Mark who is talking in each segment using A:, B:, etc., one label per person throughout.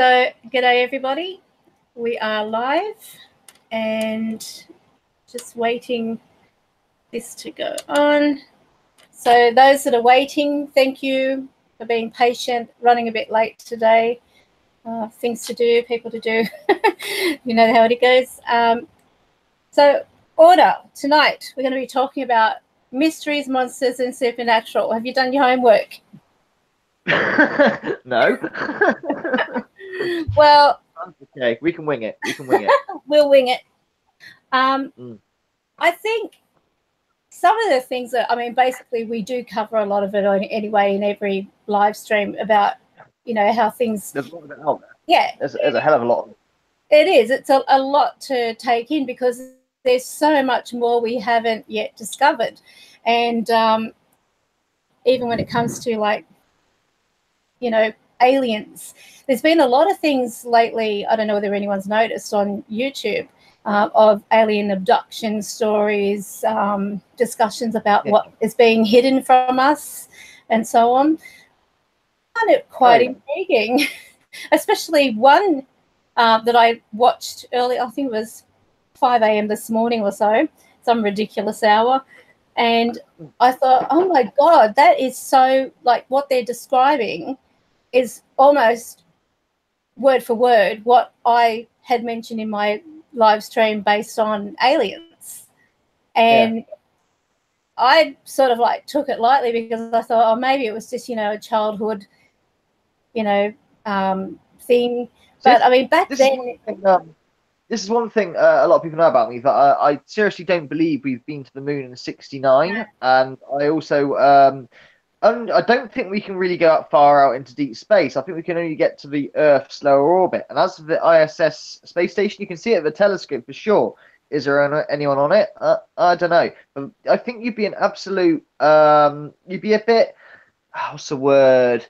A: So, g'day everybody. We are live and just waiting this to go on. So those that are waiting, thank you for being patient, running a bit late today. Things to do, people to do. You know how it goes. So order, tonight we're going to be talking about mysteries, monsters and supernatural. Have you done your homework?
B: No.
A: Well,
B: okay, we can wing it. We can wing it.
A: We'll wing it. I think some of the things that, I mean, basically we do cover a lot of it anyway in every live stream about, you know, how things.
B: There's a lot of it out there.
A: Yeah.
B: There's a hell of a lot.
A: It is. It's a lot to take in because there's so much more we haven't yet discovered. And even when it comes to, like, you know, aliens, there's been a lot of things lately, I don't know whether anyone's noticed on YouTube, of alien abduction stories, discussions about what is being hidden from us and so on. I find it quite intriguing, especially one that I watched early, I think it was 5 a.m. this morning or so, some ridiculous hour. And I thought, oh my God, that is so, like, what they're describing is almost word for word what I had mentioned in my live stream based on aliens. And I sort of like took it lightly because I thought, oh, maybe it was just, you know, a childhood, you know, thing. But I mean, back then.
B: This is one thing a lot of people know about me, that I seriously don't believe we've been to the moon in '69. And I also I don't think we can really go out far out into deep space. I think we can only get to the Earth's lower orbit. And as for the ISS space station, you can see it with a telescope for sure. Is there anyone on it? I don't know. But I think you'd be an absolute, you'd be a bit, what's the word?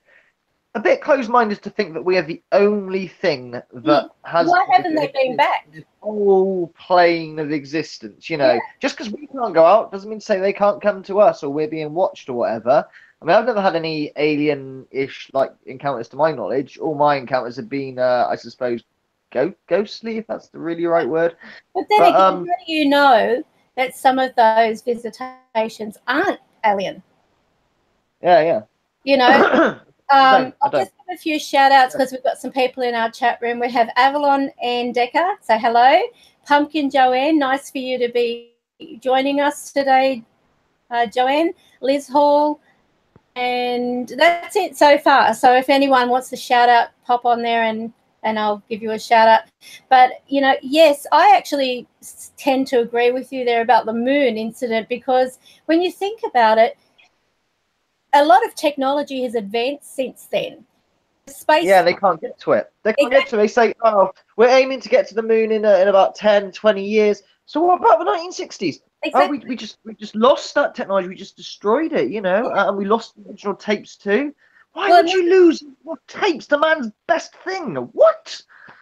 B: A bit closed-minded to think that we are the only thing that has.
A: Why haven't they been back?
B: This whole plane of existence, you know. Just because we can't go out doesn't mean to say they can't come to us or we're being watched or whatever. I mean, I've never had any alien-ish like encounters to my knowledge. All my encounters have been, I suppose, ghostly, if that's the really right word.
A: But then again, how do you know that some of those visitations aren't alien?
B: Yeah.
A: You know. I'll just give a few shout outs because we've got some people in our chat room. We have Avalon and Decker, say hello. Pumpkin Joanne, nice for you to be joining us today, Joanne. Liz Hall, and that's it so far. So if anyone wants to shout out, pop on there and I'll give you a shout out. But, you know, yes, I actually tend to agree with you there about the moon incident, because when you think about it, a lot of technology has advanced since then. Space.
B: Yeah, they can't get to it. They can't get to it. They say, oh, we're aiming to get to the moon in about 10, 20 years. So what about the 1960s?
A: Exactly.
B: Oh, we just lost that technology. We just destroyed it, you know, and we lost the original tapes too. Why would you lose tapes? The man's best thing. What?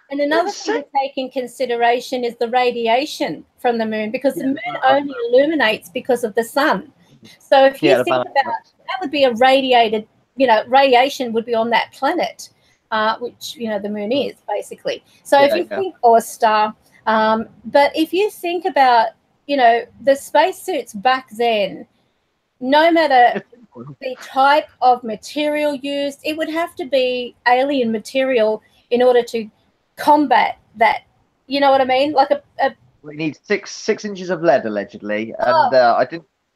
A: And another thing to take in consideration is the radiation from the moon, because the moon only illuminates because of the sun. So if you think about that, would be a radiated, you know, radiation would be on that planet, which, you know, the moon is basically. So if you think, or a star, but if you think about, you know, the spacesuits back then, no matter the type of material used, it would have to be alien material in order to combat that. You know what I mean? Like
B: we need six inches of lead allegedly, and I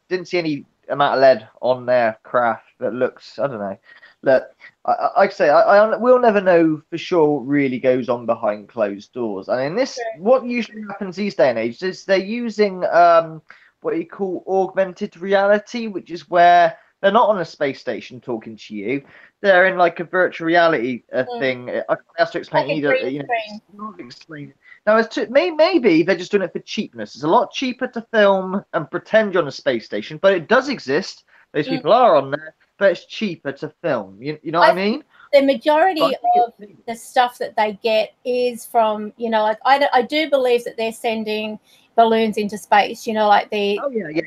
B: didn't see any amount of lead on their craft that looks, I don't know. Look, I say we'll never know for sure what really goes on behind closed doors. And in this, what usually happens these day and age is they're using what you call augmented reality, which is where they're not on a space station talking to you. They're in like a virtual reality thing. I have to explain
A: like
B: either. You know, not explain. Now, maybe they're just doing it for cheapness. It's a lot cheaper to film and pretend you're on a space station, but it does exist. Those people are on there, but it's cheaper to film. You know what I mean?
A: The majority of the stuff that they get is from, you know, like I do believe that they're sending balloons into space, you know, like the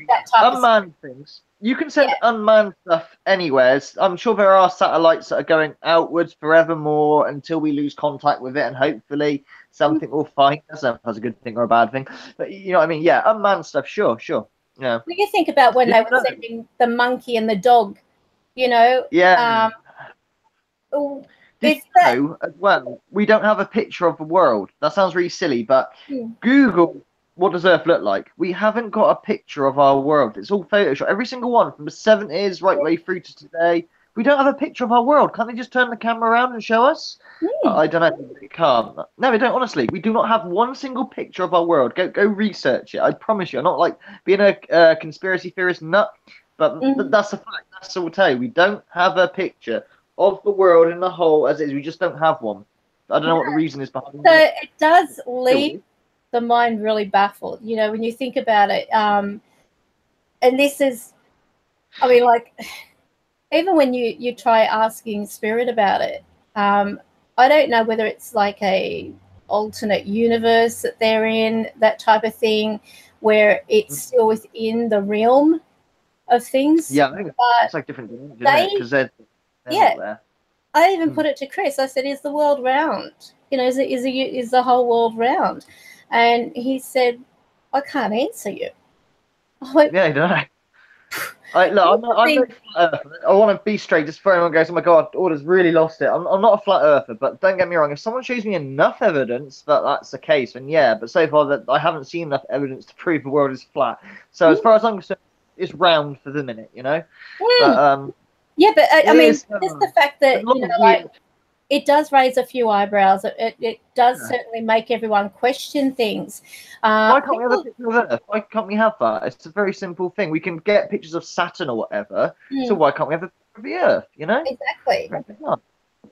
B: that type
A: unmanned
B: things. You can send unmanned stuff anywhere. I'm sure there are satellites that are going outwards forevermore until we lose contact with it, and hopefully something will find us. I don't know if that's a good thing or a bad thing, but you know what I mean? Yeah, unmanned stuff, sure. Yeah.
A: When you think about when
B: Yeah,
A: they were sending the monkey and the dog, you know,
B: yeah. Did
A: it's
B: you
A: that.
B: know as well? We don't have a picture of the world. That sounds really silly, but
A: Hmm.
B: Google, what does Earth look like? We haven't got a picture of our world. It's all Photoshop. Every single one from the 70s right way through to today. We don't have a picture of our world. Can't they just turn the camera around and show us?
A: Hmm.
B: I don't know. They can't. No, they don't. Honestly, we do not have one single picture of our world. Go research it. I promise you. I'm not like being a conspiracy theorist nut, but
A: Hmm.
B: that's a fact. That's all I'll tell you. We don't have a picture of the world in the whole as it is. We just don't have one. I don't know what the reason is behind
A: So
B: it.
A: it does leave the mind really baffled, you know, when you think about it. And this is, I mean, like, even when you try asking spirit about it, I don't know whether it's like a alternate universe that they're in, that type of thing, where it's still within the realm of things.
B: Yeah, I think it's
A: But
B: like different dimensions, isn't it?
A: they,
B: Because they're
A: yeah,
B: not there.
A: I even put it to Chris. I said, "Is the world round? You know, is the whole world round?" And he said, "I can't answer you." I went,
B: Yeah, I don't know. Look, I'm no flat earther. I want to be straight just before anyone goes, oh my God, Order's really lost it. I'm not a flat earther, but don't get me wrong. If someone shows me enough evidence that that's the case, then yeah. But so far, that I haven't seen enough evidence to prove the world is flat. So as far as I'm concerned, it's round for the minute, you know. But
A: yeah, but I
B: it
A: mean,
B: is
A: just the fact
B: a
A: that,
B: lot
A: you know,
B: of
A: like,
B: weird.
A: it does raise a few eyebrows. It does
B: Yeah.
A: certainly make everyone question things.
B: Why can't we have a
A: People,
B: picture of Earth? Why can't we have that? It's a very simple thing. We can get pictures of Saturn or whatever. So why can't we have a picture of the Earth? You know?
A: exactly.
B: Very bizarre.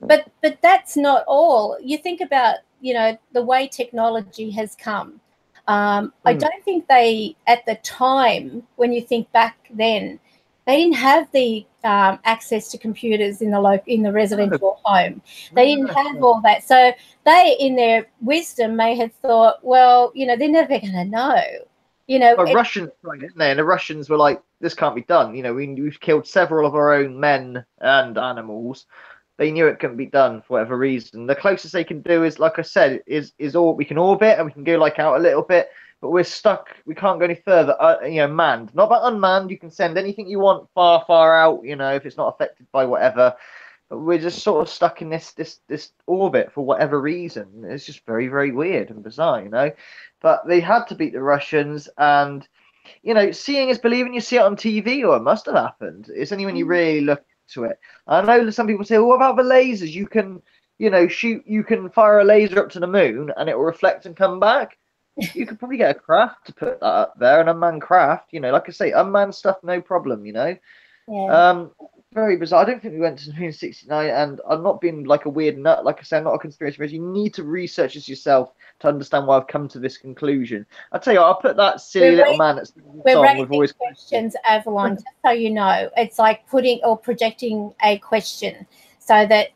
A: But that's not all. You think about, you know, the way technology has come. I don't think they, at the time, when you think back then, they didn't have the access to computers in the residential home. They didn't have all that. So they, in their wisdom, may have thought, well, you know, they're never going to know. You know,
B: Well, Russians tried, didn't they? And the Russians were like, "This can't be done." You know, we've killed several of our own men and animals. They knew it couldn't be done for whatever reason. The closest they can do is, like I said, is all we can orbit and we can go like out a little bit, but we're stuck. We can't go any further. You know, manned, not about unmanned. You can send anything you want far, far out. You know, if it's not affected by whatever. But we're just sort of stuck in this orbit for whatever reason. It's just very, very weird and bizarre, you know. But they had to beat the Russians, and you know, seeing is believing. You see it on TV, or it must have happened. It's only when you really look into it. I know that some people say, well, "What about the lasers? You can, you know, you can fire a laser up to the moon, and it will reflect and come back." You could probably get a craft to put that up there, an unmanned craft. You know, like I say, unmanned stuff, no problem. You know.
A: yeah.
B: Um, Very bizarre. I don't think we went to the moon in '69, and I'm not being like a weird nut. Like I said, I'm not a conspiracy theorist. You need to research this yourself to understand why I've come to this conclusion. I tell you, what, I'll put that silly
A: We're
B: little man that's
A: We're
B: song with
A: raising
B: always
A: questions, Avalon, just so you know. It's like putting or projecting a question so that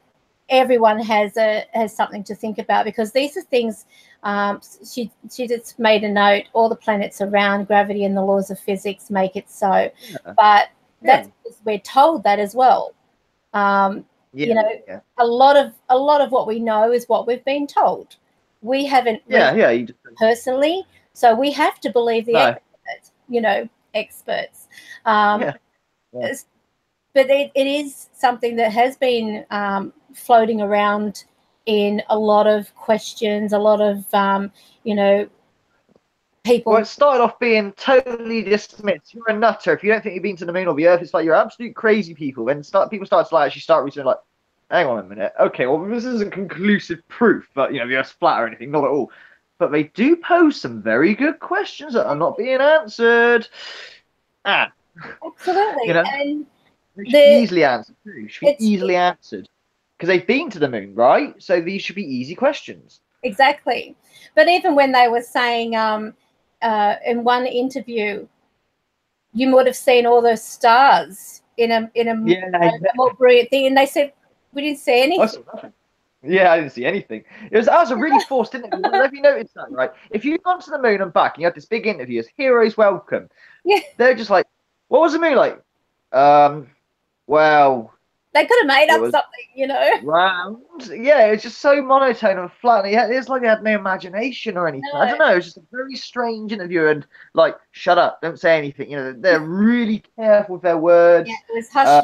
A: everyone has something to think about, because these are things. She just made a note. All the planets around gravity and the laws of physics make it so,
B: yeah,
A: but
B: yeah,
A: that's because we're told that as well. You
B: yeah,
A: know,
B: yeah,
A: a lot of what we know is what we've been told. We haven't
B: yeah,
A: researched
B: yeah. You just
A: personally, so we have to believe the
B: no,
A: experts. You know, experts. Um,
B: yeah, yeah.
A: but it is something that has been floating around in a lot of questions, a lot of, you know,
B: Well,
A: people.
B: it started off being totally dismissed. You're a nutter if you don't think you've been to the moon or the Earth. It's like you're absolute crazy people. Then people start to like actually start researching. Like, hang on a minute. Okay, well, this isn't conclusive proof that the Earth's flat or anything. Not at all. But they do pose some very good questions that are not being answered. Ah, you
A: Absolutely.
B: know,
A: And
B: they should be
A: the
B: easily answered too. Should be
A: it's
B: easily answered because they've been to the moon, right? So these should be easy questions.
A: exactly. But even when they were saying, in one interview, you would have seen all those stars
B: Yeah,
A: a more brilliant thing, and they said we didn't see
B: I
A: anything.
B: saw nothing. Yeah, I didn't see anything. That was a really forced interview. Have you noticed that, right? If you've gone to the moon and back and you had this big interview as heroes welcome,
A: Yeah,
B: they're just like, what was the moon like? Well,
A: They could have made
B: it
A: up
B: was
A: something, you know.
B: round. Yeah, it's just so monotone and flat. It's like they had no imagination or anything. I
A: No,
B: don't know. It's just a very strange interview, and like, shut up, don't say anything. They're really careful with their
A: yeah,
B: words.
A: it was hush
B: Uh,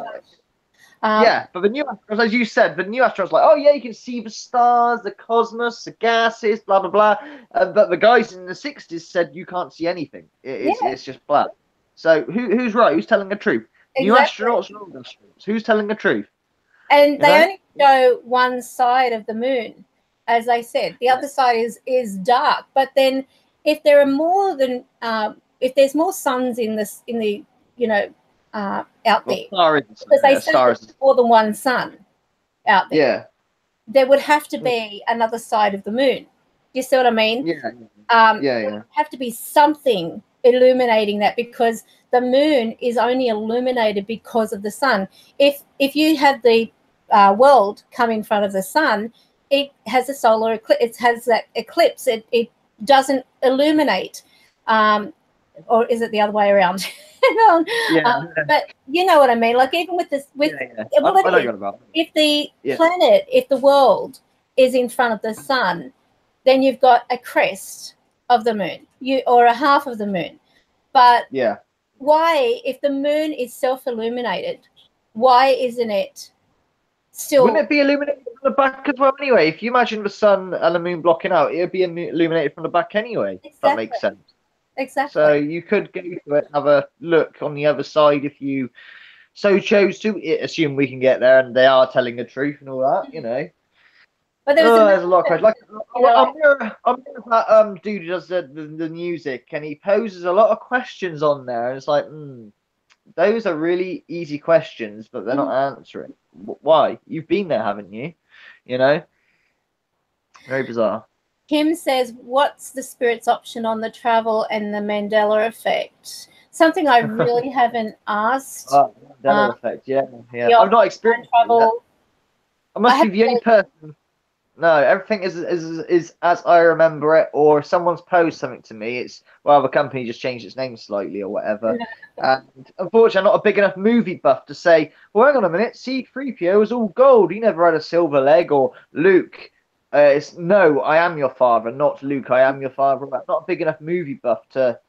A: hush.
B: yeah, but the new astronauts, as you said, the new astronauts like, oh yeah, you can see the stars, the cosmos, the gases, blah blah blah. But the guys in the '60s said you can't see anything.
A: Yeah,
B: It's just black. So who's right? Who's telling the truth? New
A: exactly.
B: astronauts or old astronauts? Who's telling the truth?
A: And
B: You
A: they
B: know?
A: only show one side of the moon, as I said. The other side is dark. But then, if there are more than if there's more suns in the you know out
B: Well,
A: there,
B: star is
A: because they
B: yeah,
A: say
B: star
A: there's
B: is
A: more than one sun out there,
B: yeah.
A: there would have to be another side of the moon. You see what I mean?
B: Yeah,
A: There
B: yeah.
A: would have to be something illuminating that, because the moon is only illuminated because of the sun. If you have the world come in front of the sun, it has a solar eclipse. It has that eclipse. It doesn't illuminate, or is it the other way around?
B: Yeah,
A: But you know what I mean. Like even with this, with
B: yeah.
A: well,
B: I
A: it
B: know
A: is.
B: you're about.
A: If the
B: Yeah,
A: planet, if the world is in front of the sun, then you've got a crest of the moon, or a half of the moon. But
B: yeah.
A: why, if the moon is self-illuminated, why isn't it
B: Wouldn't
A: still
B: it be illuminated from the back as well anyway? If you imagine the sun and the moon blocking out, it would be illuminated from the back anyway, if that
A: exactly,
B: makes sense.
A: exactly?
B: So you could go to it, have a look on the other side if you so chose to. Assume we can get there and they are telling the truth and all that.
A: But there was
B: Oh,
A: another
B: there's a lot of questions. Like,
A: person, you know, like
B: I'm near that dude who does the music, and he poses a lot of questions on there, and it's like, those are really easy questions, but they're not answering. Why? You've been there, haven't you? You know, very bizarre.
A: Kim says, "What's the spirit's option on the travel and the Mandela effect?" Something I really haven't asked.
B: Oh, Mandela effect. Yeah, yeah.
A: The
B: I've not
A: time
B: experienced it yet.
A: travel.
B: I
A: I
B: must be
A: haven't
B: the only
A: really.
B: person. No, everything is as I remember it, or if someone's posed something to me, it's well, the company just changed its name slightly or whatever. And unfortunately, I'm not a big enough movie buff to say, well, hang on a minute, C-3PO was all gold. He never had a silver leg, or Luke. It's no, I am your father, not Luke. I am your father. I'm not a big enough movie buff to,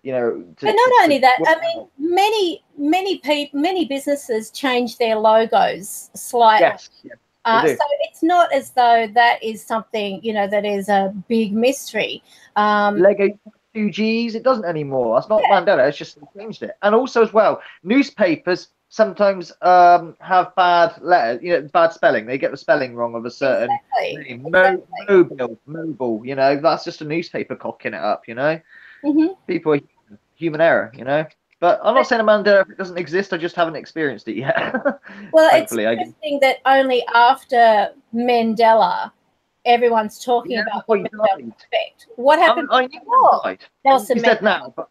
A: But not only that,
B: work
A: I mean,
B: out.
A: many businesses change their logos slightly.
B: Yes, yes, they do.
A: So it's not as though that is something, that is a big mystery.
B: Lego 2Gs, it doesn't anymore. That's not Mandela, it's just they changed it. And also as well, newspapers sometimes have bad letters, bad spelling. They get the spelling wrong of a certain
A: Exactly,
B: name.
A: exactly.
B: Mobile, that's just a newspaper cocking it up.
A: Hmm.
B: People are human error. But I'm not saying a Mandela effect doesn't exist, I just haven't experienced it yet.
A: Well, it's
B: Thankfully, I guess.
A: interesting that only after Mandela, everyone's talking
B: Yeah,
A: about the
B: before he
A: Mandela
B: died.
A: effect. What happened
B: I knew he
A: before
B: died.
A: Nelson
B: He said
A: Mandela?
B: now, but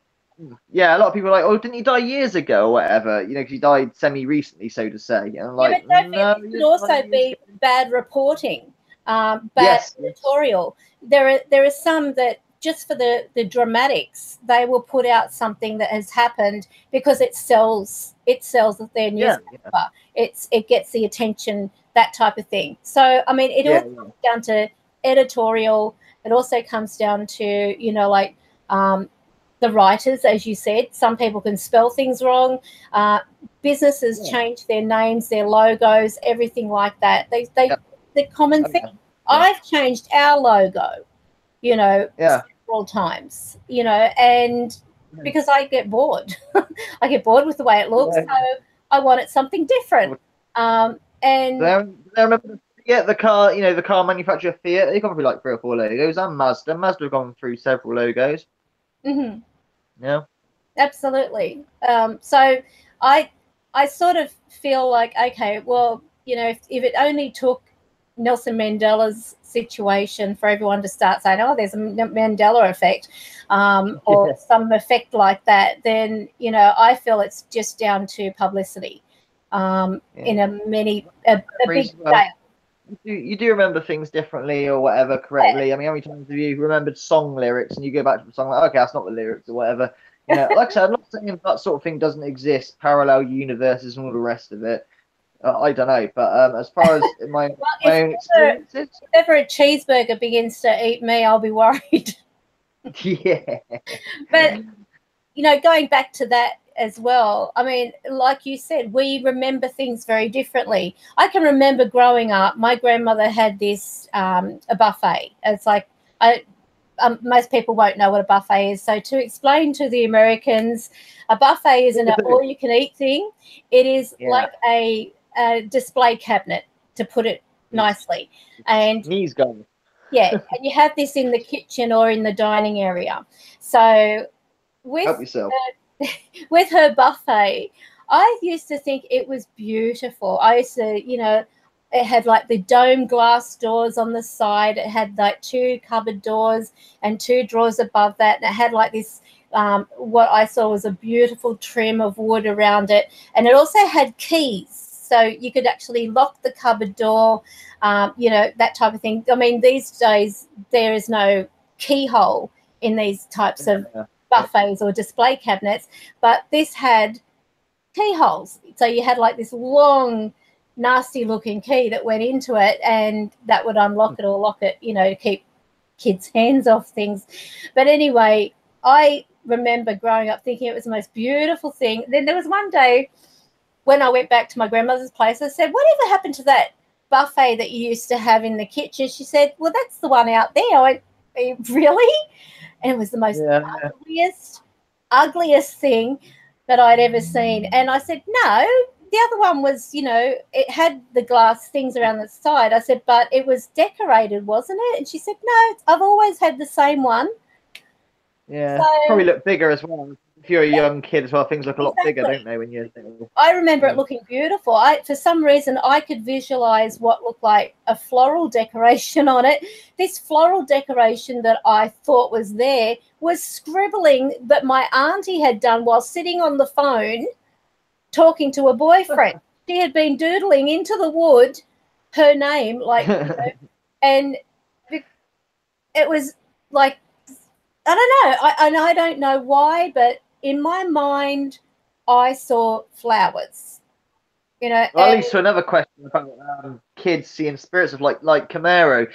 B: yeah, a lot of people are like, oh, didn't he die years ago or whatever? Because he died semi-recently, so to say. And I'm
A: Yeah,
B: like,
A: but don't forget,
B: no,
A: this
B: he
A: could
B: didn't die
A: also
B: years
A: be
B: ago.
A: bad reporting, bad
B: Yes, yes,
A: editorial. There are some that just for the dramatics, they will put out something that has happened because it sells. It sells their
B: yeah,
A: newspaper. It gets the attention, that type of thing. So I mean, it all
B: yeah,
A: comes down to editorial. It also comes down to like. The writers, as you said, some people can spell things wrong. Uh, Businesses
B: yeah,
A: change their names, their logos, everything like that.
B: yeah,
A: The common
B: oh,
A: thing.
B: yeah, yeah,
A: I've changed our logo,
B: yeah,
A: several times, and
B: yeah.
A: because I get bored. I get bored with the way it looks,
B: Yeah.
A: so I wanted something different. And
B: They remember the car, the car manufacturer Fiat. They've gone through like 3 or 4 logos, and Mazda. Mazda have gone through several logos.
A: mhm,
B: Yeah,
A: absolutely. So I I sort of feel like, okay, well, if it only took Nelson Mandela's situation for everyone to start saying, oh, there's a Mandela effect, or
B: yeah,
A: some effect like that, then, I feel it's just down to publicity,
B: yeah.
A: in a big
B: Memories as well.
A: scale.
B: You do remember things differently or whatever correctly. I mean, how many times have you remembered song lyrics and you go back to the song like, okay, that's not the lyrics or whatever. Yeah, like I said, I'm not saying that sort of thing doesn't exist, parallel universes and all the rest of it. I don't know, but as far as my
A: Well,
B: my own experiences,
A: if ever a cheeseburger begins to eat me, I'll be worried.
B: yeah,
A: But going back to that as well, I mean, like you said, we remember things very differently. I can remember growing up, my grandmother had this a buffet. It's like most people won't know what a buffet is. So to explain to the Americans, a buffet isn't an all-you-can-eat thing. It is like a display cabinet, to put it nicely. And
B: knees gone.
A: yeah, and you have this in the kitchen or in the dining area. So
B: Help
A: with
B: yourself.
A: with her buffet, I used to think it was beautiful. I used to, it had like the dome glass doors on the side. It had like 2 cupboard doors and 2 drawers above that. And it had like this, what I saw was a beautiful trim of wood around it. And it also had keys. So you could actually lock the cupboard door, that type of thing. I mean, these days there is no keyhole in these types of buffets or display cabinets, but this had keyholes. So you had like this long, nasty looking key that went into it, and that would unlock it or lock it, to keep kids' hands off things. But anyway, I remember growing up thinking it was the most beautiful thing. Then there was one day when I went back to my grandmother's place, I said, "Whatever happened to that buffet that you used to have in the kitchen?" She said, "Well, that's the one out there." I went, "Really?" And it was the most ugliest thing that I'd ever seen. And I said, "No, the other one was, it had the glass things around the side." I said, "But it was decorated, wasn't it?" And she said, "No, I've always had the same one."
B: Yeah, probably look bigger as well. If you're a young kid as well, things look a lot bigger, don't they? When you're
A: I remember it looking beautiful. For some reason, I could visualize what looked like a floral decoration on it. This floral decoration that I thought was there was scribbling that my auntie had done while sitting on the phone talking to a boyfriend. She had been doodling into the wood her name, and it was like, I don't know. I don't know why, but in my mind, I saw flowers.
B: Well, that leads to another question about kids seeing spirits of like Camaro.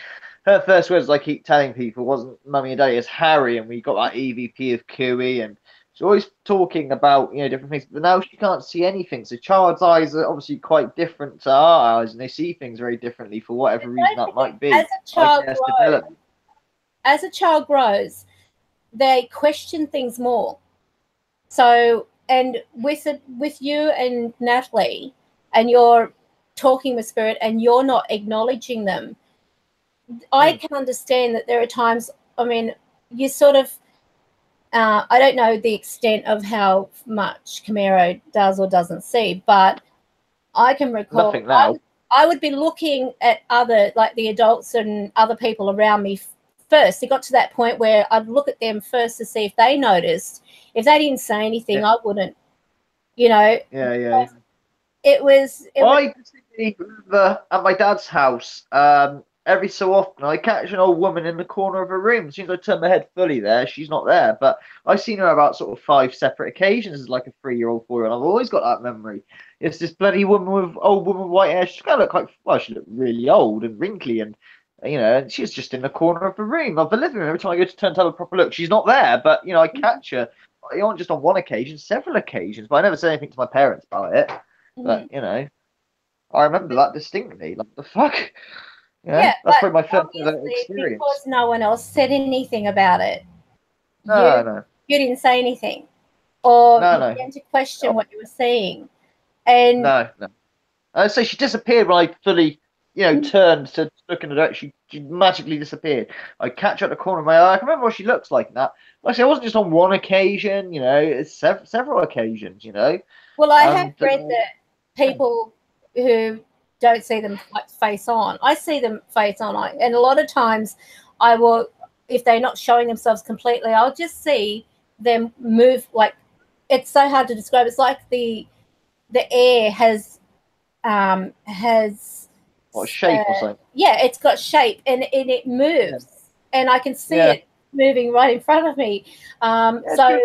B: Her first words, I keep telling people, wasn't "mummy and daddy," it's Harry, and we got that EVP of Cooey, and she's always talking about different things. But now she can't see anything. So child's eyes are obviously quite different to our eyes, and they see things very differently for whatever reason that might be.
A: As a child grows, they question things more. So, and with you and Natalie, and you're talking with spirit and you're not acknowledging them, I can understand that there are times, I mean, you sort of, I don't know the extent of how much Camaro does or doesn't see, but I can recall
B: nothing now.
A: I would be looking at other, like the adults and other people around me first. It got to that point where I'd look at them first to see if they noticed. If they didn't say anything, I wouldn't,
B: Yeah.
A: It was.
B: I remember at my dad's house, every so often I catch an old woman in the corner of a room. As soon as I turn my head fully there, she's not there. But I've seen her about sort of 5 separate occasions as like a 3-year-old, 4-year-old. I've always got that memory. It's this bloody old woman with white hair. She's kind of look she looked really old and wrinkly, and and she's just in the corner of the room of the living room. Every time I go to turn to have a proper look, she's not there. But I catch her. Not just on one occasion, several occasions. But I never said anything to my parents about it. But I remember that distinctly. Like the fuck. That's probably my first experience.
A: Because no one else said anything about it.
B: No.
A: You didn't say anything, or you began to question what you were seeing. And
B: no. So she disappeared when I fully, turned to look in the direction. She magically disappeared. I catch her at the corner of my eye. I can remember what she looks like. That. Like I said, it wasn't just on one occasion. It's several occasions.
A: Well, I have read that people who don't see them face on, I see them face on, and a lot of times I will, if they're not showing themselves completely, I'll just see them move. Like, it's so hard to describe. It's like the air has
B: what shape or something.
A: Yeah, it's got shape, and it moves, and I can see it moving right in front of me.
B: Yeah,
A: So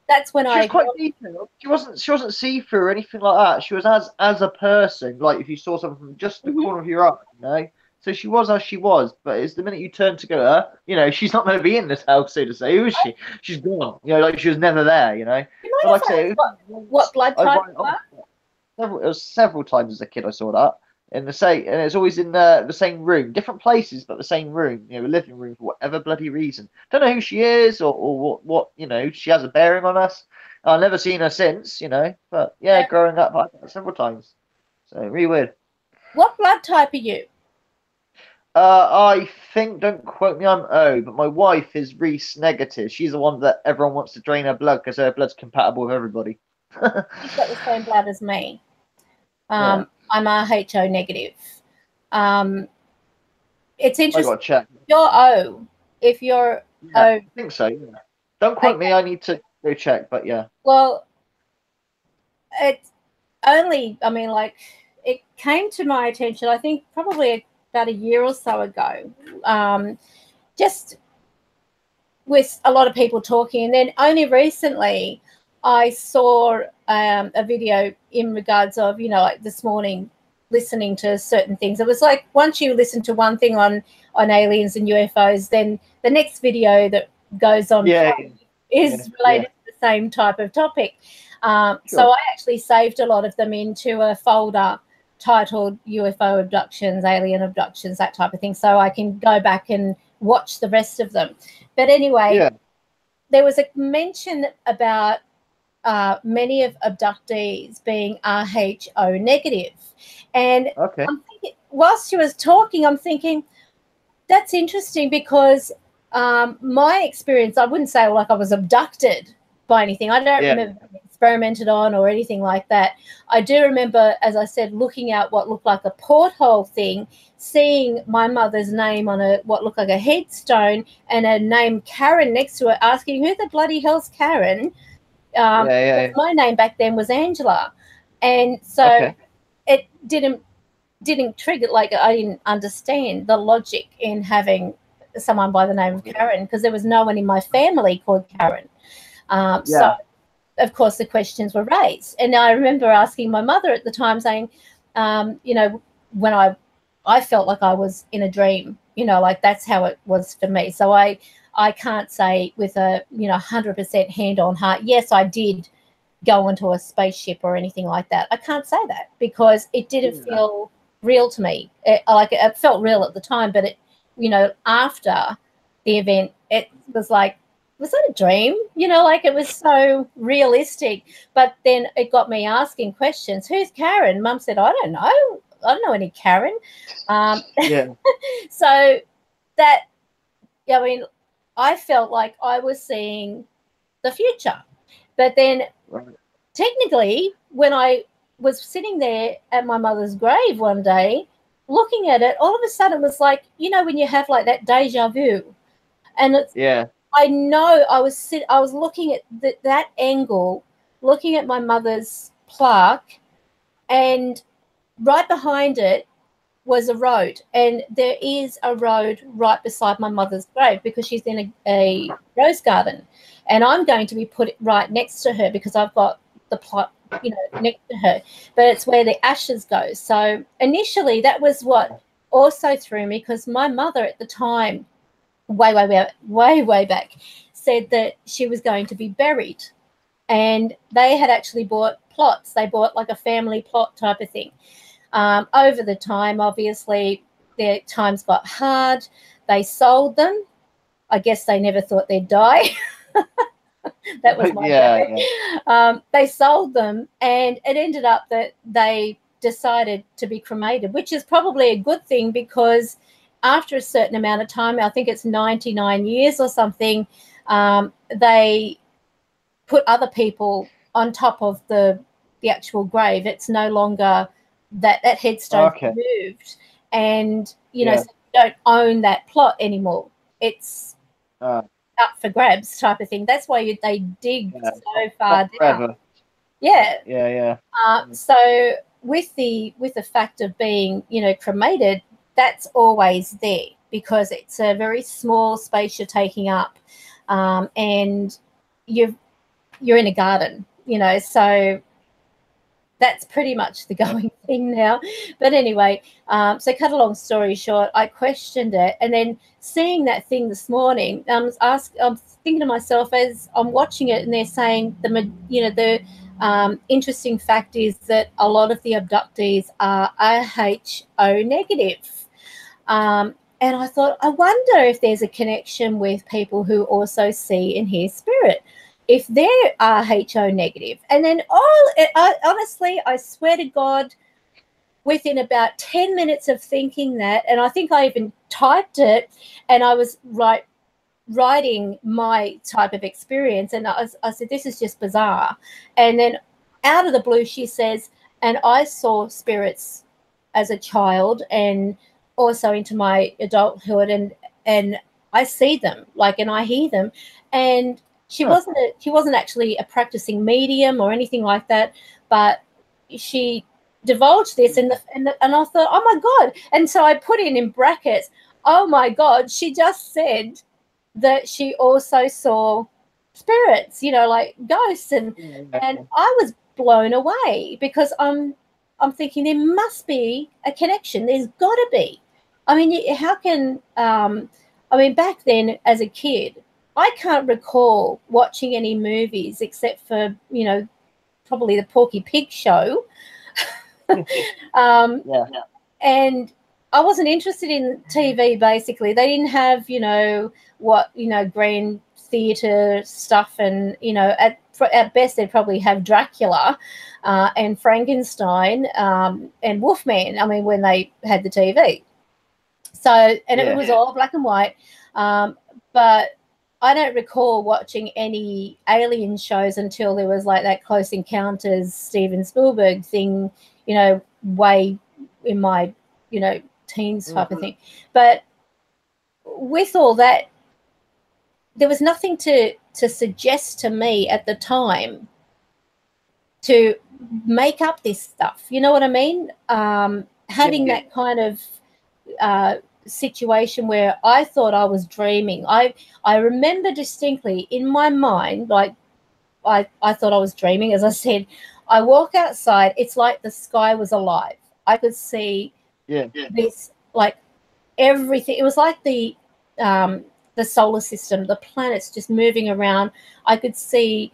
A: that's when
B: she
A: I
B: was quite detailed. She wasn't see through or anything like that. She was as a person. Like if you saw something from just the corner of your eye, you know. So she was as she was. But it's the minute you turn to go to her, you know, she's not going to be in this house, so to say. Who is she? She's gone. You know, like she was never there. You know.
A: you mind
B: But
A: if
B: like I
A: I
B: say,
A: ask what blood
B: I
A: type
B: write
A: you
B: on
A: are?
B: it was several times as a kid I saw that in the same, and it's always in the same room, different places, but the same room. You know, a living room for whatever bloody reason. Don't know who she is or what you know. She has a bearing on us. I've never seen her since, you know. But yeah,
A: Yeah.
B: growing up, I've had it several times. So really weird.
A: What blood type are you?
B: I think, don't quote me, I'm O, but my wife is Reese negative. She's the one that everyone wants to drain her blood because her blood's compatible with everybody.
A: You've got the same blood as me.
B: Yeah,
A: I'm RHO negative. Um, it's
B: I
A: interesting.
B: got to check.
A: You're O. If you're
B: Yeah,
A: O,
B: I think so. Yeah. Don't quote me.
A: okay.
B: I need to go check. But yeah.
A: Well, it's only, I mean, like, it came to my attention, I think probably about a year or so ago, just with a lot of people talking. And then only recently I saw a video in regards of, you know, like this morning listening to certain things. It was like once you listen to one thing on aliens and UFOs, then the next video that goes on
B: Yeah, yeah,
A: is
B: yeah.
A: related to the same type of topic. So
B: Sure.
A: I actually saved a lot of them into a folder titled UFO abductions, alien abductions, that type of thing, so I can go back and watch the rest of them. But anyway,
B: Yeah.
A: there was a mention about many of abductees being RHO negative. And
B: Okay.
A: I'm thinking, whilst she was talking, I'm thinking, that's interesting because my experience, I wouldn't say like I was abducted by anything. I don't
B: Yeah.
A: remember being experimented on or anything like that. I do remember, as I said, looking out what looked like a porthole thing, seeing my mother's name on a what looked like a headstone and a name Karen next to it, asking who the bloody hell's Karen?
B: Yeah. Yeah.
A: Because
B: Yeah.
A: my name back then was Angela, and so
B: Okay.
A: it didn't trigger, like I didn't understand the logic in having someone by the name of Karen because there was no one in my family called Karen. So
B: Yeah.
A: of course the questions were raised, and I remember asking my mother at the time, saying, you know, when I felt like I was in a dream, you know, like that's how it was for me. So I can't say with a 100% hand on heart, yes, I did go into a spaceship or anything like that. I can't say that because it didn't
B: Yeah.
A: feel real to me. It felt real at the time, but after the event, it was like, was that a dream? Like it was so realistic. But then it got me asking questions. Who's Karen? Mum said, I don't know. I don't know any Karen.
B: Yeah.
A: So that, I mean, I felt like I was seeing the future. But then
B: Right.
A: technically, when I was sitting there at my mother's grave one day, looking at it, all of a sudden it was like, when you have like that deja vu. And
B: Yeah.
A: I know I was looking at that angle, looking at my mother's plaque, and right behind it was a road, and there is a road right beside my mother's grave because she's in a rose garden, and I'm going to be put right next to her because I've got the plot, next to her, but it's where the ashes go. So initially, that was what also threw me because my mother at the time, way back, said that she was going to be buried, and they had actually bought plots. They bought like a family plot type of thing. Over the time, obviously, their times got hard. They sold them. I guess they never thought they'd die. That was my
B: Yeah.
A: dad. They sold them, and it ended up that they decided to be cremated, which is probably a good thing because after a certain amount of time, I think it's 99 years or something, they put other people on top of the actual grave. It's no longer that headstone's
B: Okay.
A: removed, and
B: Yeah.
A: so you don't own that plot anymore. It's
B: Uh,
A: up for grabs type of thing. That's why they dig
B: yeah.
A: so
B: Not
A: far down.
B: forever.
A: Yeah.
B: Yeah. Yeah.
A: So with the fact of being cremated, that's always there. because it's a very small space you're taking up, and you're in a garden, you know, so that's pretty much the going thing now. But anyway, so cut a long story short, I questioned it, and then seeing that thing this morning, I'm thinking to myself as I'm watching it, and they're saying the interesting fact is that a lot of the abductees are RHO negative. And I thought, I wonder if there's a connection with people who also see and hear spirit, if they're RHO negative. And then honestly, I swear to God, within about 10 minutes of thinking that, and I think I even typed it, and I was writing my type of experience, and I said, this is just bizarre. And then out of the blue, she says, and I saw spirits as a child and also into my adulthood, and I see them, like, and I hear them. And she wasn't actually a practicing medium or anything like that, but she divulged this, and I thought, oh my God. And so I put in brackets, oh my God, she just said that she also saw spirits, you know, like ghosts, and I was blown away, because I'm thinking there must be a connection. There's got to be. I mean, how can I mean, back then as a kid, I can't recall watching any movies except for, you know, probably the Porky Pig show. And I wasn't interested in TV, basically. They didn't have, you know, grand theatre stuff, and, you know, at best they'd probably have Dracula and Frankenstein and Wolfman, I mean, when they had the TV. So, and it was all black and white. But I don't recall watching any alien shows until there was like that Close Encounters Steven Spielberg thing, you know, way in my, you know, teens type of thing. But with all that, there was nothing to suggest to me at the time to make up this stuff. You know what I mean? Having that kind of situation where I thought I was dreaming. I remember distinctly in my mind, like I thought I was dreaming. As I said, I walk outside, it's like the sky was alive. I could see this, like everything. It was like the solar system, the planets just moving around. I could see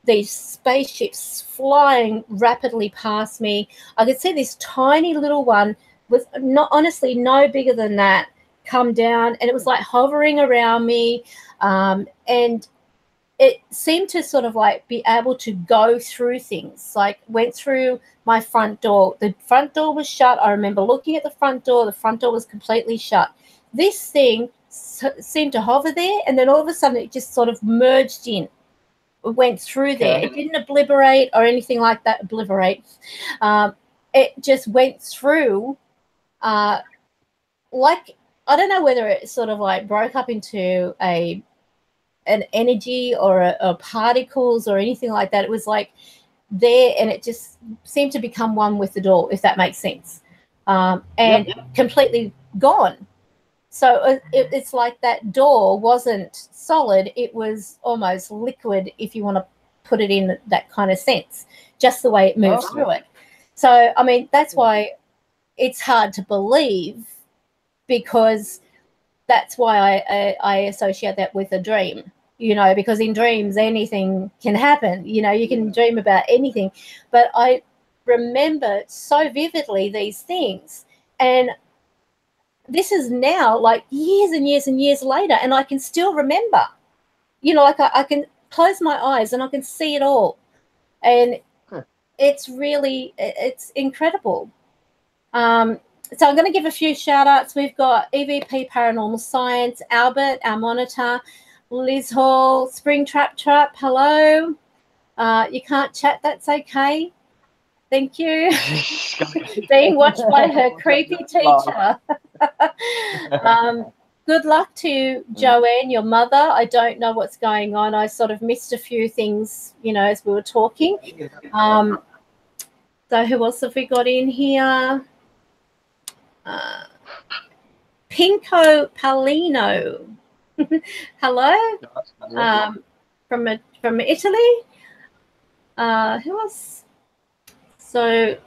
A: these spaceships flying rapidly past me. I could see this tiny little one with honestly no bigger than that come down, and it was like hovering around me, and it seemed to sort of like be able to go through things, like went through my front door. The front door was shut. I remember looking at the front door. The front door was completely shut. This thing seemed to hover there, and then all of a sudden it just sort of merged in. It went through there. It didn't obliterate or anything like that. It just went through, like, I don't know whether it sort of like broke up into an energy or particles or anything like that. It was like there, and it just seemed to become one with the door, if that makes sense, and completely gone. So it's like that door wasn't solid. It was almost liquid, if you want to put it in that kind of sense, just the way it moves through it. So, I mean, that's why it's hard to believe, because that's why I associate that with a dream, you know, because in dreams anything can happen. You know, you can dream about anything. But I remember so vividly these things, and this is now like years and years and years later, and I can still remember, you know, like I can close my eyes and I can see it all. And it's really, it's incredible. So I'm going to give a few shout outs. We've got e.v.p Paranormal Science, Albert, our monitor, Liz Hall, Springtrap Trap, hello. You can't chat, that's okay. Thank you. Being watched by her creepy teacher. Good luck to Joanne, your mother. I don't know what's going on. I sort of missed a few things, you know, as we were talking. So who else have we got in here? Pinko Palino. Hello. From Italy. Who else? So,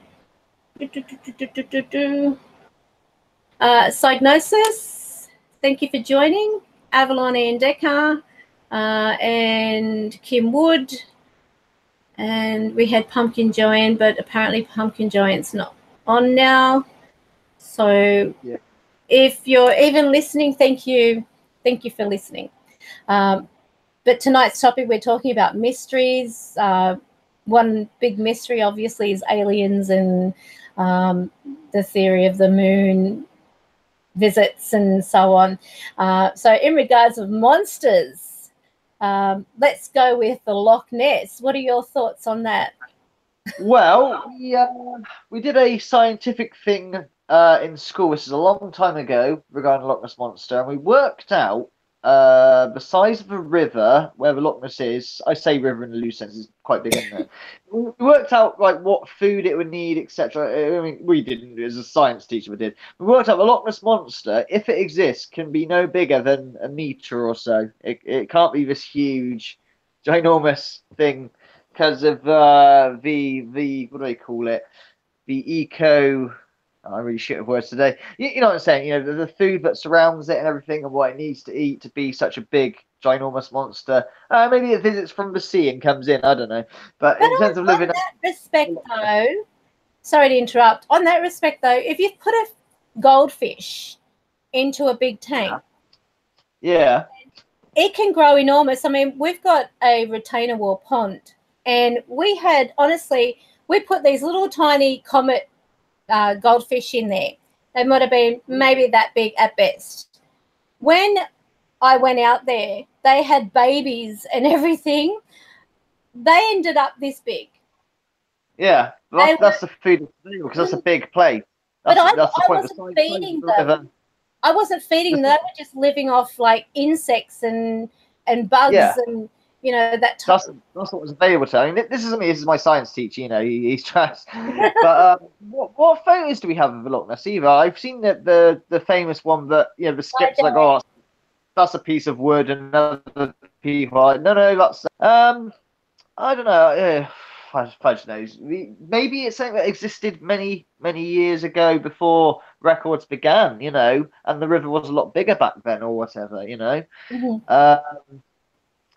A: Psygnosis, thank you for joining. Avalon and Decker, and Kim Wood. And we had Pumpkin Joanne, but apparently Pumpkin Joanne's not on now. So
B: yeah.
A: If you're even listening, thank you. Thank you for listening. But tonight's topic, we're talking about mysteries. One big mystery, obviously, is aliens and the theory of the moon visits and so on. So in regards of monsters, let's go with the Loch Ness. What are your thoughts on that?
B: Well, we did a scientific thing in school. This is a long time ago regarding the Loch Ness Monster, and we worked out the size of a river where the Loch Ness is. I say river in a loose sense; it's quite big, isn't it? We worked out like what food it would need, etc. I mean, we didn't as a science teacher, we did. We worked out the Loch Ness Monster, if it exists, can be no bigger than a meter or so. It can't be this huge, ginormous thing, because of the what do they call it? The eco. Oh, I really shit with words today. You know what I'm saying? You know, the food that surrounds it and everything, and what it needs to eat to be such a big, ginormous monster. Maybe it visits from the sea and comes in. I don't know. But in terms of living,
A: on that respect, though, sorry to interrupt. On that respect, though, if you put a goldfish into a big tank,
B: yeah,
A: it can grow enormous. I mean, we've got a retainer wall pond, and we had, honestly, we put these little tiny comet goldfish in there. They might have been maybe that big at best. When I went out there, they had babies and everything. They ended up this big.
B: Yeah, that's the food because that's a big place. That's,
A: but
B: that's the
A: I
B: point.
A: wasn't feeding them. I wasn't feeding them. They were just living off like insects and bugs and that type.
B: That's what was available to. I mean, this is my science teacher. You know, he's trying. But what photos do we have of the Loch Ness? Eva, I've seen the famous one that the skip's like, oh, that's a piece of wood, and other people are like, no, that's I don't know. Fudge knows. Maybe it's something that existed many years ago before records began. And the river was a lot bigger back then, or whatever.
A: Mm-hmm.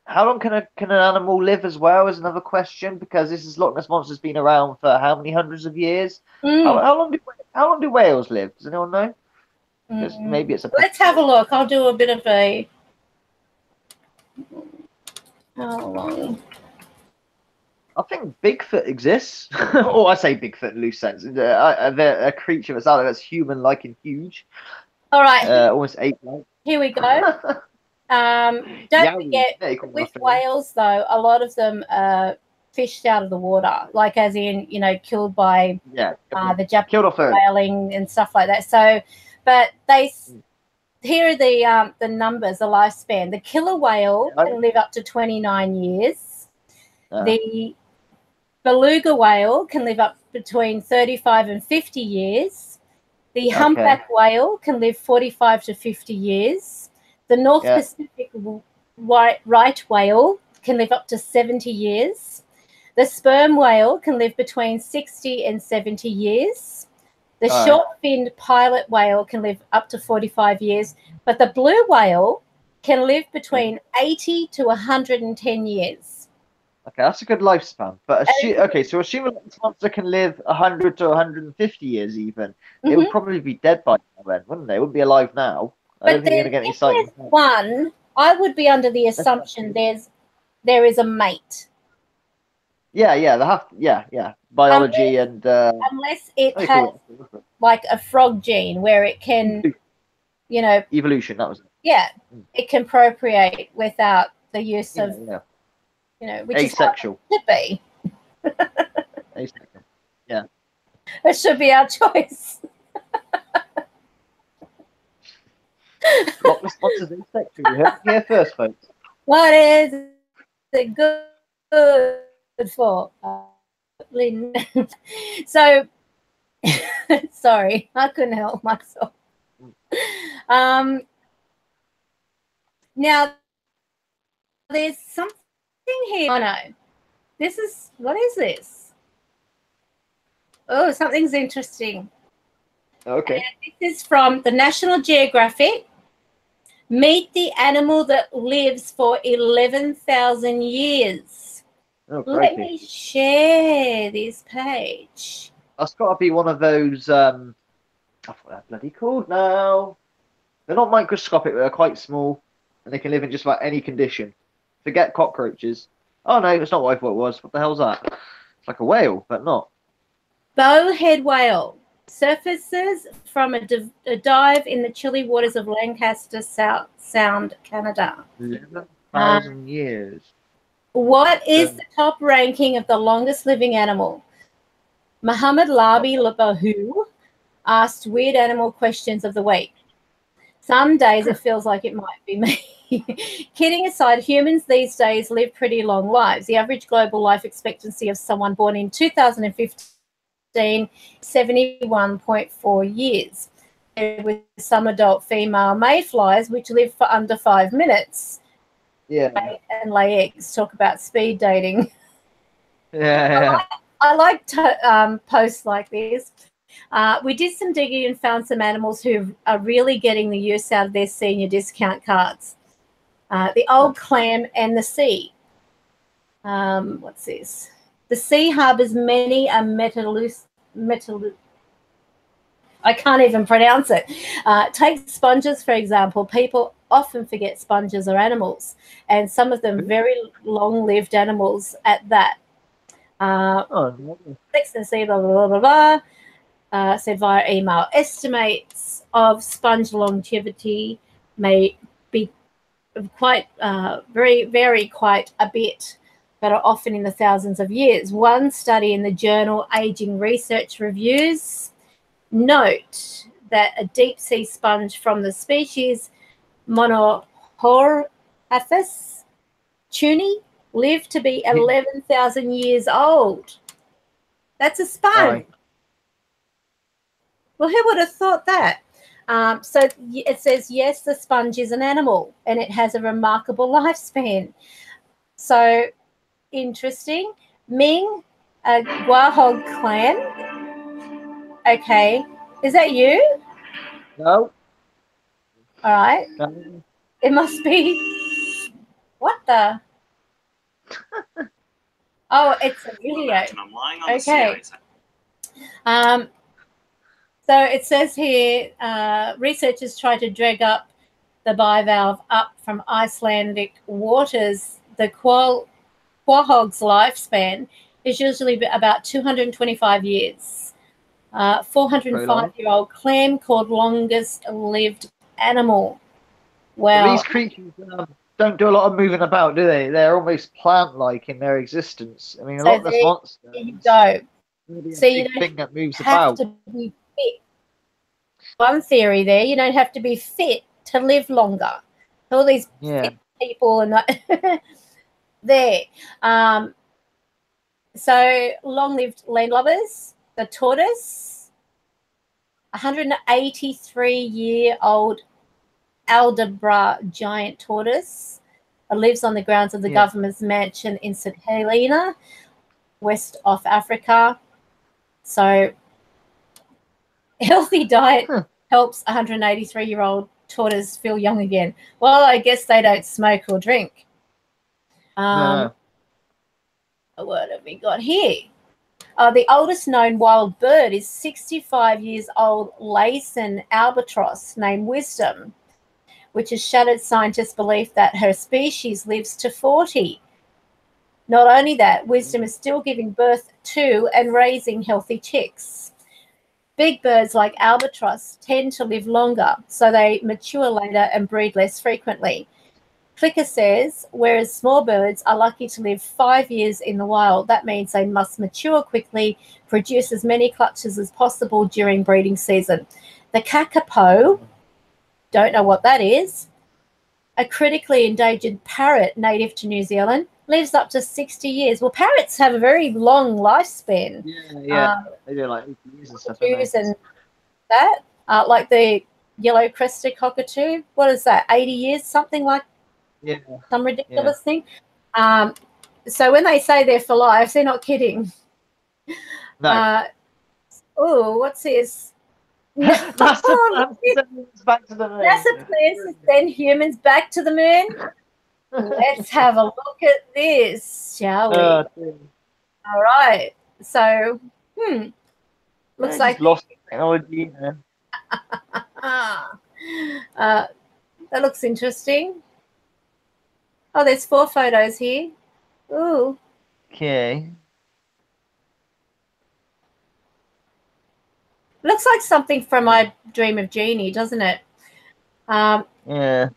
B: How long can an animal live as well is another question, because this Loch Ness Monster's been around for how many hundreds of years? How long do whales live? Does anyone know? Maybe it's
A: Let's have a look. I'll do a bit of a. How long?
B: I think Bigfoot exists. Or I say Bigfoot in loose sense. They're a creature that's out there that's human-like and huge.
A: All right.
B: Almost ape-like.
A: Here we go. Don't forget, with whales, though, a lot of them are fished out of the water, like as in, killed by the Japanese whaling and stuff like that. So, but here are the numbers, the lifespan. The killer whale can live up to 29 years. The beluga whale can live up between 35 and 50 years. The humpback whale can live 45 to 50 years. The North Pacific right whale can live up to 70 years. The sperm whale can live between 60 and 70 years. The short-finned pilot whale can live up to 45 years. But the blue whale can live between 80 to 110 years.
B: Okay, that's a good lifespan. But so assuming this monster can live 100 to 150 years even, it would probably be dead by now then, wouldn't it? It wouldn't be alive now. I don't think you're going to get any sightings.
A: One, I would be under the assumption there is a mate.
B: Yeah, they have. Yeah. Biology
A: unless it has like a frog gene where it can,
B: evolution. That was it.
A: Yeah, it can procreate without the use of, which
B: asexual.
A: Is how it should be.
B: Asexual. Yeah.
A: That should be our choice.
B: Loch Ness Monster's asexual. You heard it here first, folks.
A: What is it good for? So, sorry, I couldn't help myself. Now, there's something here. Oh, no. What is this? Oh, something's interesting.
B: Okay.
A: And this is from the National Geographic. Meet the animal that lives for 11,000 years.
B: Oh,
A: Let me share this page.
B: That's got to be one of those. I forgot what they're bloody called now. They're not microscopic. They're quite small, and they can live in just about any condition. Forget cockroaches. Oh no, it's not what I thought it was. What the hell's that? It's like a whale, but not.
A: Bowhead whale surfaces from a dive in the chilly waters of Lancaster Sound, Canada.
B: 11,000 years.
A: What is the top ranking of the longest living animal? Muhammad Labi Labahu asked weird animal questions of the week. Some days it feels like it might be me. Kidding aside, humans these days live pretty long lives. The average global life expectancy of someone born in 2015, 71.4 years. With some adult female mayflies, which live for under 5 minutes.
B: Yeah.
A: And lay eggs. Talk about speed dating.
B: Yeah.
A: I like posts like this. We did some digging and found some animals who are really getting the use out of their senior discount cards. The old clam and the sea. What's this? The sea harbours many a I can't even pronounce it. Take sponges, for example. People often forget sponges are animals, and some of them very long-lived animals at that. Sea, blah, blah, blah, blah, blah. Said via email. Estimates of sponge longevity may be quite vary quite a bit, but are often in the thousands of years. One study in the journal Aging Research Reviews note that a deep sea sponge from the species Monohorhaphus tuni lived to be 11,000 years old. That's a sponge. Right. Well, who would have thought that? So it says, yes, the sponge is an animal and it has a remarkable lifespan. So interesting. Ming, a Guahog clan. Okay. Is that you?
B: No.
A: All right.
B: No.
A: It must be. What the? Oh, it's a video. Okay. So it says here, researchers try to drag up the bivalve up from Icelandic waters. The quahog's lifespan is usually about 225 years. 405-year-old clam called longest lived animal. Wow.
B: Well, these creatures don't do a lot of moving about, do they? They're almost plant-like in their existence. I mean, a lot of the monsters.
A: There you go.
B: So you don't thing that moves
A: have to be fit. One theory there, you don't have to be fit to live longer. All these fit people and there. So long-lived landlubbers, the tortoise, 183-year-old Aldabra giant tortoise, lives on the grounds of the government's mansion in St Helena, west of Africa. So healthy diet helps 183-year-old tortoise feel young again. Well, I guess they don't smoke or drink.
B: No.
A: What have we got here? The oldest known wild bird is 65 years old Laysan albatross named Wisdom, which has shattered scientists' belief that her species lives to 40. Not only that, Wisdom is still giving birth to and raising healthy chicks. Big birds like albatross tend to live longer, so they mature later and breed less frequently. Clicker says, whereas small birds are lucky to live 5 years in the wild, that means they must mature quickly, produce as many clutches as possible during breeding season. The kakapo, don't know what that is, a critically endangered parrot native to New Zealand, lives up to 60 years. Well, parrots have a very long lifespan.
B: Yeah. They do like 80 years and stuff.
A: And that, like the yellow-crested cockatoo. What is that? 80 years, something like some ridiculous thing. So when they say they're for life, they're not kidding.
B: No.
A: Oh, what's this?
B: NASA plans to send humans back to the moon.
A: NASA plans to send humans back to the moon. Let's have a look at this, shall we? All right. So, looks like
B: lost technology.
A: That looks interesting. Oh, there's 4 photos here. Ooh.
B: Okay.
A: Looks like something from My Dream of Jeannie, doesn't it?
B: Yeah.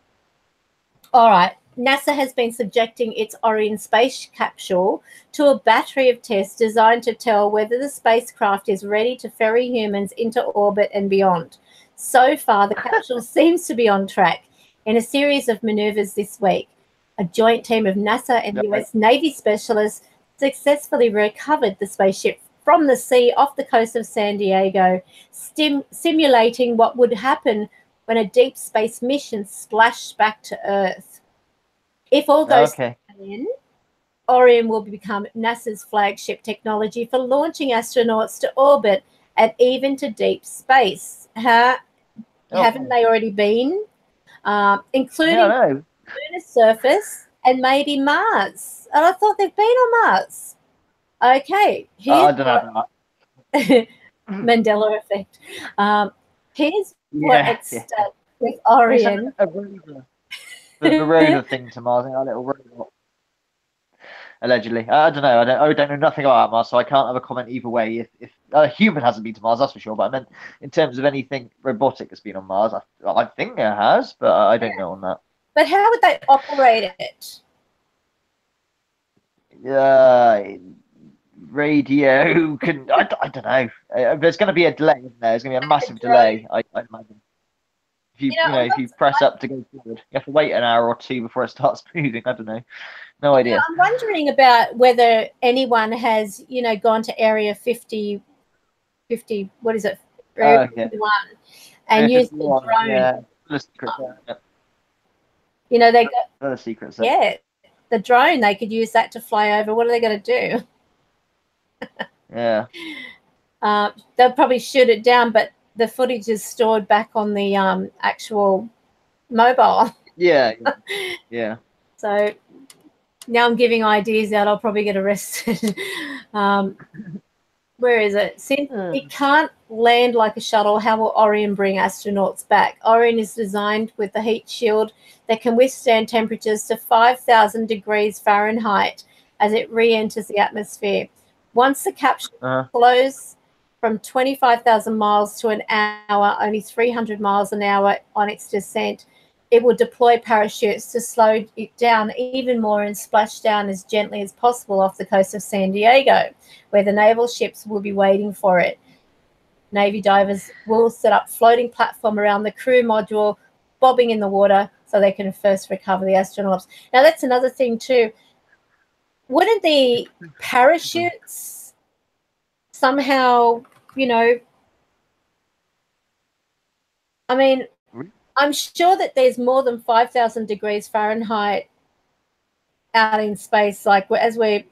A: All right. NASA has been subjecting its Orion space capsule to a battery of tests designed to tell whether the spacecraft is ready to ferry humans into orbit and beyond. So far, the capsule seems to be on track. In a series of maneuvers this week, a joint team of NASA and US Navy specialists successfully recovered the spaceship from the sea off the coast of San Diego, simulating what would happen when a deep space mission splashed back to Earth. If all goes to plan, Orion will become NASA's flagship technology for launching astronauts to orbit and even to deep space. Haven't they already been? Including the lunar surface and maybe Mars. And I thought they've been on Mars. Okay.
B: I don't know.
A: Mandela effect. Here's what it's done with Orion.
B: The rover thing to Mars, a little robot. Allegedly. I don't know. I don't know nothing about Mars, so I can't have a comment either way. If a human hasn't been to Mars, that's for sure. But I meant in terms of anything robotic that's been on Mars, I think there has, but I don't know on that.
A: But how would they operate it?
B: Radio can. I don't know. There's going to be a delay, isn't there? There's going to be a massive delay, I imagine. If you press up to go forward, you have to wait an hour or 2 before it starts moving. I don't know. No idea.
A: I'm wondering about whether anyone has, gone to Area 50, what is it? Area 51, and used the drone.
B: Yeah, the secret.
A: They got
B: the secret.
A: Yeah, the drone. They could use that to fly over. What are they going to do?
B: Yeah.
A: They'll probably shoot it down, but the footage is stored back on the actual mobile.
B: Yeah. Yeah.
A: So now I'm giving ideas out. I'll probably get arrested. Where is it? Since it can't land like a shuttle, how will Orion bring astronauts back? Orion is designed with a heat shield that can withstand temperatures to 5,000 degrees Fahrenheit as it re-enters the atmosphere. Once the capsule flows from 25,000 miles to an hour, only 300 miles an hour on its descent, it will deploy parachutes to slow it down even more and splash down as gently as possible off the coast of San Diego, where the naval ships will be waiting for it. Navy divers will set up floating platform around the crew module, bobbing in the water so they can first recover the astronauts. Now, that's another thing too. Wouldn't the parachutes somehow, I'm sure that there's more than 5,000 degrees Fahrenheit out in space, like as we're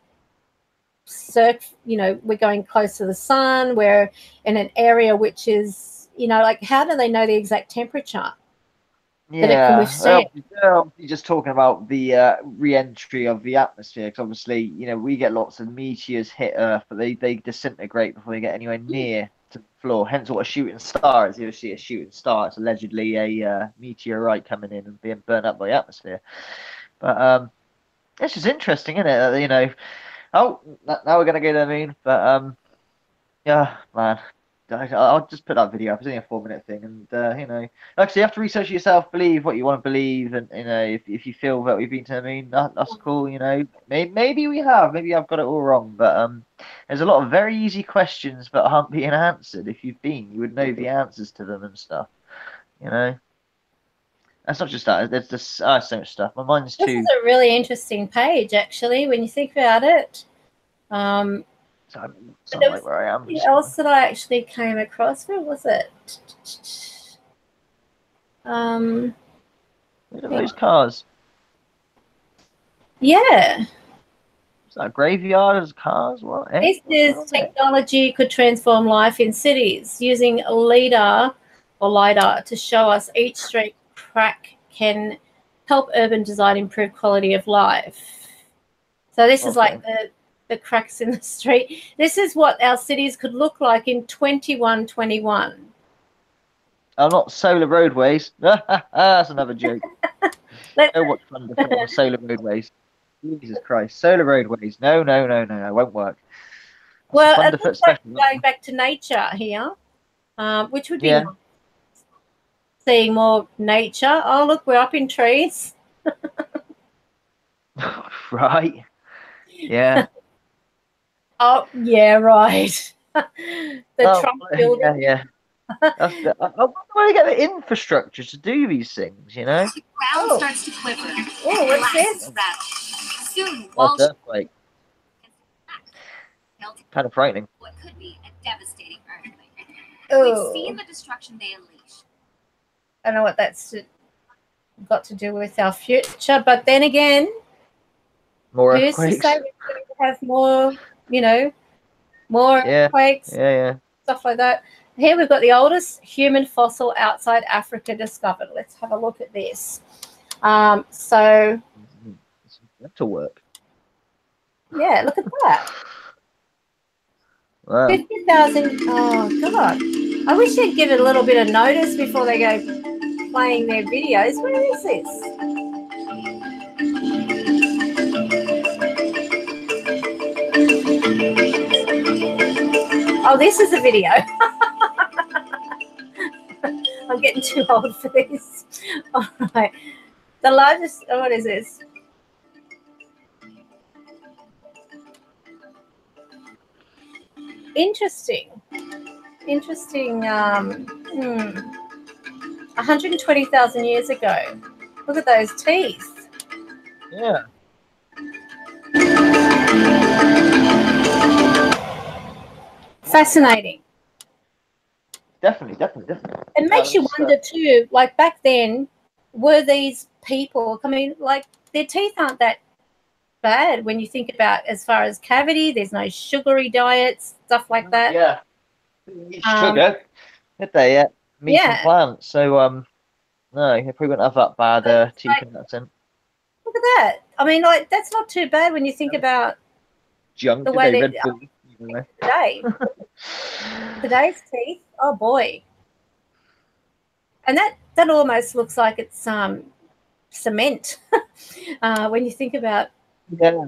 A: we're going close to the sun, we're in an area which is, how do they know the exact temperature that it can withstand?
B: Well, you're just talking about the re-entry of the atmosphere, because obviously, we get lots of meteors hit Earth, but they disintegrate before they get anywhere near to the floor. Hence what a shooting star is. You see a shooting star, it's allegedly a meteorite coming in and being burnt up by the atmosphere. But it's just interesting, isn't it? Now we're going to go to the moon. But yeah, man, I'll just put that video up. It's only a 4-minute thing, and actually you have to research it yourself, believe what you want to believe, and if you feel that we've been to the moon, that's cool. Maybe we have, maybe I've got it all wrong, but there's a lot of very easy questions that aren't being answered. If you've been, you would know the answers to them and stuff. That's not just that. There's just so much stuff. My mind's too.
A: This is a really interesting page, actually, when you think about it.
B: Like where I am.
A: What else that I actually came across? Where was it?
B: Look at those cars.
A: Yeah.
B: Is that a graveyard as cars? What? Eh?
A: This is technology could transform life in cities using a LiDAR to show us each street crack can help urban design improve quality of life. So this is like the cracks in the street. This is what our cities could look like in 2121.
B: Oh, not solar roadways. That's another joke. So much fun to put on solar roadways. Jesus Christ. Solar roadways. No, no, no, no, no. Won't work. That's
A: Well, it
B: fun
A: looks like going back to nature here, which would be nice. Seeing more nature. Oh, look, we're up in trees.
B: Right. Yeah.
A: Oh, yeah, right. Trump building.
B: Yeah, yeah. I wonder where they get the infrastructure to do these things, you know?
C: The ground starts to quiver.
A: Oh, what's this?
C: Soon,
B: That's earthquake. Kind of frightening.
C: What could be a devastating earthquake.
A: Oh.
C: We've seen the destruction they unleash.
A: I don't know what that's got to do with our future, but then again,
B: more
A: who's
B: earthquakes?
A: to say we're going to have more, you know, more earthquakes, stuff like that. Here we've got the oldest human fossil outside Africa discovered. Let's have a look at this. So
B: to work.
A: Yeah, look at that.
B: Wow.
A: 50,000. Oh God! I wish they'd give it a little bit of notice before they go playing their videos. Where is this? Oh, this is a video. I'm getting too old for this. All right. The largest, what is this? Interesting. 120,000 years ago. Look at those teeth.
B: Yeah.
A: Fascinating.
B: Definitely.
A: It makes you wonder too, like back then, were these people, I mean, like their teeth aren't that bad when you think about as far as cavity, there's no sugary diets, stuff like that.
B: Yeah. Sugar, did they? Yeah. Meat and plants. So no, you probably wouldn't have that bad teeth in that sense.
A: Look at that. I mean, like that's not too bad when you think about
B: junk
A: the way they today. Today's teeth, oh boy. And that almost looks like it's cement when you think about.
B: Yeah.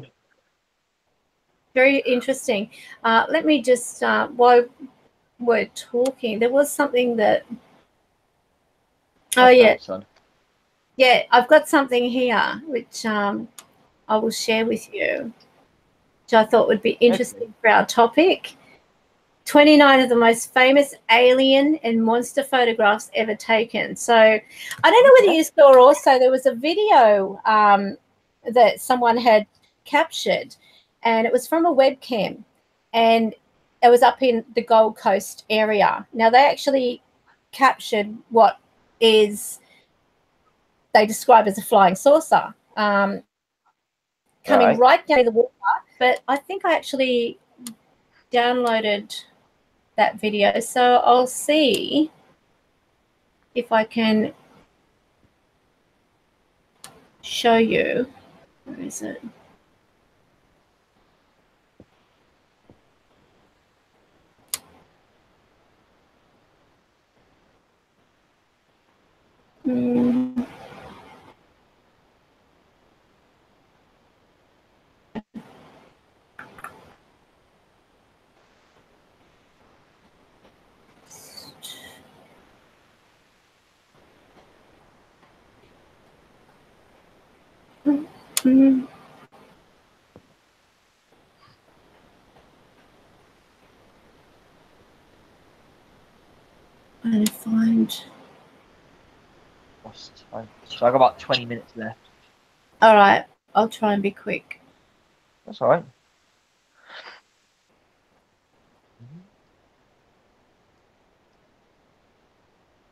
A: Very interesting. Let me just while we're talking, there was something that. Oh yeah. Yeah, I've got something here which I will share with you, which I thought would be interesting for our topic. 29 of the most famous alien and monster photographs ever taken. So I don't know whether you saw also there was a video that someone had captured, and it was from a webcam, and it was up in the Gold Coast area. Now they actually captured what is they describe as a flying saucer coming right down the water. But I think I actually downloaded that video, so I'll see if I can show you. Where is it? I'm going to find.
B: So I've got about 20 minutes left.
A: All right, I'll try and be quick.
B: That's all right.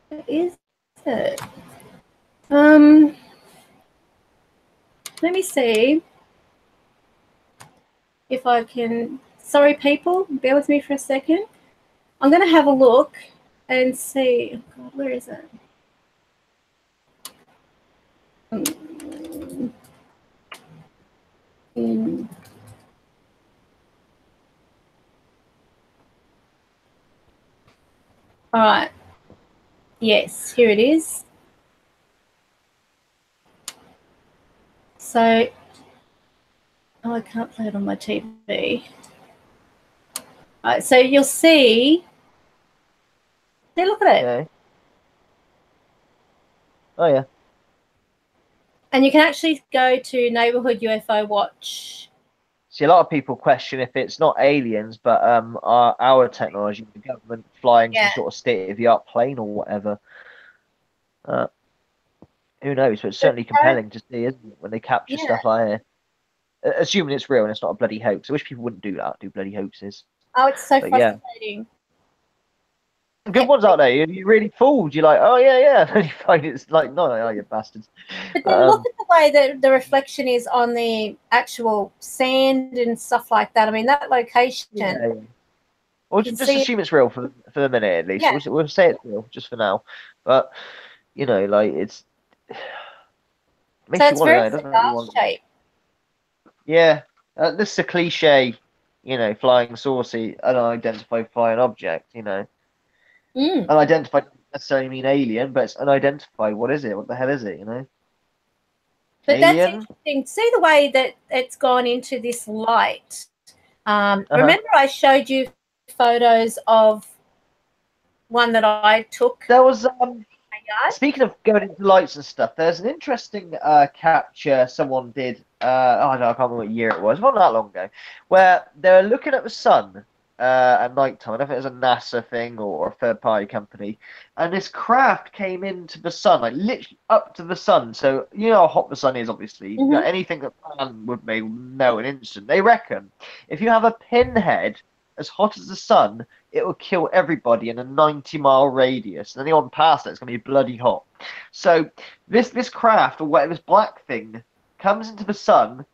A: Where is it? Let me see if I can. Sorry, people, bear with me for a second. I'm going to have a look and see. Oh God, where is it? All right. Yes, here it is. So, oh, I can't play it on my TV. All right, so you'll see. See, look at it.
B: Okay. Oh yeah.
A: And you can actually go to Neighborhood UFO Watch.
B: See, a lot of people question if it's not aliens, but our technology, the government flying some sort of state-of-the-art plane or whatever. Who knows? But it's certainly compelling to see, isn't it, when they capture stuff like that. Assuming it's real and it's not a bloody hoax. I wish people wouldn't do that, do bloody hoaxes.
A: Oh, it's so
B: But,
A: frustrating.
B: Good ones out there. You're really fooled. You're like, oh yeah. And you find it's like, no, oh, you bastards.
A: But then look at the way that the reflection is on the actual sand and stuff like that. I mean, that location.
B: Yeah. Well, just assume it's real for the minute at least. Yeah. We'll say it's real just for now. But you know, like it's.
A: So it's very cigar shape.
B: Yeah, this is a cliche, you know, flying saucy, unidentified flying object. You know, unidentified doesn't necessarily mean alien, but it's unidentified. What is it? What the hell is it? You know.
A: But alien? That's interesting. See the way that it's gone into this light. Remember, I showed you photos of one that I took.
B: There was speaking of going into lights and stuff, there's an interesting capture someone did. I can't remember what year it was. Not that long ago, where they were looking at the sun at night time. I don't know if it was a NASA thing or a third-party company, and this craft came into the sun, like literally up to the sun. So you know how hot the sun is, obviously. You know, anything that man would make melt in an instant. They reckon if you have a pinhead as hot as the sun, it will kill everybody in a 90-mile radius. And anyone past that, it's going to be bloody hot. So this craft, or whatever, this black thing, comes into the sun.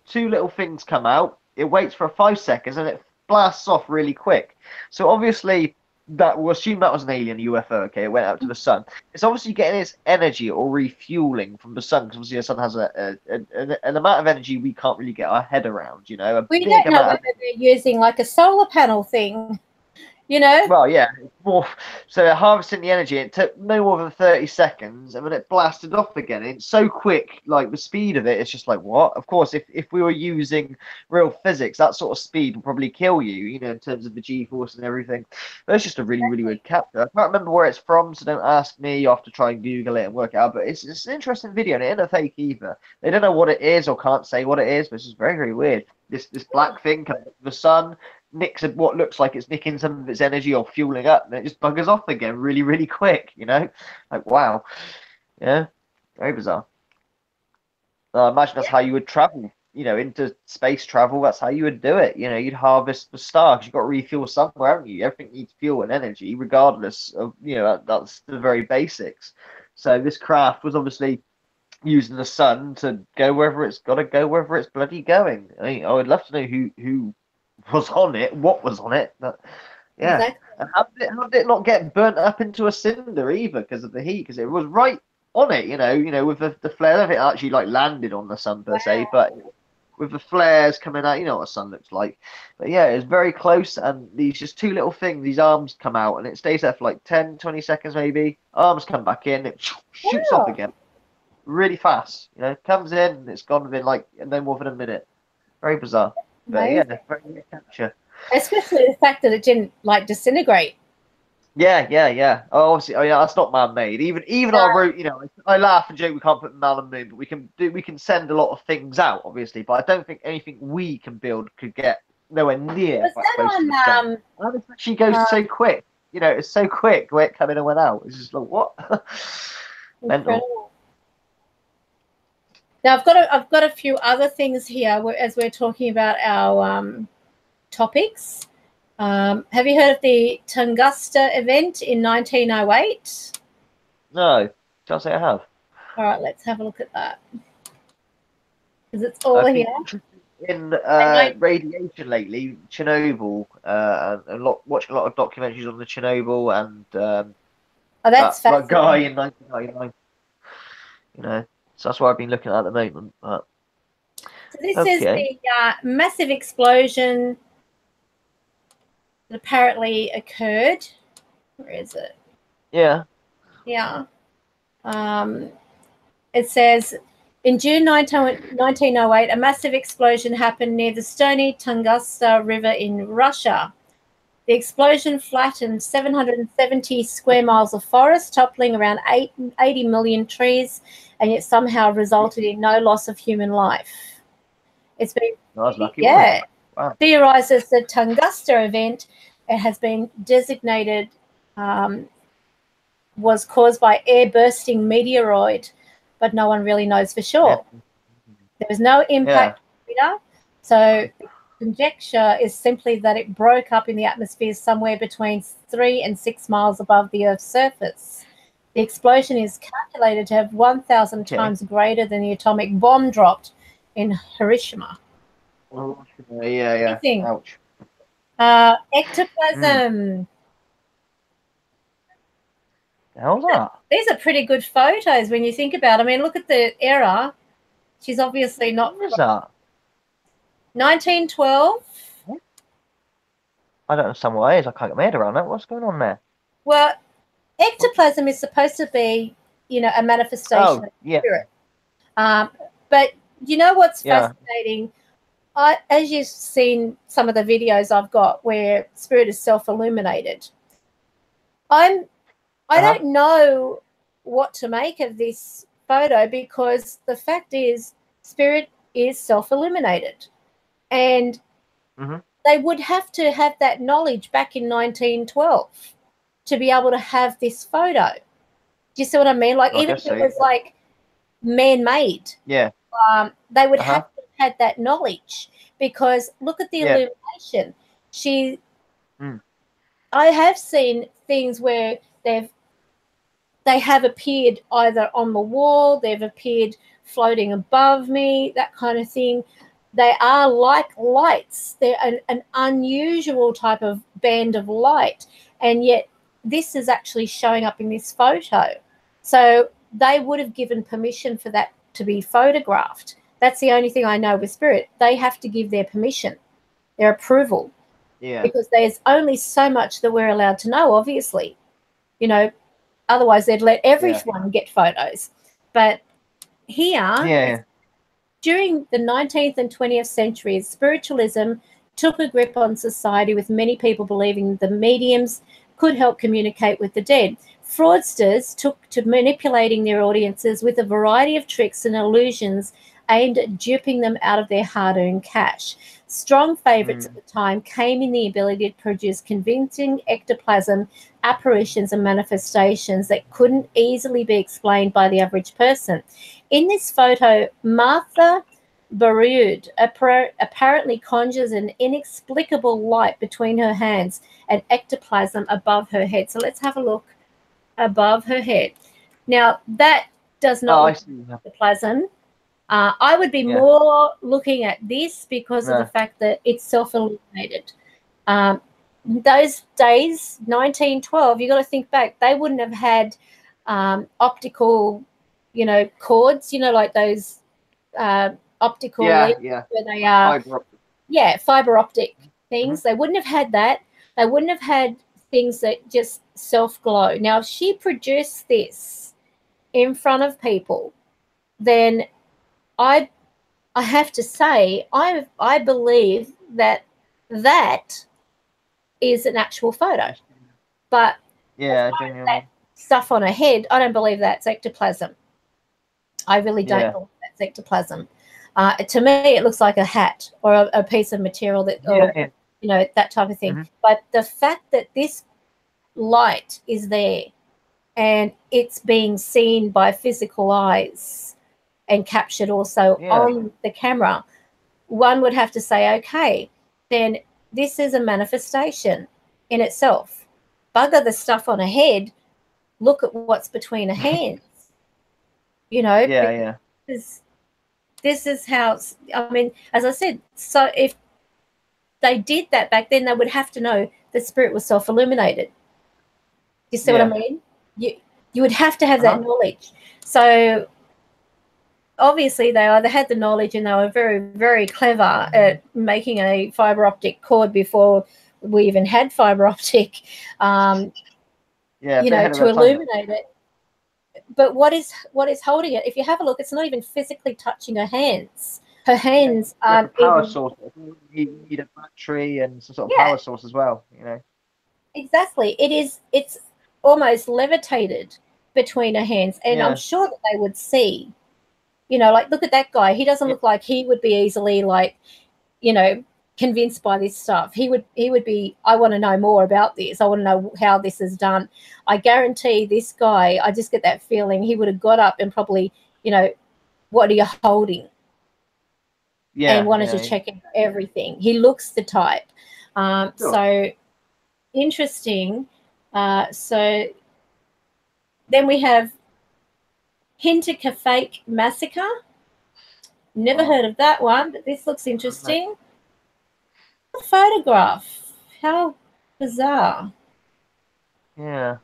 B: Two little things come out. It waits for 5 seconds, and it blasts off really quick. So obviously, we'll assume that was an alien UFO. Okay, it went out to the sun. It's obviously getting its energy or refueling from the sun, because obviously the sun has an amount of energy we can't really get our head around. You know,
A: we don't know whether they're using like a solar panel thing. You know?
B: Well, yeah. So harvesting the energy, it took no more than 30 seconds, and then it blasted off again. It's so quick, like the speed of it, it's just like, what? Of course, if we were using real physics, that sort of speed would probably kill you, you know, in terms of the G-force and everything. But it's just a really, really weird capture. I can't remember where it's from, so don't ask me. You have to try and Google it and work it out. But it's an interesting video, and it ain't a fake either. They don't know what it is or can't say what it is, but it's just very, very weird. This black thing comes from the sun, nicks what looks like it's nicking some of its energy or fueling up, and it just buggers off again really, really quick, you know? Like, wow. Yeah, very bizarre. Imagine that's how you would travel, you know, into space travel. That's how you would do it. You know, you'd harvest the star because you've got to refuel somewhere, haven't you? Everything needs fuel and energy, regardless of, you know, that's the very basics. So this craft was obviously using the sun to go wherever it's got to go, wherever it's bloody going. I mean, I would love to know who was on it, what was on it, but yeah. Exactly. And how did it not get burnt up into a cinder either because of the heat? Because it was right on it, you know, with the flare. I don't think it actually like landed on the sun per se, but with the flares coming out, you know what a sun looks like. But yeah, it's very close, and these just two little things, these arms come out, and it stays there for like 10, 20 seconds maybe. Arms come back in, it shoots off again. Really fast, you know, comes in and it's gone within like no more than a minute. Very bizarre. But yeah, very good capture.
A: Especially the fact that it didn't like disintegrate.
B: Yeah. Oh, obviously, oh yeah, that's not man-made. Even our route, you know, I laugh and joke we can't put man on the moon, but we can send a lot of things out, obviously. But I don't think anything we can build could get nowhere near.
A: Was that on?
B: And it actually goes so quick. You know, it's so quick where it came in and went out. It's just like what? Mental.
A: Now I've got a few other things here as we're talking about our topics. Have you heard of the Tunguska event in 1908?
B: No, can't say I have.
A: All right, let's have a look at that. Because it's all
B: I've
A: here.
B: been interested in
A: I-
B: radiation lately, Chernobyl, and watching a lot of documentaries on the Chernobyl and
A: Oh, that's
B: that guy
A: fascinating.
B: in 1999. You know, so that's what I've been looking at the moment. But
A: So this is
B: okay,
A: the massive explosion that apparently occurred. Where is it?
B: yeah,
A: Yeah. It says, in June 1908, a massive explosion happened near the Stony Tunguska River in Russia. The explosion flattened 770 square miles of forest, toppling around 80 million trees, and yet somehow resulted in no loss of human life. It's been,
B: I was lucky, wasn't it? Wow.
A: theorized as the Tunguska event. It has been designated was caused by air bursting meteoroid, but no one really knows for sure.
B: Yeah.
A: There was no impact crater, so the conjecture is simply that it broke up in the atmosphere somewhere between 3 and 6 miles above the Earth's surface. The explosion is calculated to have 1,000 times greater than the atomic bomb dropped in Hiroshima.
B: Oh, yeah.
A: Amazing.
B: Ouch.
A: Ectoplasm.
B: The hell's that?
A: These are pretty good photos when you think about it. I mean, look at the era. She's obviously not.
B: What is that?
A: 1912.
B: I don't understand what it is. I can't get my head around that. What's going on there?
A: Well, ectoplasm is supposed to be, a manifestation of spirit. But you know what's fascinating? As you've seen some of the videos I've got where spirit is self-illuminated, I don't know what to make of this photo, because the fact is spirit is self-illuminated, and they would have to have that knowledge back in 1912 to be able to have this photo. Do you see what I mean? Like, even if it was like man-made, they would have to have had that knowledge, because look at the illumination. I have seen things where they have appeared either on the wall, they've appeared floating above me, that kind of thing. They are like lights. They're an unusual type of band of light, and yet this is actually showing up in this photo. So they would have given permission for that to be photographed. That's the only thing I know with spirit. They have to give their permission, their approval, because there's only so much that we're allowed to know, obviously. Otherwise they'd let everyone get photos. But here, during the 19th and 20th centuries, spiritualism took a grip on society, with many people believing the mediums could help communicate with the dead. Fraudsters took to manipulating their audiences with a variety of tricks and illusions aimed at duping them out of their hard-earned cash. Strong favourites at the time came in the ability to produce convincing ectoplasm apparitions and manifestations that couldn't easily be explained by the average person. In this photo, Martha Baroud apparently conjures an inexplicable light between her hands and ectoplasm above her head. So let's have a look above her head. Now, that does not look like ectoplasm. I would be more looking at this because of the fact that it's self-illuminated. Those days, 1912, you got to think back, they wouldn't have had optical, cords, like those optical leads where they are fiber optic things. They wouldn't have had that. They wouldn't have had things that just self-glow. Now, if she produced this in front of people, then I have to say I believe that is an actual photo. But that stuff on her head, I don't believe that's ectoplasm. I really don't believe that's ectoplasm. To me, it looks like a hat or a piece of material that, that type of thing. But the fact that this light is there and it's being seen by physical eyes and captured also on the camera, one would have to say, okay, then this is a manifestation in itself. Bugger the stuff on her head. Look at what's between her hands. you know.
B: Yeah.
A: This is how, I mean, as I said, so if they did that back then, they would have to know the spirit was self-illuminated. You see what I mean? You would have to have that knowledge. So obviously they either had the knowledge and they were very, very clever at making a fiber optic cord before we even had fiber optic, you know, to illuminate it. But what is holding it? If you have a look, it's not even physically touching her hands. Her hands aren't
B: like a power
A: even
B: source. You need a battery and some sort of power source as well, you know.
A: Exactly. It's almost levitated between her hands, and I'm sure that they would see. You know, like, look at that guy. He doesn't look like he would be easily, like, you know, convinced by this stuff. He would be, I want to know more about this. I want to know how this is done. I guarantee this guy, I just get that feeling he would have got up and probably, you know, what are you holding? And wanted to check out everything. He looks the type. So interesting. So then we have Hinterkaifeck Massacre. Never heard of that one, but this looks interesting. Photograph. How bizarre.
B: Yeah.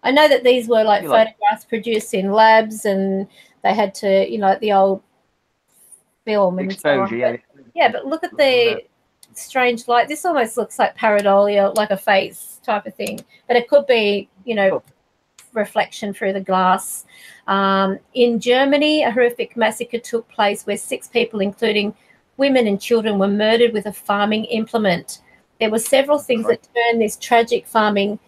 A: I know that these were like photographs produced in labs, and they had to, you know, like the old film and
B: exposure,
A: so on. But, but look at the strange light. This almost looks like pareidolia, like a face type of thing, but it could be, you know, reflection through the glass. In Germany, a horrific massacre took place where 6 people, including women and children, were murdered with a farming implement. There were several things that turned this tragic farming,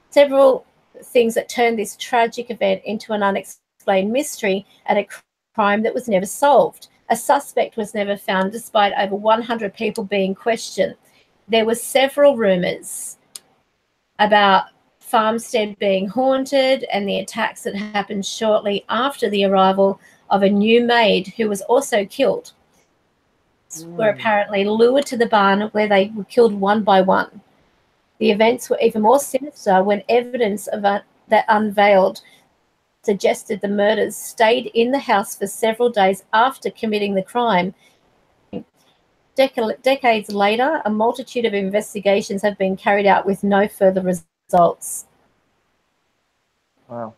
A: several things that turned this tragic event into an unexplained mystery and a crime that was never solved. A suspect was never found despite over 100 people being questioned. There were several rumours about Farmstead being haunted and the attacks that happened shortly after the arrival of a new maid who was also killed. Were apparently lured to the barn where they were killed one by one. The events were even more sinister when evidence of that unveiled suggested the murders stayed in the house for several days after committing the crime. Decades later, a multitude of investigations have been carried out with no further results.
B: Wow.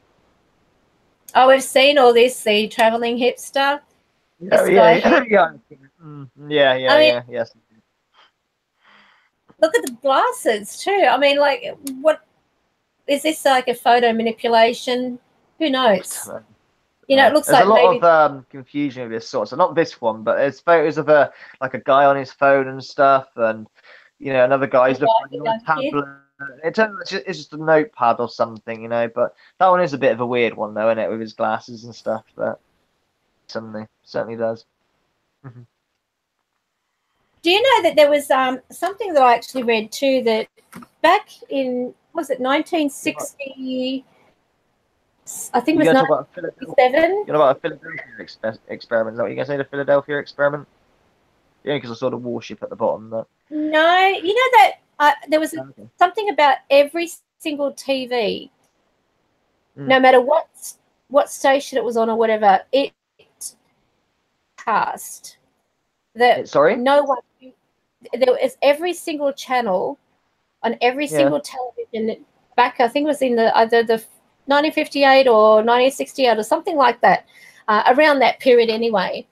A: Oh, we've seen all this, the traveling hipster.
B: Yes.
A: Look at the glasses too. I mean, like, what is this, like a photo manipulation? Who knows? You know, it looks
B: there's
A: like
B: a lot of confusion of this sort. So not this one, but there's photos of a guy on his phone and stuff, and you know, another guy's looking on a tablet. It's just a notepad or something, you know. But that one is a bit of a weird one, though, isn't it, with his glasses and stuff? But certainly does.
A: Do you know that there was something that I actually read too, that back in, was it 1960? I think it was 1967.
B: You know about a Philadelphia experiment? Is that what you guys say, the Philadelphia experiment? Yeah, because I saw the warship at the bottom. But...
A: No, you know that there was something about every single TV, no matter what station it was on or whatever, it cast that no one. There was every single channel on every single television back. I think it was in either the 1958 or 1968 or something like that, around that period anyway.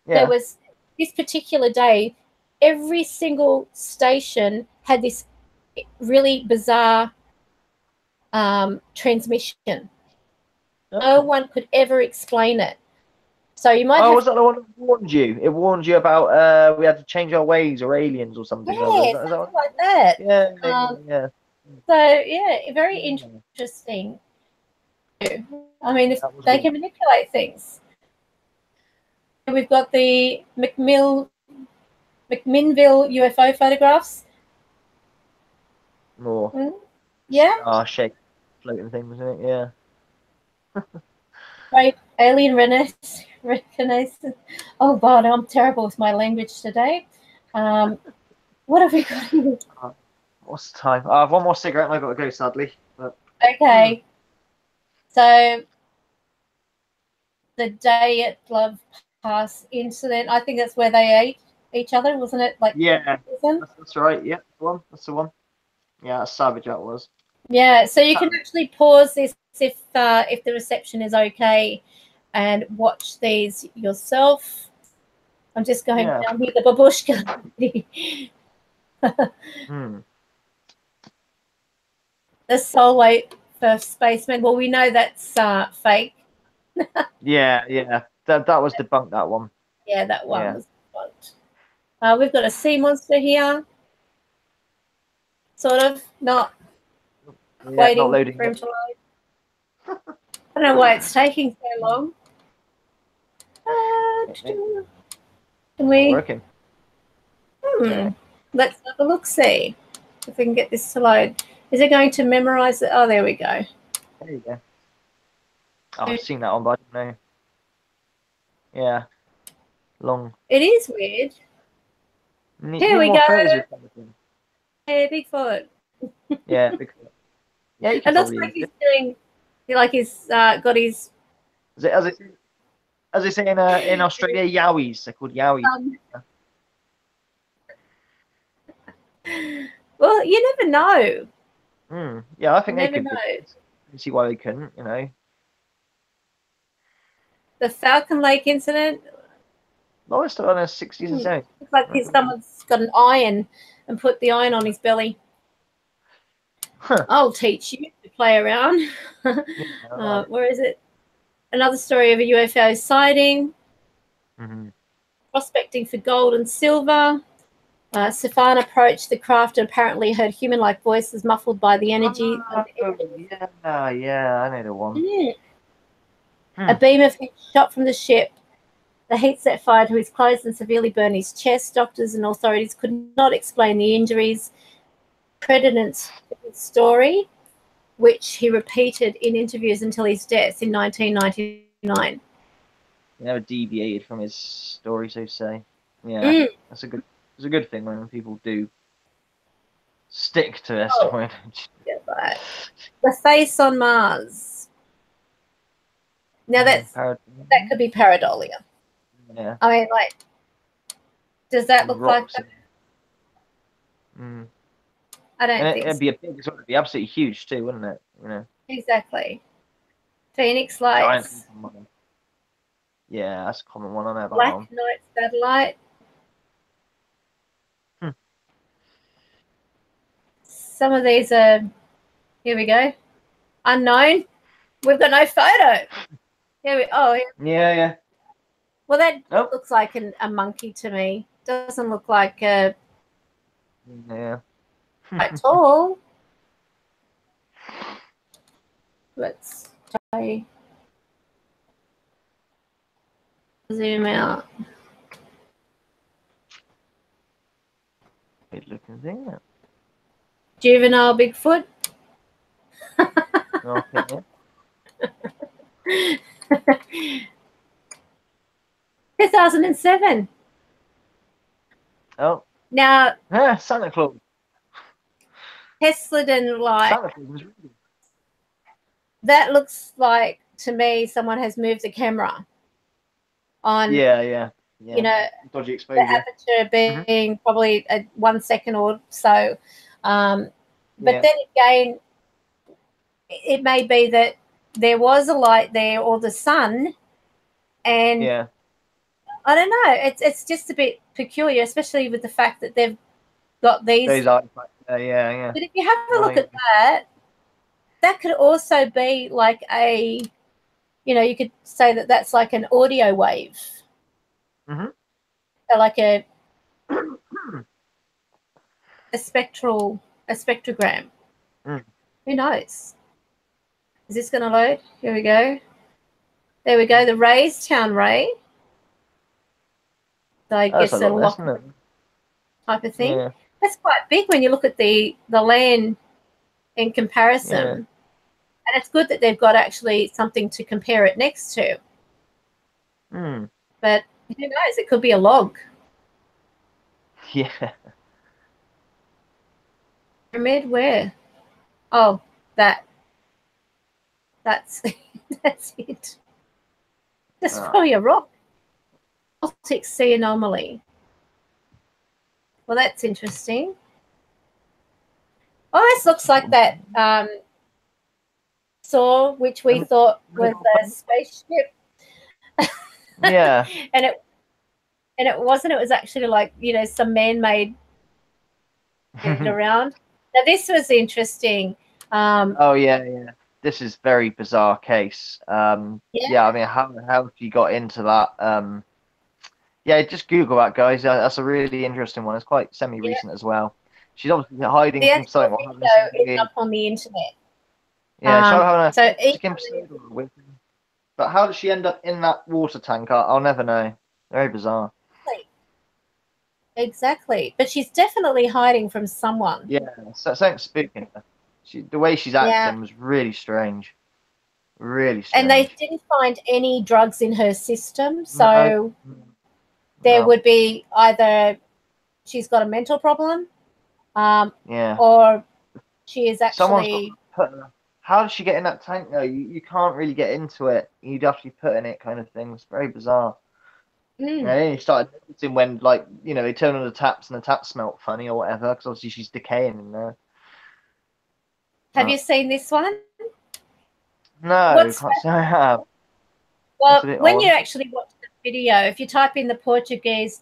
A: There was this particular day, every single station had this really bizarre transmission. No one could ever explain it. So you might.
B: Was that the one that warned you? It warned you about we had to change our ways or aliens or something.
A: Yeah, something like that.
B: Yeah.
A: So very interesting. I mean, they can manipulate things. We've got the McMinnville UFO photographs.
B: More.
A: Yeah.
B: Shape floating things, isn't it? Yeah.
A: Right. Alien reconnaissance. Oh God, I'm terrible with my language today. What have we got here? What's
B: the time? I have one more cigarette and I've got to go, sadly. But...
A: Okay. So the day at Love Pass incident, I think that's where they ate each other, wasn't it? Like,
B: Yeah, that's right. Yeah, that's the one. Yeah, that's savage. That was.
A: Yeah, so you can actually pause this if the reception is okay, and watch these yourself. I'm just going down here, the babushka. The Solway first spaceman. Well, we know that's fake.
B: Yeah. That was debunked. That one.
A: Yeah, that one was debunked. We've got a sea monster here. Sort of not waiting
B: not loading
A: for him to load. I don't know why it's taking so long. Can we?
B: Working.
A: Let's have a look. See if we can get this to load. Is it going to memorize it? Oh, there we go.
B: There you go. Oh, I've seen that one, but I don't know. Yeah. Long.
A: It is weird. Here we go. Hey, Bigfoot.
B: Yeah, Bigfoot. Yeah, you can
A: it looks like he's doing, like he's got his.
B: As they say in Australia, yowies. They're called yowies.
A: Well, you never know.
B: Yeah, I think they could.
A: Know.
B: I can see why they couldn't. You know.
A: The Falcon Lake incident.
B: No, it's still on his 60s and 70s.
A: Looks like someone's got an iron and put the iron on his belly. I'll teach you to play around. Where is it? Another story of a UFO sighting. Prospecting for gold and silver. Safan approached the craft and apparently heard human-like voices muffled by the energy.
B: Yeah, I know the one.
A: A beam of heat shot from the ship. The heat set fire to his clothes and severely burned his chest. Doctors and authorities could not explain the injuries. Credence story, which he repeated in interviews until his death in 1999.
B: He never deviated from his story, so to say. Yeah, it's a good thing when people do stick to their story.
A: Yeah, the face on Mars. Now that could be pareidolia.
B: Yeah.
A: I mean, like, does that look like that? I don't think
B: it'd be it'd be absolutely huge too, wouldn't it? You know.
A: Exactly. Phoenix lights.
B: Yeah, that's a common one. I know about
A: Black
B: that one.
A: Knight satellite. Some of these are. Here we go. Unknown. We've got no photo. Here we. Oh.
B: Yeah.
A: Well, that looks like a monkey to me. Doesn't look like a.
B: Yeah.
A: Quite tall. Let's try zoom out.
B: Good looking thing.
A: Juvenile Bigfoot.
B: Okay.
A: 2007.
B: Oh.
A: Now.
B: Santa Claus.
A: Tesla didn't like. That looks like to me someone has moved the camera on.
B: Yeah.
A: You know,
B: dodgy exposure.
A: The aperture being probably 1 second or so. But then again, it may be that there was a light there or the sun, and I don't know. It's just a bit peculiar, especially with the fact that they've got these.
B: Yeah.
A: But if you have a look at that could also be like a, you could say that that's like an audio wave. So like a spectrogram. Who knows? Is this going to load? Here we go. There we go. The Raystown Ray. So I guess a lock type of thing. Yeah. That's quite big when you look at the land in comparison. Yeah. And it's good that they've got actually something to compare it next to. But who knows? It could be a log.
B: Yeah.
A: Pyramid where? Oh, that's That's it. That's probably a rock. Baltic Sea anomaly. Well, that's interesting. Oh, this looks like that saw, which we thought was a spaceship.
B: Yeah.
A: and it wasn't. It was actually like, some man-made around. Now this was interesting.
B: Oh yeah. This is very bizarre case. Yeah, I mean, how she got into that? Yeah, just Google that, guys. That's a really interesting one. It's quite semi-recent as well. She's obviously hiding
A: The
B: from
A: actual
B: something.
A: video is up on the internet.
B: Yeah, she's having a
A: So
B: episode with him. But how did she end up in that water tank? I'll never know. Very bizarre.
A: Exactly. But she's definitely hiding from someone.
B: Yeah, so something spooking her. The way she's acting was really strange. Really strange.
A: And they didn't find any drugs in her system, so there would be either she's got a mental problem, or she is actually.
B: How did she get in that tank though? You can't really get into it. You'd have to be put in it, kind of thing. It's very bizarre. And then you started noticing when, like, they turn on the taps and the taps smelt funny or whatever, because obviously she's decaying in there.
A: Have you seen this one?
B: No, I can't say I have.
A: Well, when you actually watch the video, if you type in the Portuguese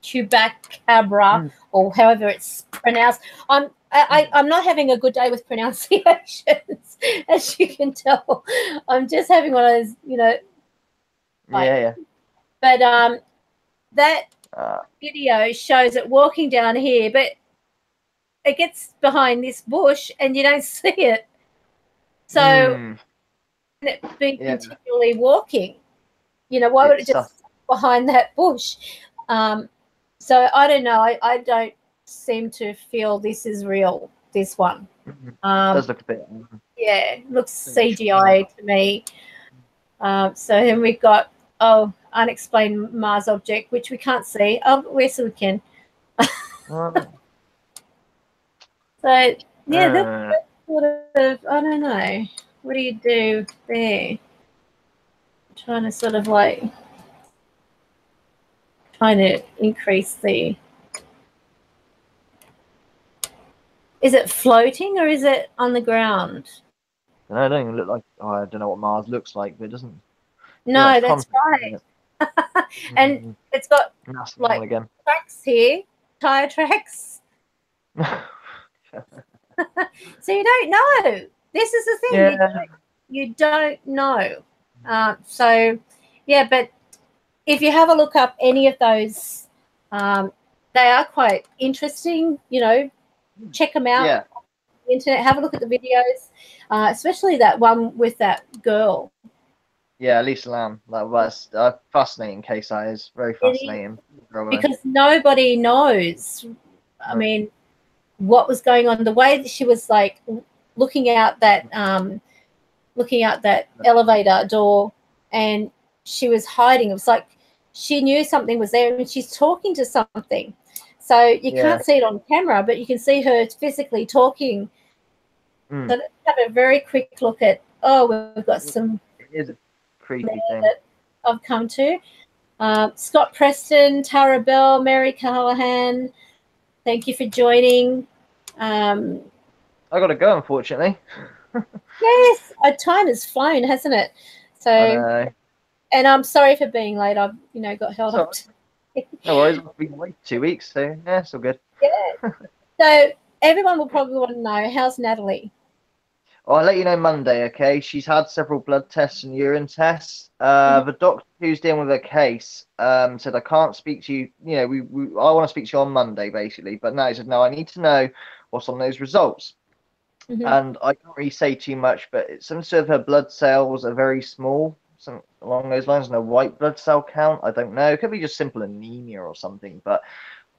A: chupacabra, or however it's pronounced, I'm not having a good day with pronunciations, as you can tell. I'm just having one of those,
B: Yeah.
A: But that video shows it walking down here, but it gets behind this bush and you don't see it. So it be continually walking. Why would it just behind that bush? So I don't know. I don't seem to feel this is real, this one.
B: It does look a bit.
A: Yeah, looks CGI to me. So then we've got unexplained Mars object, which we can't see. Oh, yes, we can. So yeah, that's sort of, I don't know. What do you do there? I'm trying to sort of trying to increase the. Is it floating or is it on the ground?
B: I don't even look like. I don't know what Mars looks like, but it doesn't.
A: No, that's right. And it's got like tracks here, tire tracks. So you don't know. This is the thing.
B: Yeah.
A: You don't know. So, yeah, but if you have a look up any of those, they are quite interesting. Check them out.
B: Yeah.
A: On the internet. Have a look at the videos, especially that one with that girl.
B: Yeah, Lisa Lamb. That was a fascinating case. That is very fascinating.
A: Because nobody knows. I mean, what was going on? The way that she was like looking out that elevator door, and she was hiding. It was like she knew something was there, and she's talking to something. So you can't see it on camera, but you can see her physically talking. So let's have a very quick look at. Oh, we've got some.
B: It is a creepy thing
A: that I've come to. Scott Preston, Tara Bell, Mary Callahan. Thank you for joining.
B: I got to go, unfortunately.
A: Yes, our time has flown, hasn't it? So, and I'm sorry for being late. I've, got held up.
B: No worries. I've been away 2 weeks, so yeah, it's all good.
A: Yeah. So everyone will probably want to know, how's Natalie?
B: I'll let you know Monday, okay? She's had several blood tests and urine tests. The doctor who's dealing with her case said, I can't speak to you. I want to speak to you on Monday, basically. But now he said, no, I need to know what's on those results. And I can't really say too much, but some sort of her blood cells are very small, some along those lines. No white blood cell count. I don't know. It could be just simple anemia or something. But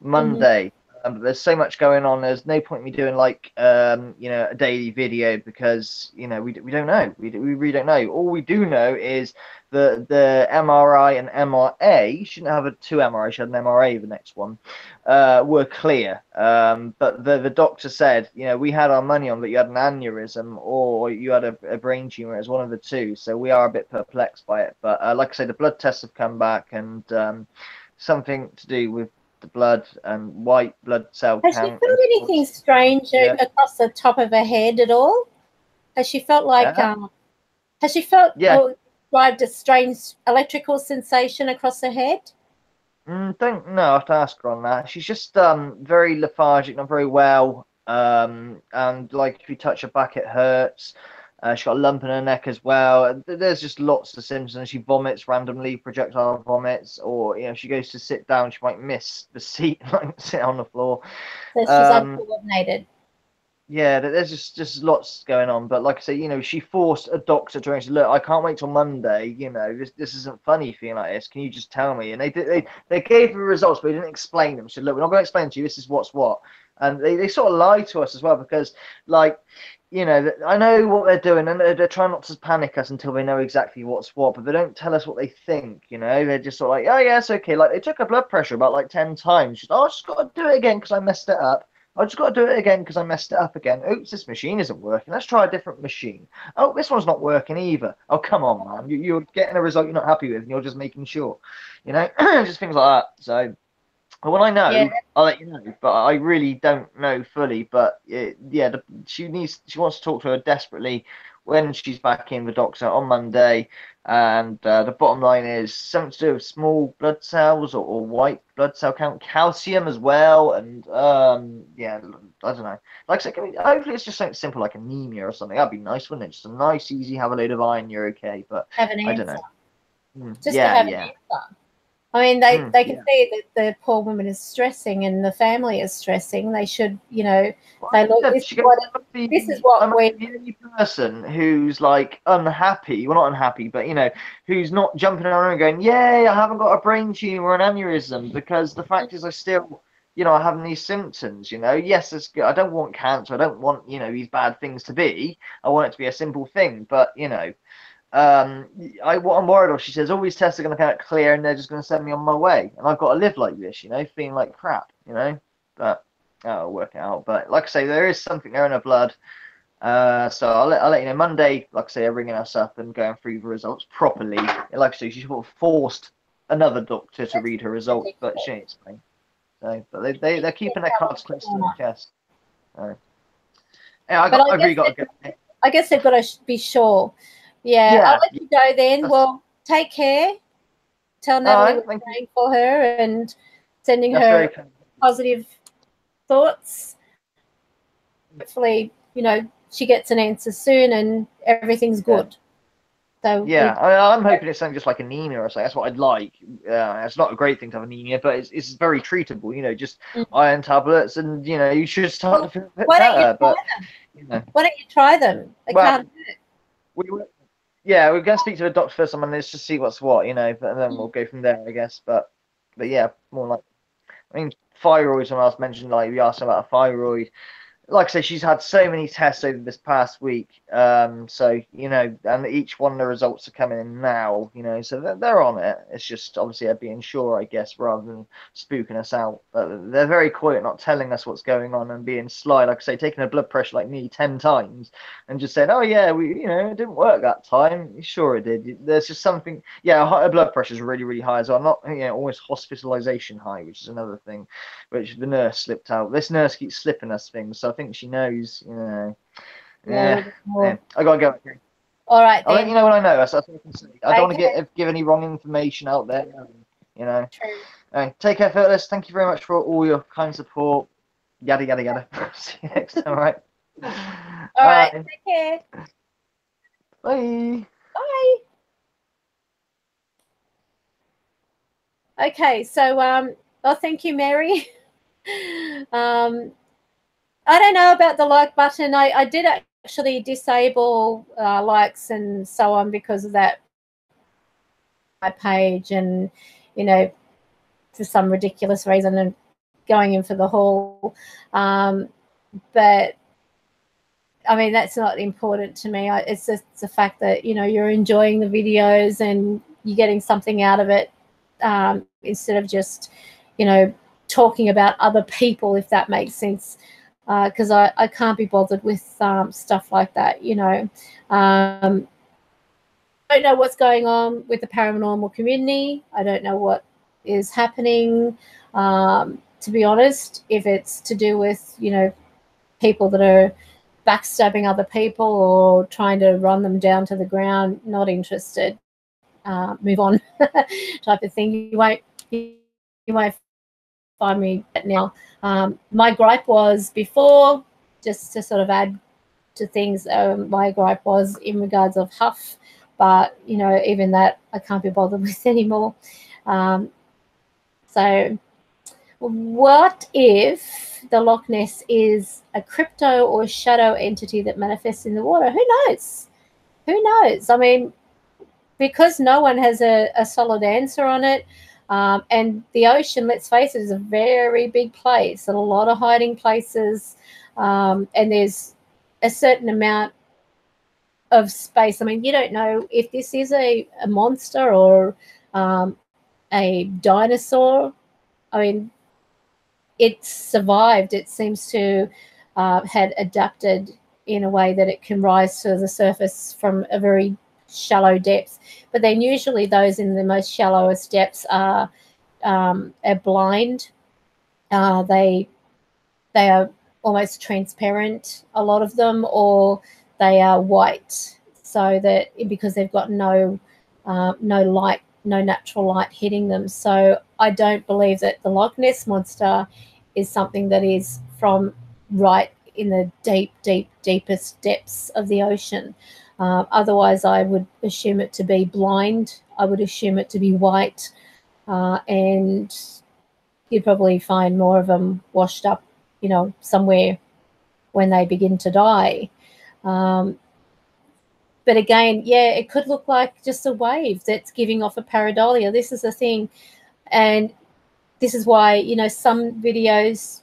B: Monday, But there's so much going on. There's no point in me doing like a daily video because we don't know. We really don't know. All we do know is the MRI and MRA, shouldn't have a 2 MRI, she had an MRA the next one, were clear. But the doctor said, we had our money on that you had an aneurysm or you had a brain tumor. It was one of the two. So we are a bit perplexed by it. But like I say, the blood tests have come back and something to do with the blood and white blood cell
A: count. Has she felt anything strange across the top of her head at all? Has she felt like has she felt or described a strange electrical sensation across her head?
B: Don't know. I have to ask her on that. She's just very lethargic, not very well. And like if you touch her back, it hurts. She's got a lump in her neck as well. There's just lots of symptoms. She vomits randomly, projectile vomits, or if she goes to sit down, she might miss the seat, like sit on the floor.
A: So she's uncoordinated.
B: Yeah, there's just lots going on. But like I say, she forced a doctor to say, look, I can't wait till Monday. This isn't funny feeling like this. Can you just tell me? And they gave the results, but they didn't explain them. She said, look, we're not going to explain to you. This is what's what. And they sort of lied to us as well because, like, I know what they're doing, and they're trying not to panic us until they know exactly what's what, but they don't tell us what they think, They're just sort of like, oh, yeah, it's okay. Like, they took her blood pressure about, like, 10 times. She's, I just got to do it again because I messed it up. I just got to do it again because I messed it up again. Oops, this machine isn't working. Let's try a different machine. Oh, this one's not working either. Oh, come on, man. You're getting a result you're not happy with, and you're just making sure, just things like that. So... But when I know, I'll let you know. But I really don't know fully. But she wants to talk to her desperately when she's back in the doctor on Monday. And the bottom line is something to do with small blood cells or white blood cell count, calcium as well. And I don't know. Like I said, hopefully it's just something simple like anemia or something. That'd be nice, wouldn't it? Just a nice, easy, have a load of iron, you're okay. But
A: have an answer.
B: I don't know.
A: Just to have an answer. I mean, they can see that the poor woman is stressing and the family is stressing. They should, they look. This is what we're
B: the only person who's like unhappy. Well, not unhappy, but who's not jumping around and going, "Yay, I haven't got a brain tumor or an aneurysm," because the fact is, I still, are having these symptoms. Yes, it's good. I don't want cancer. I don't want these bad things to be. I want it to be a simple thing, but what I'm worried of, she says, all these tests are going to come out clear and they're just going to send me on my way. And I've got to live like this, feeling like crap, But I'll work it out. But like I say, there is something there in her blood. So I'll let you know. Monday, like I say, they're ringing us up and going through the results properly. Like I say, she sort of forced another doctor to read her results, but she ain't explained. So, but they're keeping their cards close to their chest. I really got to go.
A: I guess they've got to be sure. Yeah, I'll let you go then. Well, take care. Tell Natalie we're praying for her and sending her positive thoughts. Hopefully, she gets an answer soon and everything's good. So
B: I'm hoping it's something just like anemia or something. That's what I'd like. It's not a great thing to have anemia, but it's very treatable. Just iron tablets, and you should start to feel a bit better.
A: Why don't you try them? They can't do it.
B: We're going to speak to the doctor first on Monday just to see what's what, and then we'll go from there, I guess. But yeah, more like, thyroids, when I was mentioning, like, we asked about a thyroid. Like I say, she's had so many tests over this past week. So, and each one of the results are coming in now, so they're on it. It's just obviously they're being sure, I guess, rather than spooking us out. But they're very quiet, not telling us what's going on and being sly. Like I say, taking her blood pressure like me 10 times and just saying, oh, yeah, it didn't work that time. Sure, it did. There's just something. Yeah, her blood pressure is really, really high. So I'm not, almost hospitalization high, which is another thing, which the nurse slipped out. This nurse keeps slipping us things. So I think she knows, I gotta go.
A: All right,
B: I'll let you know when I know. That's what I can say. I don't want to give any wrong information out there.
A: True.
B: Take care, Phyllis. Thank you very much for all your kind support. Yada yada yada. See you next time. All right.
A: All right. Take care.
B: Bye.
A: Bye. Okay, so thank you, Mary. I don't know about the like button. I did actually disable likes and so on because of that my page, and for some ridiculous reason, and going in for the haul. But I mean, that's not important to me. It's just the fact that, you know, you're enjoying the videos and you're getting something out of it, instead of just, you know, talking about other people, if that makes sense. Because I can't be bothered with stuff like that, you know. I don't know what's going on with the paranormal community. I don't know what is happening, to be honest, if it's to do with, you know, people that are backstabbing other people or trying to run them down to the ground. Not interested. Move on type of thing. You won't find me now. My gripe was before, just to sort of add to things, my gripe was in regards of Huff, but, you know, even that I can't be bothered with anymore. So what if the Loch Ness is a crypto or shadow entity that manifests in the water? Who knows? Who knows? I mean, because no one has a solid answer on it, and the ocean, let's face it, is a very big place and a lot of hiding places, and there's a certain amount of space. I mean, you don't know if this is a monster or a dinosaur. I mean, it survived. It seems to had adapted in a way that it can rise to the surface from a very shallow depth. But then usually those in the most shallowest depths are blind. They are almost transparent, a lot of them, or they are white, so that because they've got no light, no natural light hitting them. So I don't believe that the Loch Ness monster is something that is from right in the deepest depths of the ocean. Otherwise, I would assume it to be blind. I would assume it to be white, and you'd probably find more of them washed up, you know, somewhere when they begin to die. But again, yeah, it could look like just a wave that's giving off a pareidolia. This is the thing. And this is why, you know, some videos,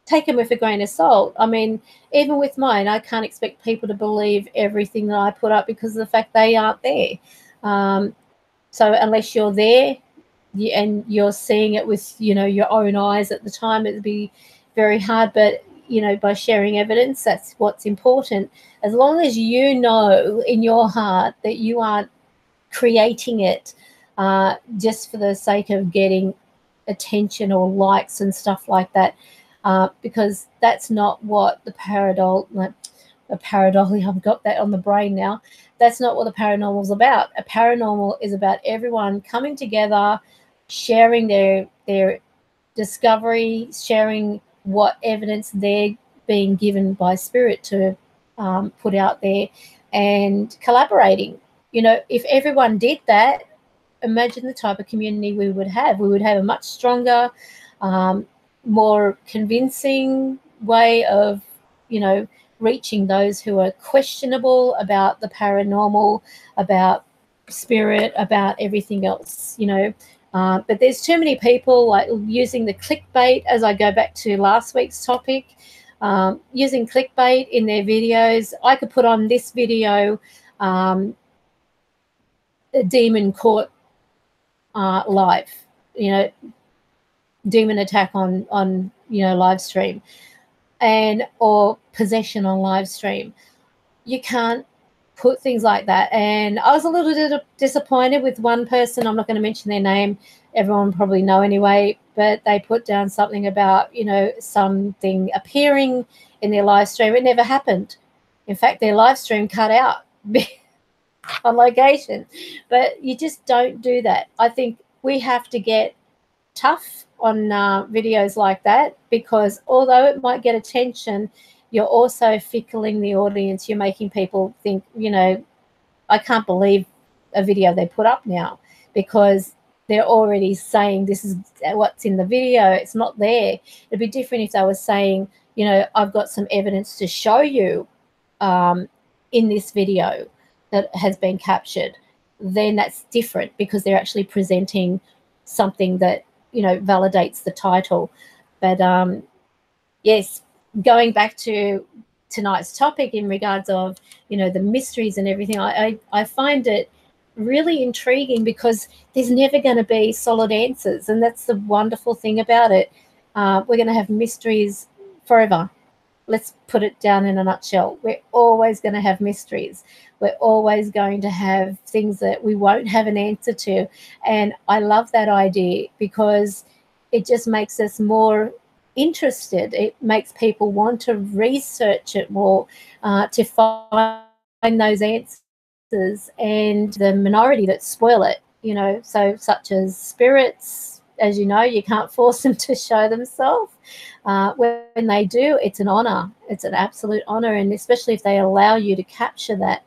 A: take them with a grain of salt. I mean, even with mine, I can't expect people to believe everything that I put up because of the fact they aren't there. So unless you're there and you're seeing it with, you know, your own eyes at the time, it'd be very hard. But, you know, by sharing evidence, that's what's important. As long as you know in your heart that you aren't creating it just for the sake of getting attention or likes and stuff like that, because that's not what the pareidolia, I've got that on the brain now. That's not what the paranormal is about. A paranormal is about everyone coming together, sharing their discovery, sharing what evidence they're being given by spirit to put out there, and collaborating. You know, if everyone did that, imagine the type of community we would have. We would have a much stronger, more convincing way of, you know, reaching those who are questionable about the paranormal, about spirit, about everything else, you know. But there's too many people like using the clickbait, as I go back to last week's topic, using clickbait in their videos. I could put on this video, a demon court live, you know, demon attack on you know, live stream, and or possession on live stream. You can't put things like that. And I was a little bit disappointed with one person. I'm not going to mention their name. Everyone probably know anyway, but they put down something about, you know, something appearing in their live stream. It never happened. In fact, their live stream cut out on location. But you just don't do that. I think we have to get tough on videos like that, because although it might get attention, you're also fickling the audience. You're making people think, you know, I can't believe a video they put up now, because they're already saying this is what's in the video. It's not there. It'd be different if they were saying, you know, I've got some evidence to show you in this video that has been captured. Then that's different, because they're actually presenting something that, you know, validates the title. But yes, going back to tonight's topic in regards of, you know, the mysteries and everything, I find it really intriguing because there's never going to be solid answers, and that's the wonderful thing about it. We're going to have mysteries forever. Let's put it down in a nutshell. We're always going to have mysteries. We're always going to have things that we won't have an answer to. And I love that idea because it just makes us more interested. It makes people want to research it more, to find those answers, and the minority that spoil it, you know, so such as spirits. As you know, you can't force them to show themselves. When they do, it's an honor. It's an absolute honor, and especially if they allow you to capture that.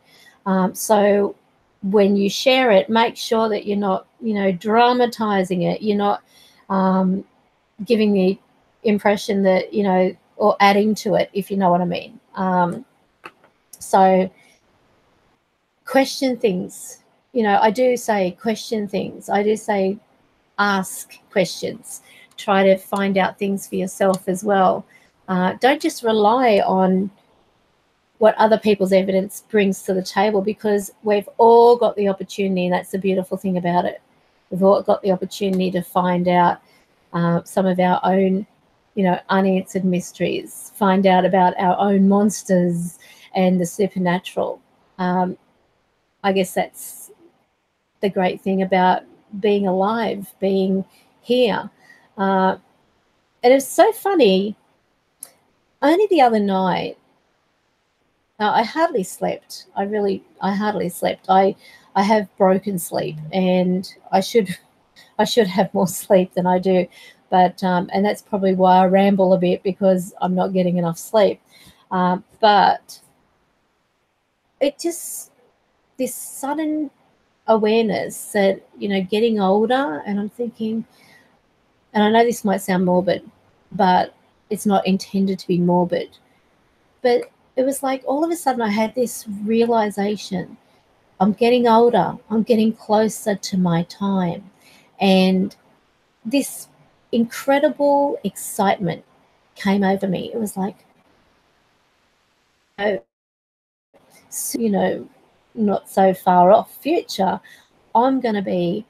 A: So when you share it, make sure that you're not, you know, dramatizing it. You're not giving the impression that, you know, or adding to it, if you know what I mean. So question things. You know, I do say question things. I do say ask questions. Try to find out things for yourself as well. Don't just rely on what other people's evidence brings to the table, because we've all got the opportunity, and that's the beautiful thing about it. We've all got the opportunity to find out some of our own, you know, unanswered mysteries, find out about our own monsters and the supernatural. I guess that's the great thing about being alive, being here. And it's so funny. Only the other night, I hardly slept. I hardly slept. I have broken sleep, and I should have more sleep than I do. But and that's probably why I ramble a bit, because I'm not getting enough sleep. But it just, this sudden awareness that, you know, getting older, and I'm thinking, and I know this might sound morbid, but it's not intended to be morbid. But it was like all of a sudden I had this realization. I'm getting older. I'm getting closer to my time. And this incredible excitement came over me. It was like, you know, not so far off future, I'm going to be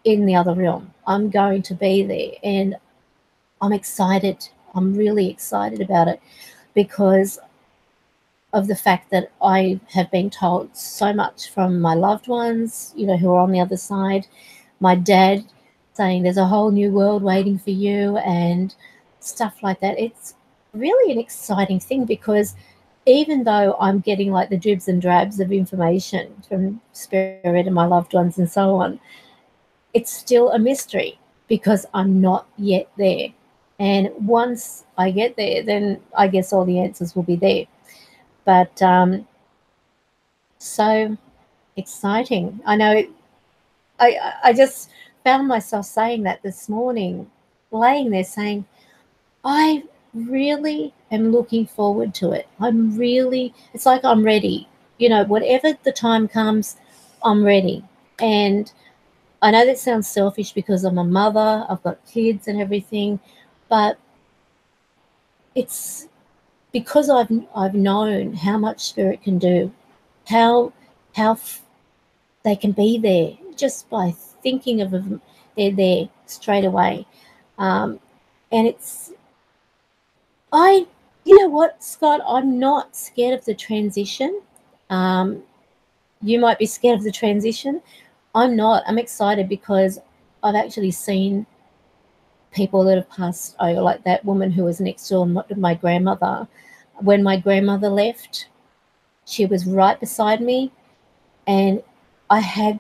A: in the other realm. I'm going to be there. And I'm excited. I'm really excited about it, because of the fact that I have been told so much from my loved ones, you know, who are on the other side. My dad saying there's a whole new world waiting for you and stuff like that. It's really an exciting thing, because even though I'm getting like the dribs and drabs of information from spirit and my loved ones and so on, it's still a mystery, because I'm not yet there. And once I get there, then I guess all the answers will be there. But so exciting. I know I just found myself saying that this morning, laying there saying, I really am looking forward to it. It's like I'm ready. You know, whatever the time comes, I'm ready. And I know that sounds selfish because I'm a mother, I've got kids and everything, but it's because I've known how much spirit can do, how they can be there just by thinking of them. They're there straight away, and it's you know what, Scott, I'm not scared of the transition. You might be scared of the transition. I'm not. I'm excited because I've actually seen people that have passed over, like that woman who was next door to my grandmother. When my grandmother left, she was right beside me, and I had,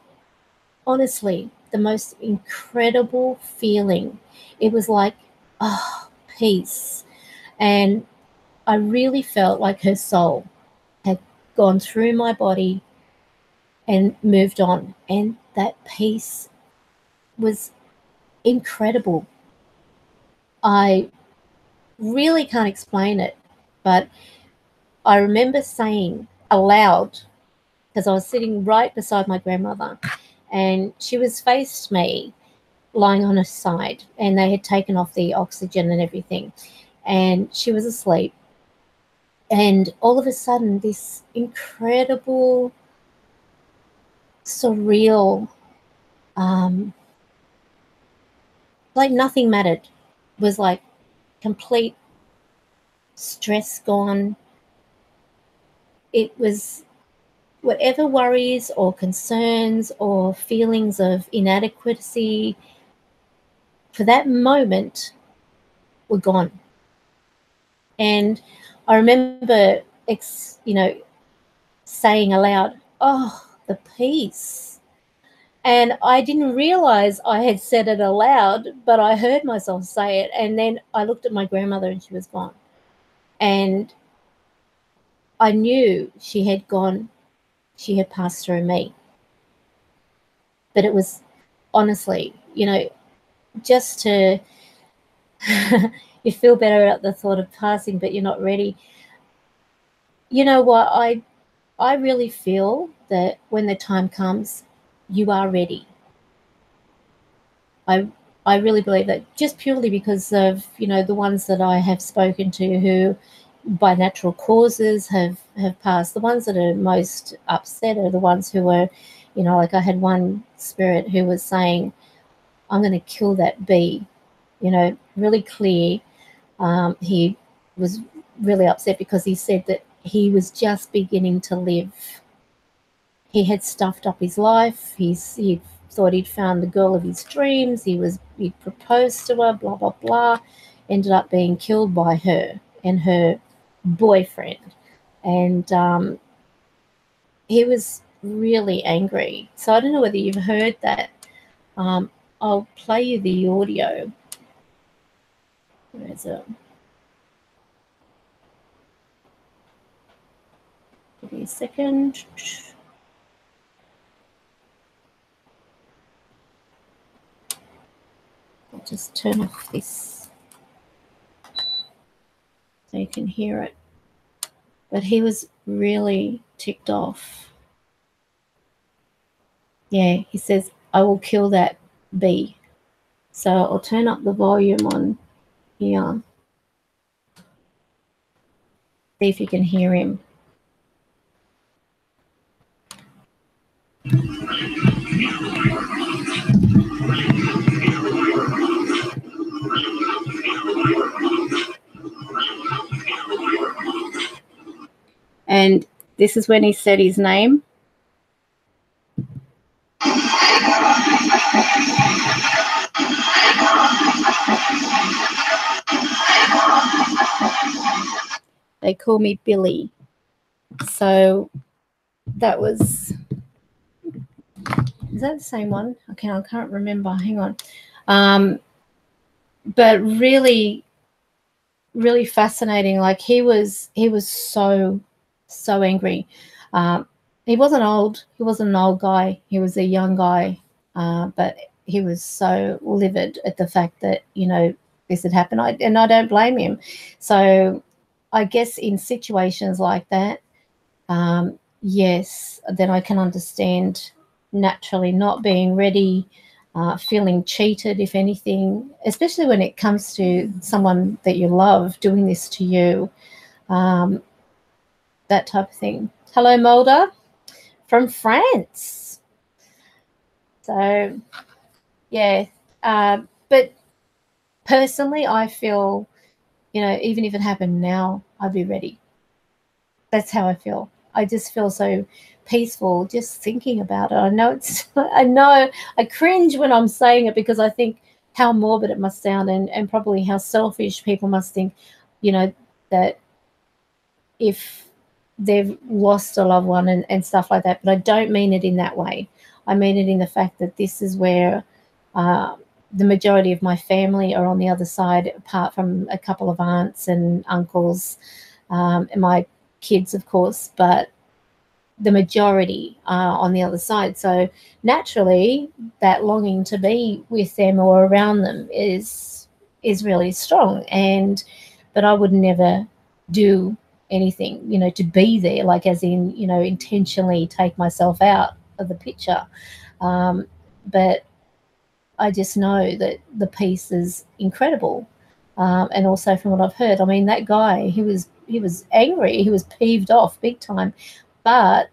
A: honestly, the most incredible feeling. It was like, oh, peace. And I really felt like her soul had gone through my body and moved on. And that peace was incredible. I really can't explain it, but I remember saying aloud, because I was sitting right beside my grandmother, and she was faced me, lying on her side, and they had taken off the oxygen and everything, and she was asleep. And all of a sudden, this incredible, surreal, like nothing mattered, was like complete stress gone. It was whatever worries or concerns or feelings of inadequacy for that moment were gone. And I remember, saying aloud, "Oh, the peace." And I didn't realize I had said it aloud, but I heard myself say it. And then I looked at my grandmother and she was gone. And I knew she had gone, she had passed through me. But it was honestly, just to, you feel better at the thought of passing, but you're not ready. You know what? I really feel that when the time comes, you are ready. I really believe that, just purely because of, the ones that I have spoken to who by natural causes have passed. The ones that are most upset are the ones who are, like I had one spirit who was saying, "I'm going to kill that bee," really clear. He was really upset because he said that he was just beginning to live. He had stuffed up his life. He thought he'd found the girl of his dreams. He proposed to her, blah, blah, blah. Ended up being killed by her and her boyfriend. And he was really angry. So I don't know whether you've heard that. I'll play you the audio. Where is it? Give me a second. I'll just turn off this so you can hear it. But he was really ticked off. Yeah, he says, "I will kill that bee." So I'll turn up the volume on here. See if you can hear him. And this is when he said his name. They call me Billy. So that was, is that the same one? Okay, I can't remember. Hang on. But really, really fascinating. Like he was so angry. He wasn't old. He wasn't an old guy. He was a young guy. But he was so livid at the fact that, this had happened. And I don't blame him. So I guess in situations like that, yes, then I can understand naturally not being ready, feeling cheated, if anything, especially when it comes to someone that you love doing this to you, that type of thing. Hello, Mulder from France. So, yeah, but personally, I feel, even if it happened now, I'd be ready. That's how I feel. I just feel so peaceful just thinking about it. I know I cringe when I'm saying it because I think how morbid it must sound and probably how selfish people must think, that if they've lost a loved one and stuff like that. But I don't mean it in that way. I mean it in the fact that this is where the majority of my family are on the other side, apart from a couple of aunts and uncles, and my kids, of course, but the majority are on the other side. So naturally, that longing to be with them or around them is really strong. But I would never do anything, to be there, like as in, intentionally take myself out of the picture. But I just know that the peace is incredible. And also from what I've heard, I mean, that guy, he was angry, he was peeved off big time. But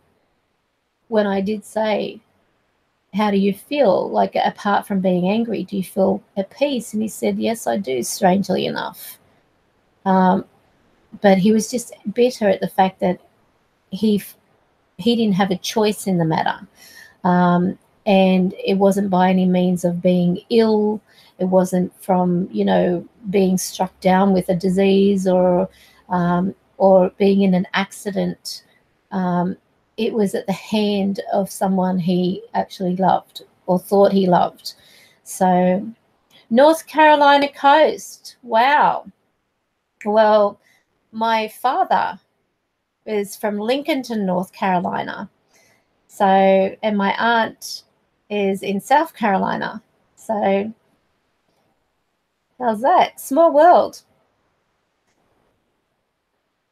A: when I did say, how do you feel? Like, apart from being angry, do you feel at peace? And he said, yes, I do, strangely enough. But he was just bitter at the fact that he didn't have a choice in the matter. And it wasn't by any means of being ill. It wasn't from, you know, being struck down with a disease or being in an accident. It was at the hand of someone he actually loved or thought he loved. So, North Carolina coast. Wow. Well, my father is from Lincolnton, North Carolina. So, and my aunt is in South Carolina. So, how's that? Small world.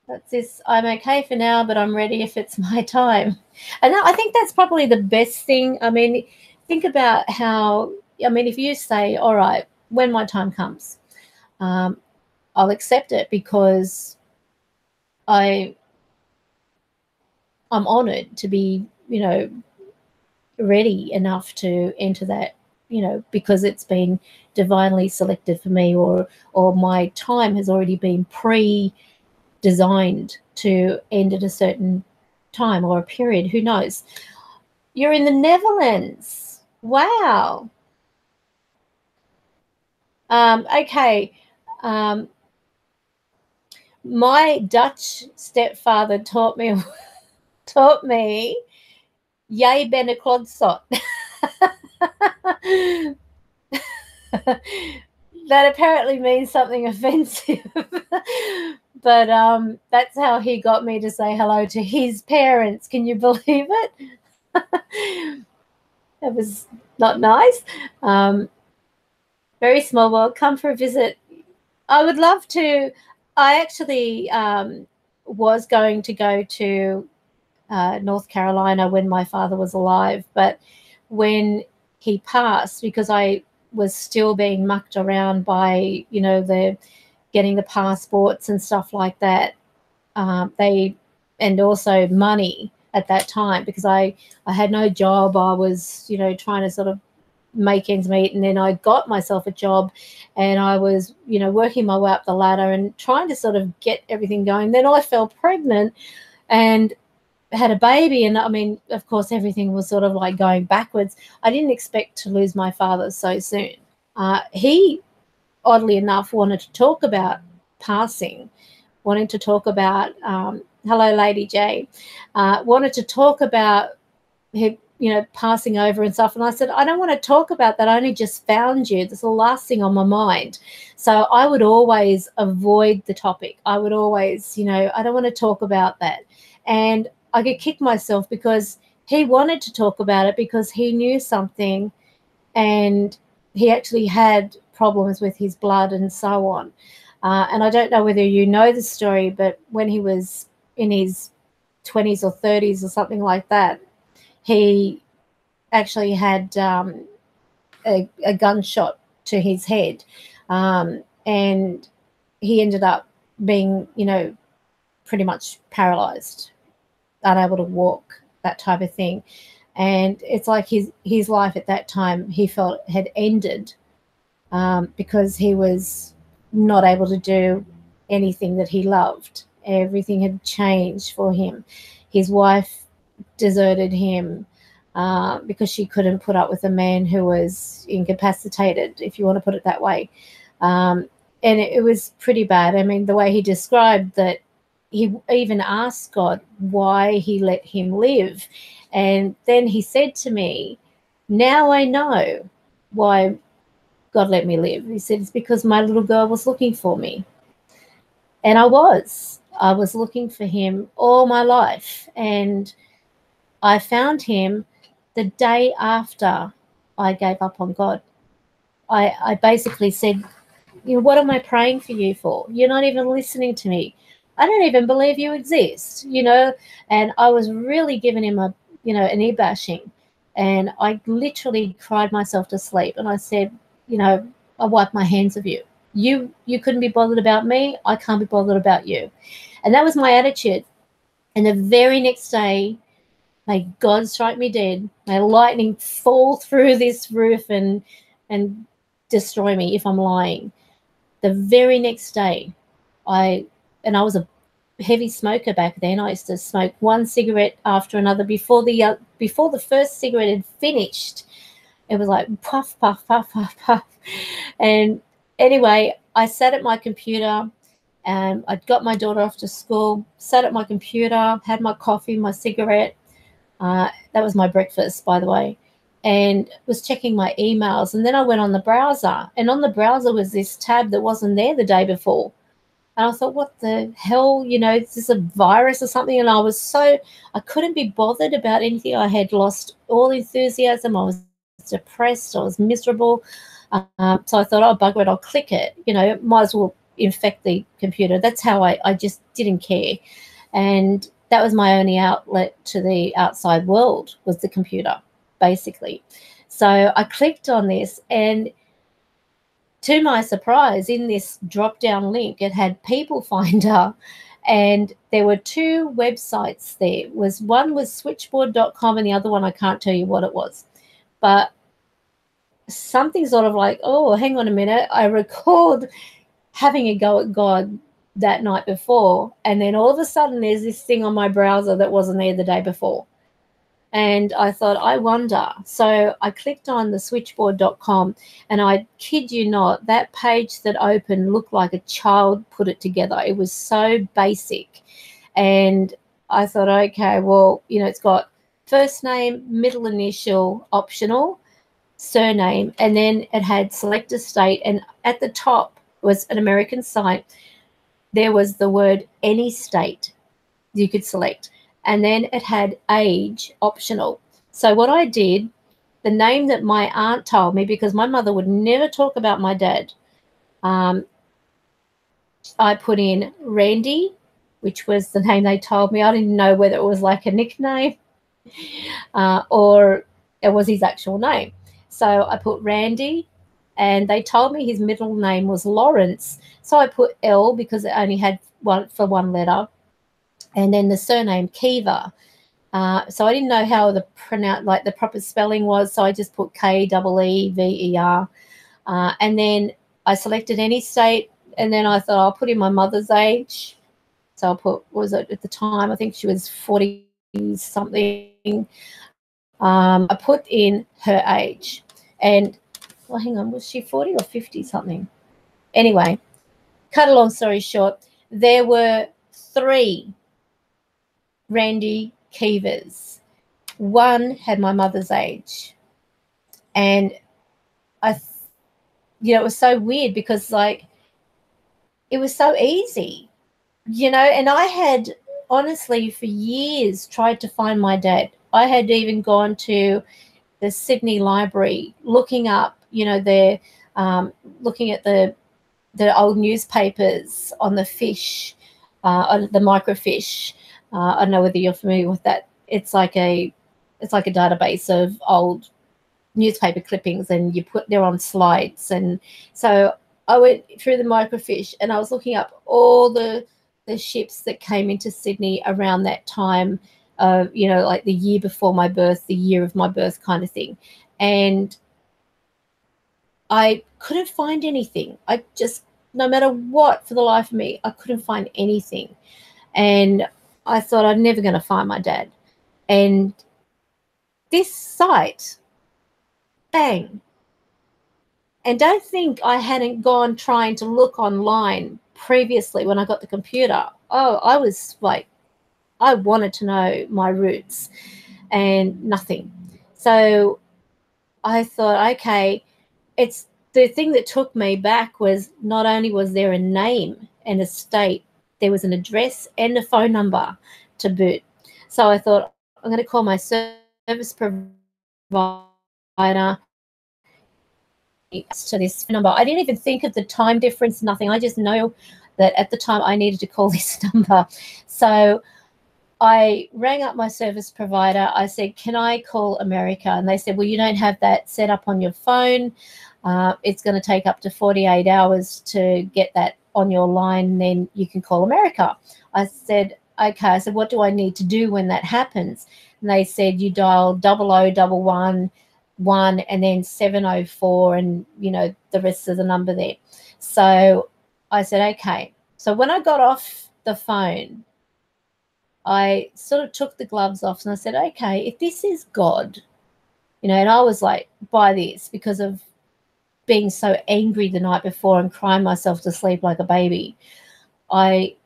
A: That's this. I'm okay for now, but I'm ready if it's my time. And I think that's probably the best thing. I mean, think about how, I mean, if you say, all right, when my time comes, I'll accept it because I'm honored to be, you know, ready enough to enter that, you know, because it's been divinely selected for me, or my time has already been pre-designed to end at a certain time or a period. Who knows? You're in the Netherlands. Wow. Okay. My Dutch stepfather taught me Jij bent een klotzot. That apparently means something offensive. But that's how he got me to say hello to his parents. Can you believe it? That was not nice. Very small world. Come for a visit. I would love to. I actually was going to go to North Carolina when my father was alive, but when he passed, because I was still being mucked around by, you know, the getting the passports and stuff like that, and also money at that time, because I had no job. I was, you know, trying to sort of make ends meet, and then I got myself a job, and I was, you know, working my way up the ladder and trying to sort of get everything going. Then I fell pregnant and had a baby, and I mean, of course, everything was sort of like going backwards. I didn't expect to lose my father so soon. He, oddly enough, wanted to talk about passing, wanting to talk about hello, Lady J, wanted to talk about him, you know, passing over and stuff. And I said, I don't want to talk about that. I only just found you. That's the last thing on my mind. So I would always avoid the topic. I would always, you know, I don't want to talk about that. And I could kick myself because he wanted to talk about it because he knew something, and he actually had problems with his blood and so on. And I don't know whether you know the story, but when he was in his 20s or 30s or something like that, he actually had a gunshot to his head, and he ended up being, you know, pretty much paralyzed, unable to walk, that type of thing. And it's like his life at that time, he felt, had ended because he was not able to do anything that he loved. Everything had changed for him. His wife deserted him because she couldn't put up with a man who was incapacitated, if you want to put it that way. And it was pretty bad. I mean, the way he described that, he even asked God why he let him live. And then he said to me, now I know why God let me live. He said, it's because my little girl was looking for me. And I was looking for him all my life. And I found him the day after I gave up on God. I basically said, you know, what am I praying for you for? You're not even listening to me. I don't even believe you exist, you know. And I was really giving him a, you know, an e-bashing. And I literally cried myself to sleep. And I said, you know, I wipe my hands of you. You couldn't be bothered about me. I can't be bothered about you. And that was my attitude. And the very next day, may God strike me dead. May lightning fall through this roof and destroy me if I'm lying. The very next day, I was a heavy smoker back then. I used to smoke one cigarette after another before the first cigarette had finished. It was like puff, puff, puff, puff, puff. And anyway, I sat at my computer and I'd got my daughter off to school, sat at my computer, had my coffee, my cigarette. That was my breakfast, by the way, and was checking my emails. And then I went on the browser, and on the browser was this tab that wasn't there the day before. And I thought, what the hell, you know, is this a virus or something? And I couldn't be bothered about anything. I had lost all enthusiasm. I was depressed. I was miserable. So I thought, oh, bugger it, I'll click it. You know, might as well infect the computer. That's how I just didn't care. And that was my only outlet to the outside world, was the computer, basically. So I clicked on this, and to my surprise, in this drop-down link, it had People Finder, and there were two websites there. One was switchboard.com, and the other one, I can't tell you what it was. But something sort of like, oh, hang on a minute, I recalled having a go at God that night before, and then all of a sudden there's this thing on my browser that wasn't there the day before. And I thought, I wonder. So I clicked on the switchboard.com, and I kid you not, that page that opened looked like a child put it together. It was so basic. And I thought, okay, well, you know, it's got first name, middle initial, optional, surname, and then it had select a state, and at the top was an American site. There was the word any state you could select, and then it had age optional. So what I did, the name that my aunt told me, because my mother would never talk about my dad, I put in Randy, which was the name they told me. I didn't know whether it was like a nickname or it was his actual name. So I put Randy, and they told me his middle name was Lawrence. So I put L because it only had one letter. And then the surname Kiva. So I didn't know how the proper spelling was. So I just put K-E-E-V-E-R. And then I selected any state. And then I thought I'll put in my mother's age. So I'll put, what was it at the time? I think she was 40 something. I put in her age. And, well, hang on, was she 40 or 50 something? Anyway, cut a long story short, there were 3 Randy Kivas. One had my mother's age. And it was so weird because, like, it was so easy, you know, and I had honestly for years tried to find my dad. I had even gone to the Sydney Library looking up, you know, looking at the old newspapers on the fish, on the microfiche. I don't know whether you're familiar with that. It's like a database of old newspaper clippings, and they're on slides. And so I went through the microfiche, and I was looking up all the ships that came into Sydney around that time, you know, like the year before my birth, the year of my birth kind of thing. And I couldn't find anything. I just, no matter what, for the life of me, I couldn't find anything. And I thought I'm never going to find my dad. And this site, bang. And don't think I hadn't gone trying to look online previously when I got the computer. Oh, I was like, I wanted to know my roots, and nothing. So I thought, okay, it's the thing that took me back was not only was there a name and a state, there was an address and a phone number to boot. So I thought, I'm going to call my service provider to this number. I didn't even think of the time difference, nothing. I just know that at the time I needed to call this number. So I rang up my service provider. I said, can I call America? And they said, well, you don't have that set up on your phone. It's going to take up to 48 hours to get that on your line, and then you can call America. I said, okay. I said, what do I need to do when that happens? And they said, you dial 0011 and then 704 and, you know, the rest of the number there. So I said, okay. So when I got off the phone, I sort of took the gloves off and I said, okay, if this is God, you know, and I was like, by this, because of being so angry the night before and crying myself to sleep like a baby, I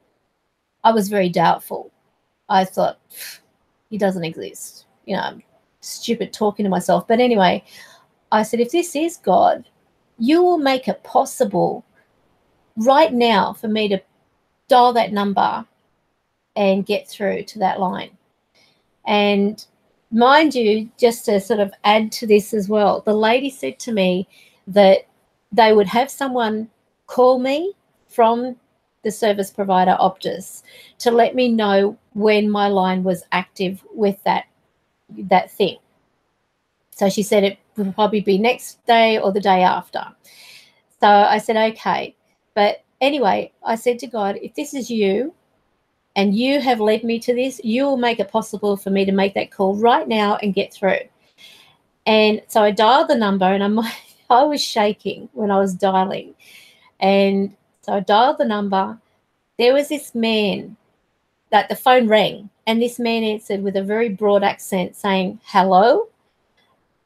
A: was very doubtful. I thought, he doesn't exist. You know, I'm stupid talking to myself. But anyway, I said, if this is God, you will make it possible right now for me to dial that number and get through to that line. And mind you, just to sort of add to this as well, the lady said to me that they would have someone call me from the service provider Optus to let me know when my line was active with that thing. So she said it would probably be next day or the day after. So I said, okay. But anyway, I said to God, if this is you and you have led me to this, you will make it possible for me to make that call right now and get through. And so I dialed the number, and I was shaking when I was dialing. And so I dialed the number. There was this man that the phone rang, and this man answered with a very broad accent saying, hello.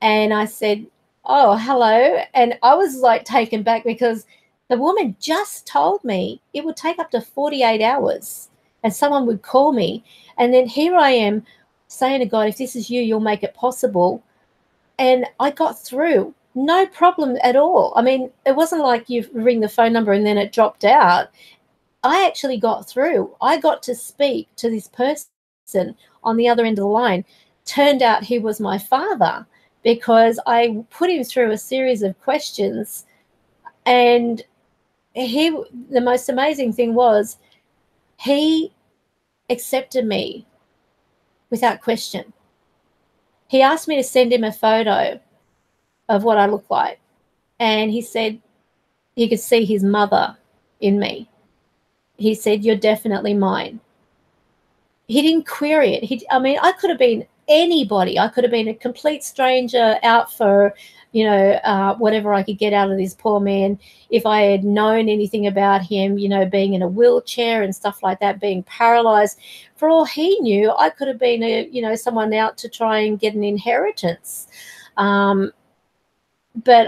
A: And I said, oh, hello. And I was like taken back because the woman just told me it would take up to 48 hours and someone would call me. And then here I am saying to God, if this is you, you'll make it possible. And I got through. No problem at all. I mean, it wasn't like you ring the phone number and then it dropped out. I actually got through. I got to speak to this person on the other end of the line. Turned out he was my father, because I put him through a series of questions, and the most amazing thing was he accepted me without question. He asked me to send him a photo of what I look like, and he said he could see his mother in me. He said, you're definitely mine. He didn't query it. I mean, I could have been anybody. I could have been a complete stranger out for, you know, whatever I could get out of this poor man. If I had known anything about him, you know, being in a wheelchair and stuff like that, being paralyzed, for all he knew, I could have been someone out to try and get an inheritance. But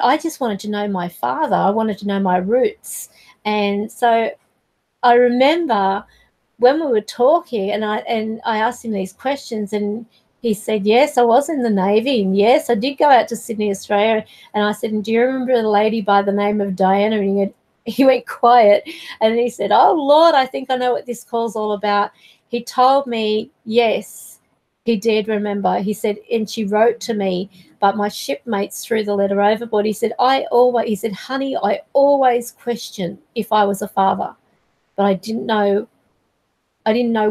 A: I just wanted to know my father. I wanted to know my roots. And so I remember when we were talking, and I asked him these questions, and he said, yes, I was in the Navy, and yes, I did go out to Sydney, Australia. And I said, and do you remember a lady by the name of Diana? And he went quiet, and he said, oh, Lord, I think I know what this call's all about. He told me, yes, he did remember. He said, and she wrote to me, but my shipmates threw the letter overboard. He said, honey, I always questioned if I was a father, but I didn't know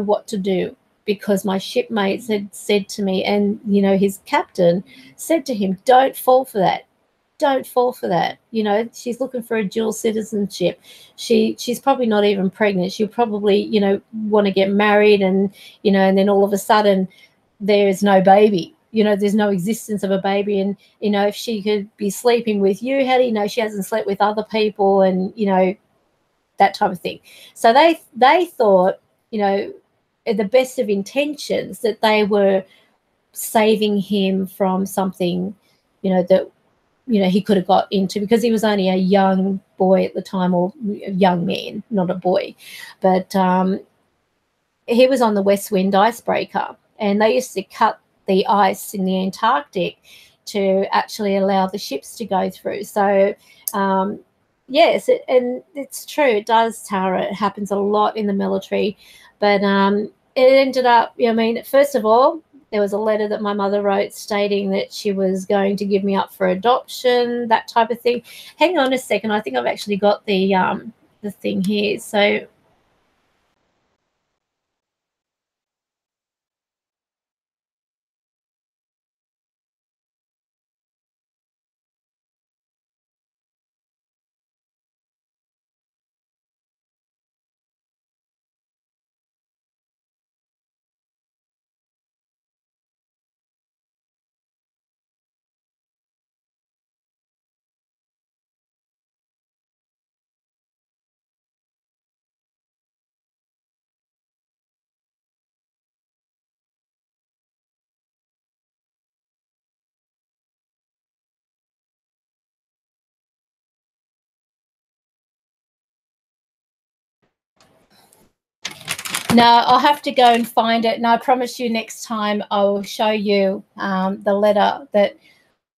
A: what to do, because my shipmates had said to me, and, you know, his captain said to him, don't fall for that. Don't fall for that. You know, she's looking for a dual citizenship. She's probably not even pregnant. She'll probably, you know, want to get married, and, you know, and then all of a sudden there's no baby. You know, there's no existence of a baby. And, you know, if she could be sleeping with you, how do you know she hasn't slept with other people? And, you know, that type of thing. So they thought, you know, the best of intentions, that they were saving him from something, you know, that, you know, he could have got into, because he was only a young boy at the time, or a young man, not a boy. But he was on the West Wind icebreaker, and they used to cut the ice in the Antarctic to actually allow the ships to go through. So yes, and it's true. It does, Tara. It happens a lot in the military. But it ended up, I mean, first of all, there was a letter that my mother wrote stating that she was going to give me up for adoption, that type of thing. Hang on a second. I think I've actually got the thing here. So No, I'll have to go and find it. And I promise you next time I will show you the letter that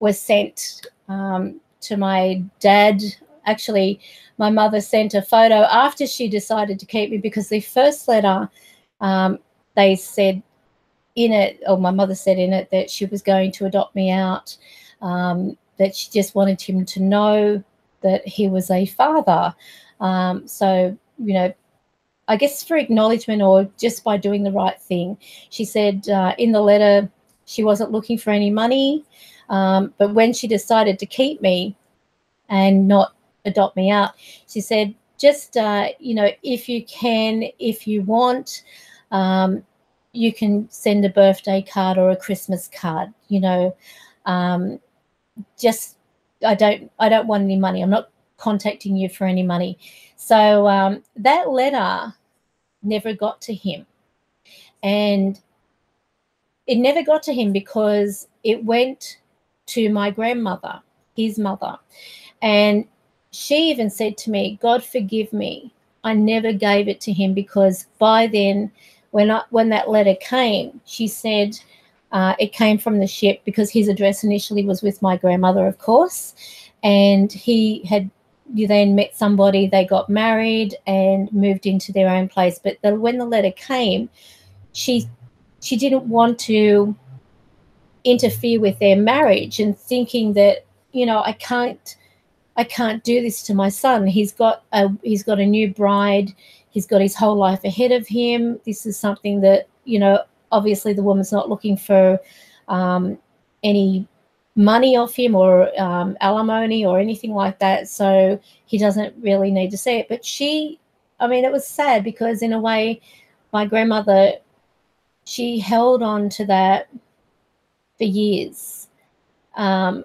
A: was sent to my dad. Actually, my mother sent a photo after she decided to keep me, because the first letter, they said in it, or my mother said in it, that she was going to adopt me out, that she just wanted him to know that he was a father. So, you know, I guess for acknowledgement or just by doing the right thing. She said in the letter she wasn't looking for any money, but when she decided to keep me and not adopt me out, she said, just, you know, if you can, if you want, you can send a birthday card or a Christmas card, you know, just, I don't want any money. I'm not contacting you for any money. So that letter never got to him. And it never got to him because it went to my grandmother, his mother. And she even said to me, God forgive me, I never gave it to him, because by then, when that letter came, she said it came from the ship, because his address initially was with my grandmother, of course. And he had then met somebody, they got married and moved into their own place. But when the letter came, she didn't want to interfere with their marriage, and thinking that, you know, I can't do this to my son. He's got a new bride. He's got his whole life ahead of him. This is something that, you know, obviously the woman's not looking for any money off him or alimony or anything like that. So he doesn't really need to see it. But I mean, it was sad, because in a way, my grandmother, she held on to that for years. And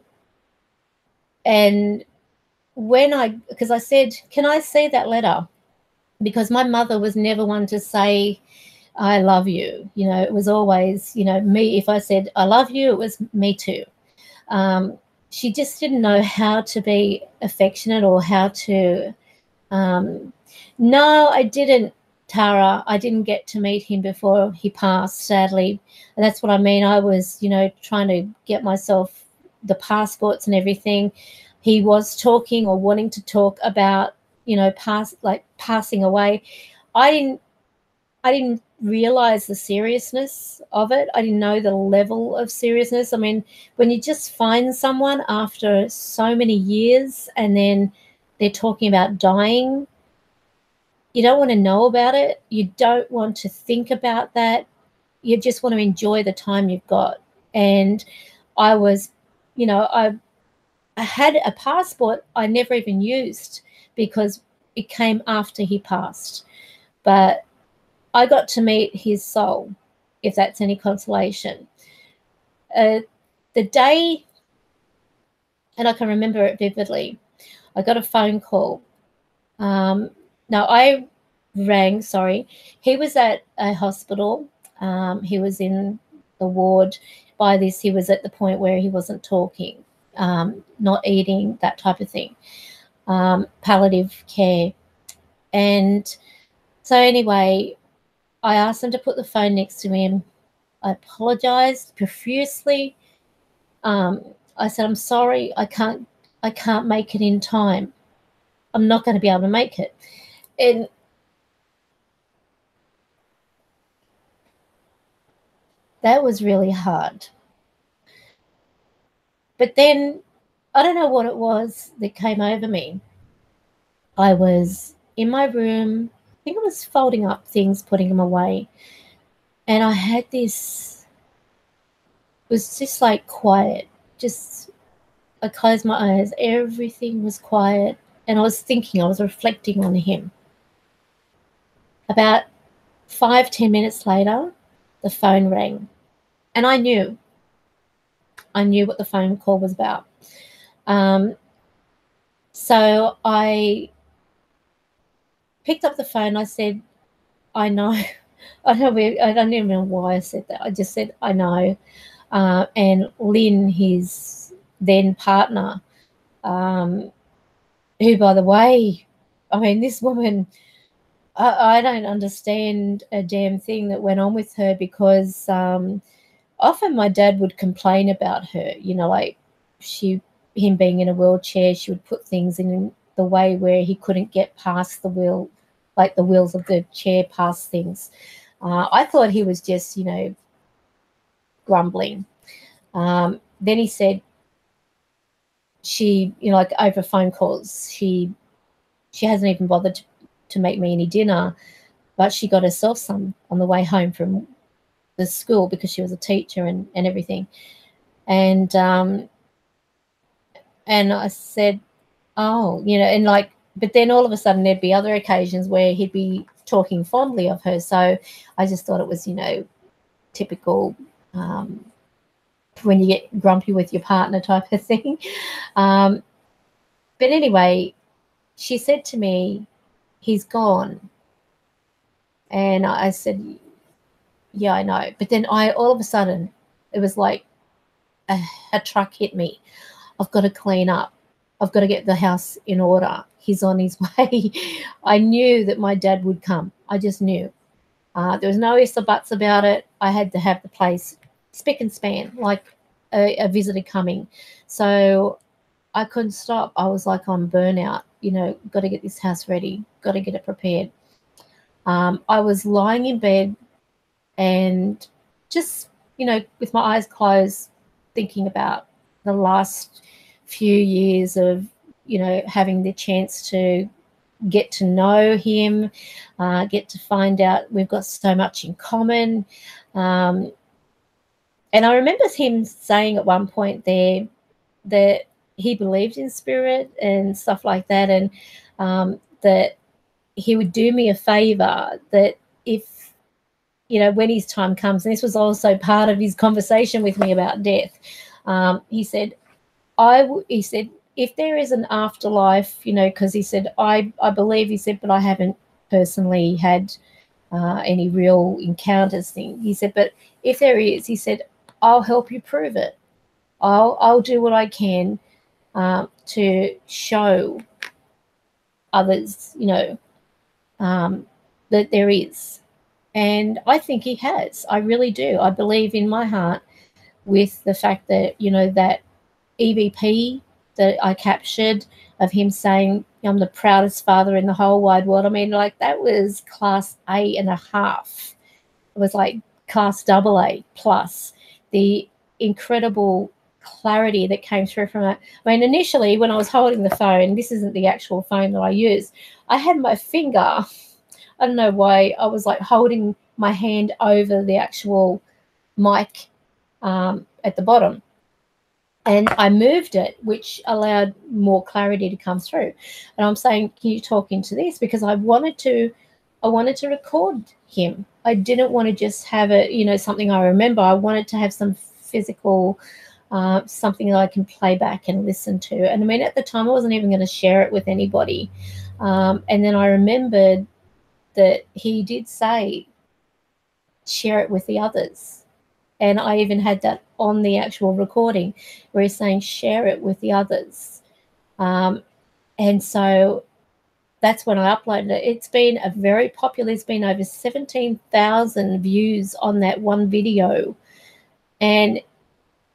A: because I said, can I see that letter? Because my mother was never one to say, I love you. You know, it was always, you know, me. If I said, I love you, it was me too. She just didn't know how to be affectionate or how to, no, I didn't, Tara. I didn't get to meet him before he passed, sadly. And that's what I mean. I was, you know, trying to get myself the passports and everything. He was talking or wanting to talk about, you know, passing away. I didn't realize the seriousness of it. I didn't know the level of seriousness. I mean, when you just find someone after so many years and then they're talking about dying, you don't want to know about it. You don't want to think about that. You just want to enjoy the time you've got. And I was, you know, I had a passport I never even used, because it came after he passed. But I got to meet his soul, if that's any consolation. The day, and I can remember it vividly, I got a phone call. No, I rang, sorry. He was at a hospital. He was in the ward. By this, he was at the point where he wasn't talking, not eating, that type of thing, palliative care. And so anyway, I asked him to put the phone next to him. I apologized profusely. I said, I'm sorry, I can't make it in time. I'm not going to be able to make it. And that was really hard. But then I don't know what it was that came over me. I was in my room. I think I was folding up things, putting them away. And I had this, it was just like quiet. Just, I closed my eyes. Everything was quiet. And I was thinking, I was reflecting on him. About 5-10 minutes later, the phone rang. And I knew what the phone call was about. So I picked up the phone. I said, I know. I don't even know why I said that. I just said, I know. And Lynn, his then partner, who, by the way, I mean, this woman, I don't understand a damn thing that went on with her, because often my dad would complain about her, you know, like him being in a wheelchair, she would put things in the way where he couldn't get past the wheel, like the wheels of the chair past things. I thought he was just, you know, grumbling. Then he said she, you know, like over phone calls, she hasn't even bothered to make me any dinner, but she got herself some on the way home from the school because she was a teacher and everything. And I said, oh, you know, and like, but then all of a sudden there'd be other occasions where he'd be talking fondly of her. So I just thought it was, you know, typical when you get grumpy with your partner type of thing. But anyway, she said to me, he's gone. And I said, yeah, I know. But then all of a sudden, it was like a truck hit me. I've got to clean up. I've got to get the house in order. He's on his way. I knew that my dad would come. I just knew. There was no ifs or buts about it. I had to have the place spick and span, like a visitor coming. So I couldn't stop. I was like on burnout, you know, got to get this house ready, got to get it prepared. I was lying in bed and just, you know, with my eyes closed, thinking about the last few years of, you know, having the chance to get to know him, get to find out we've got so much in common. And I remember him saying at one point there that he believed in spirit and stuff like that, and that he would do me a favor, that if, you know, when his time comes, and this was also part of his conversation with me about death, he said, he said, if there is an afterlife, you know, because he said, I believe, he said, but I haven't personally had any real encounters thing. He said, but if there is, he said, I'll help you prove it. I'll do what I can to show others, you know, that there is. And I think he has. I really do. I believe in my heart with the fact that, you know, that e.v.p that I captured of him saying, I'm the proudest father in the whole wide world. I mean, like, that was class A.5. It was like class AA plus. The incredible clarity that came through from it. I mean, initially when I was holding the phone, this isn't the actual phone that I use, I had my finger, I don't know why, I was like holding my hand over the actual mic at the bottom. And I moved it, which allowed more clarity to come through. And I'm saying, can you talk into this? Because I wanted to record him. I didn't want to just have it, you know, something I remember. I wanted to have some physical, something that I can play back and listen to. And I mean, at the time, I wasn't even going to share it with anybody. And then I remembered that he did say, share it with the others. And I even had that on the actual recording where he's saying, share it with the others. And so that's when I uploaded it. It's been a very popular, it's been over 17,000 views on that one video. And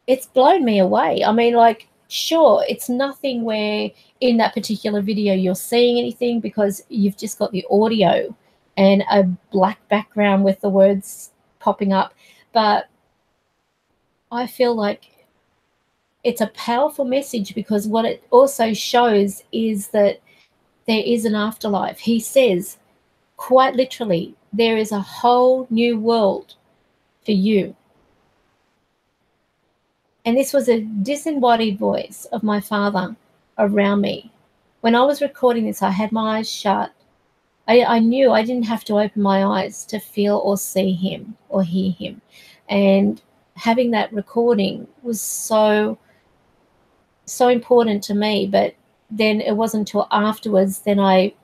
A: it's blown me away. I mean, like, sure, it's nothing where in that particular video you're seeing anything because you've just got the audio and a black background with the words popping up. But I feel like it's a powerful message because what it also shows is that there is an afterlife. He says, quite literally, there is a whole new world for you. And this was a disembodied voice of my father around me. When I was recording this, I had my eyes shut. I knew I didn't have to open my eyes to feel or see him or hear him. And having that recording was so important to me. But then it wasn't until afterwards then I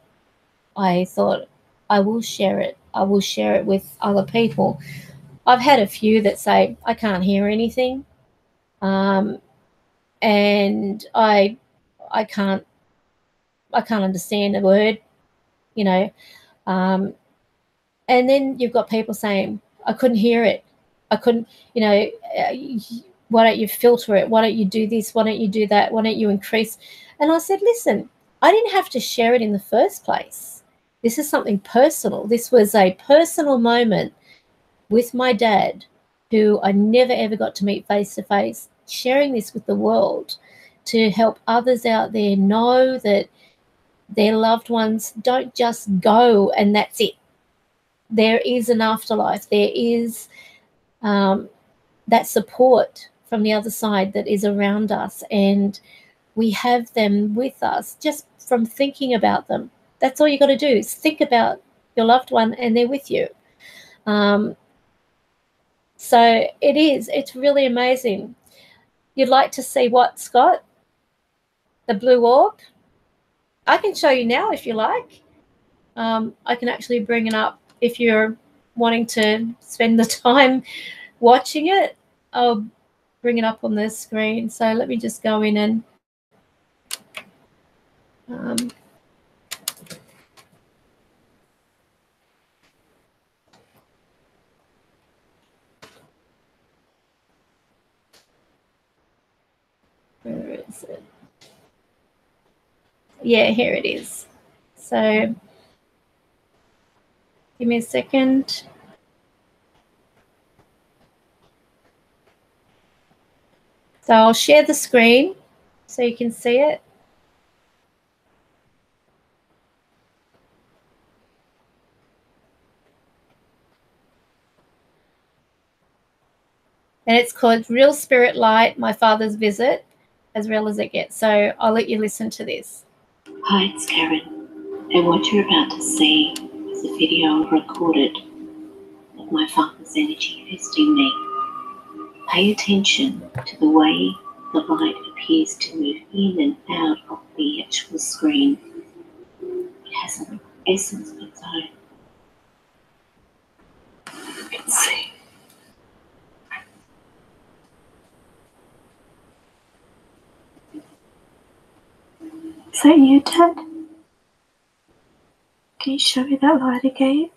A: thought, I will share it. I will share it with other people. I've had a few that say, I can't hear anything. And I can't understand a word, you know. And then you've got people saying, I couldn't hear it. I couldn't, you know, why don't you filter it? Why don't you do this? Why don't you do that? Why don't you increase? And I said, listen, I didn't have to share it in the first place. This is something personal. This was a personal moment with my dad, who I never ever got to meet face to face, sharing this with the world to help others out there know that their loved ones don't just go and that's it. There is an afterlife. There is that support from the other side that is around us, and we have them with us just from thinking about them. That's all you got to do is think about your loved one and they're with you. So it's really amazing. You'd like to see what, Scott? The blue orb? I can show you now if you like. I can actually bring it up if you're wanting to spend the time watching it. I'll bring it up on the screen. So let me just go in and where is it? Yeah, here it is. So give me a second. So I'll share the screen so you can see it. And it's called Real Spirit Light, My Father's Visit, as real as it gets. So I'll let you listen to this.
D: Hi, it's Karen, and what you're about to see is a video recorded of my father's energy visiting me. Pay attention to the way the light appears to move in and out of the actual screen. It has an essence of its own. You can see. Is that you, Dad? Can you show me that light again?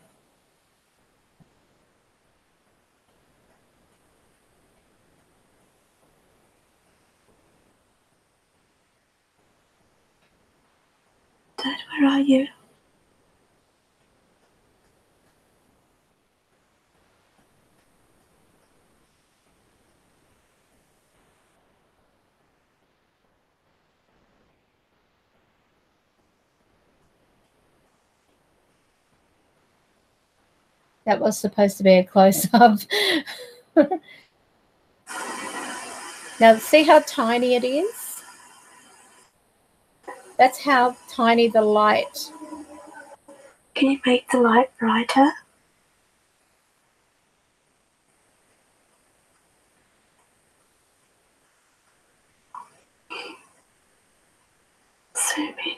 D: Dad, where are you?
A: That was supposed to be a close-up. Now, see how tiny it is? That's how tiny the light.
D: Can you make the light brighter? Zoom in.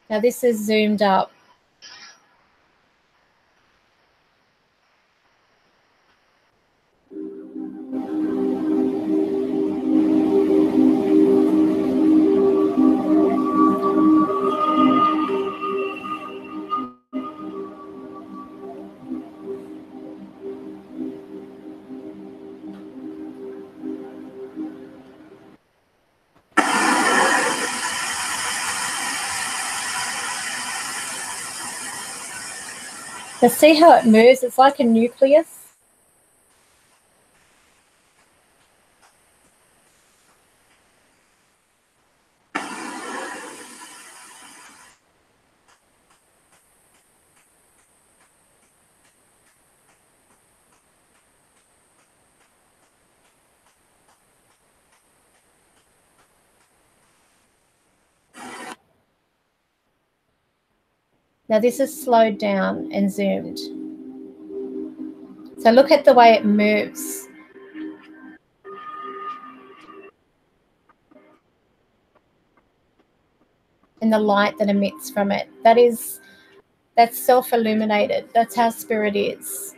A: Now, this is zoomed up. Now, see how it moves? It's like a nucleus. Now this is slowed down and zoomed. So look at the way it moves. And the light that emits from it. That is That's self-illuminated. That's how spirit is.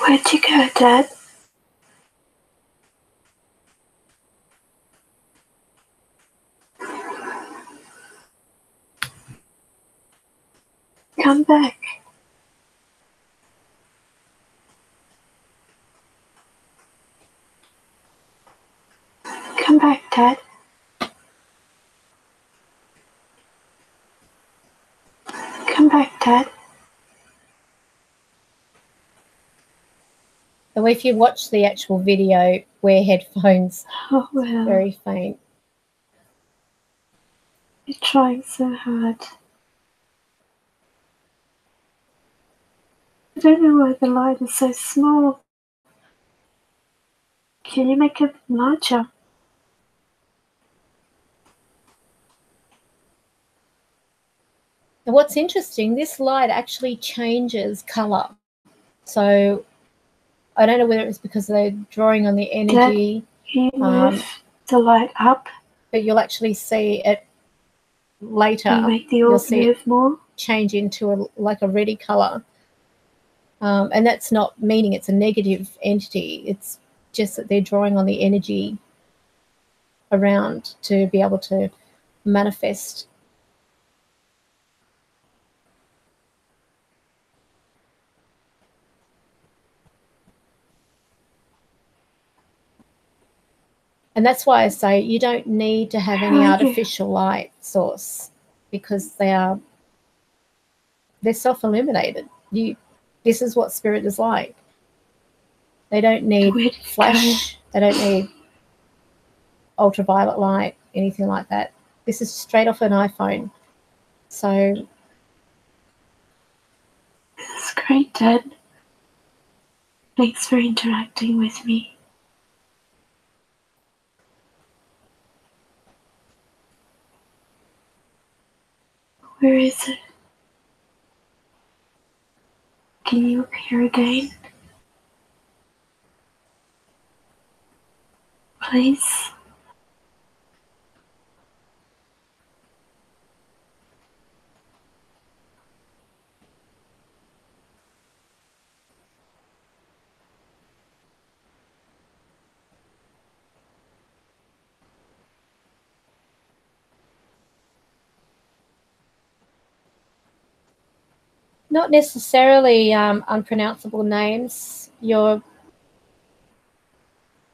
D: Where'd you go, Dad? Come back. Come back, Dad. Come back, Dad.
A: So if you watch the actual video, wear headphones.
D: Oh, well.
A: Very faint.
D: You're trying so hard. I don't know why the light is so small. Can you make it larger?
A: And what's interesting, this light actually changes colour. So I don't know whether it's because they're drawing on the energy.
D: Dad, can you move the light up?
A: But you'll actually see it later.
D: Can you make the
A: You'll
D: orb
A: see
D: move
A: it
D: more?
A: change into like a reddy colour. And that's not meaning it's a negative entity. It's just that they're drawing on the energy around to be able to manifest. And that's why I say you don't need to have any artificial light source, because they're self-illuminated. This is what spirit is like. They don't need flash. They don't need ultraviolet light, anything like that. This is straight off an iPhone. So
D: That's great, Dad. Thanks for interacting with me. Where is it? Can you appear again? Please?
A: not necessarily unpronounceable names. Your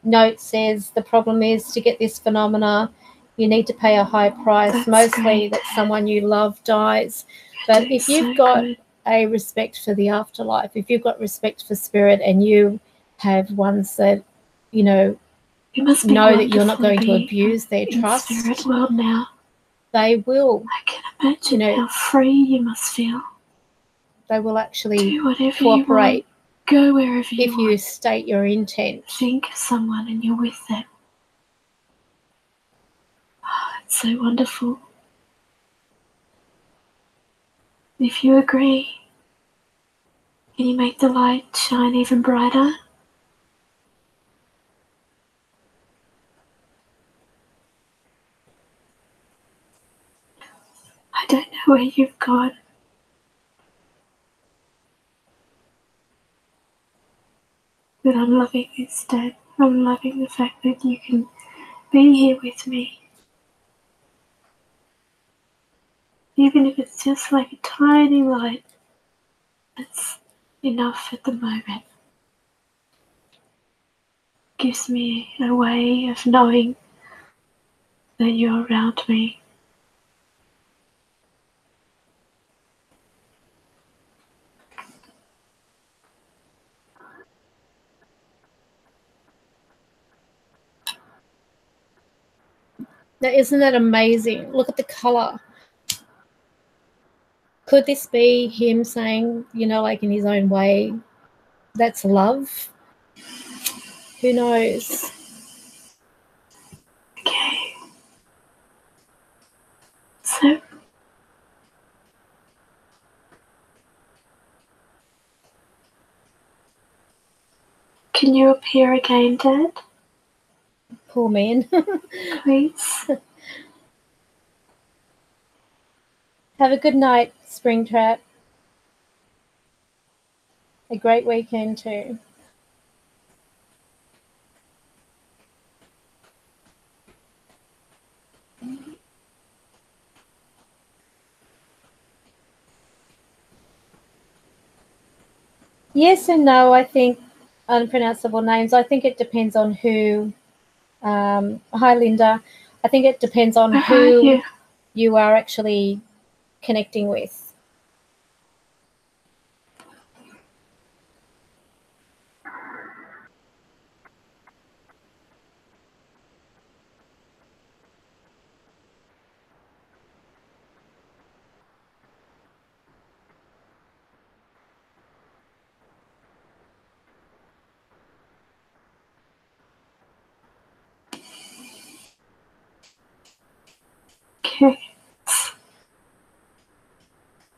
A: note says the problem is to get this phenomena, you need to pay a high price.
D: That's
A: mostly
D: great.
A: that someone you love dies. But if you've got a respect for the afterlife, if you've got respect for spirit, and you have ones that, you know that you're not going to abuse their trust,
D: spirit world now.
A: they will.
D: I can imagine how free you must feel.
A: They will actually
D: do whatever
A: cooperate.
D: You want. Go wherever you
A: if
D: want.
A: you state your intent.
D: Think of someone and you're with them. so wonderful. If you agree, can you make the light shine even brighter? I don't know where you've gone, but I'm loving this, Dad. I'm loving the fact that you can be here with me. Even if it's just like a tiny light, that's enough at the moment. Gives me a way of knowing that you're around me.
A: Now, isn't that amazing? Look at the color. Could this be him saying, you know, like in his own way, that's love? Who knows?
D: Okay. So, can you appear again, Dad?
A: Poor man.
D: Please?
A: Have a good night, Springtrap. A great weekend too. Yes and no, I think unpronounceable names. I think it depends on who. Hi, Linda. I think it depends on who you are actually connecting with.
D: Okay.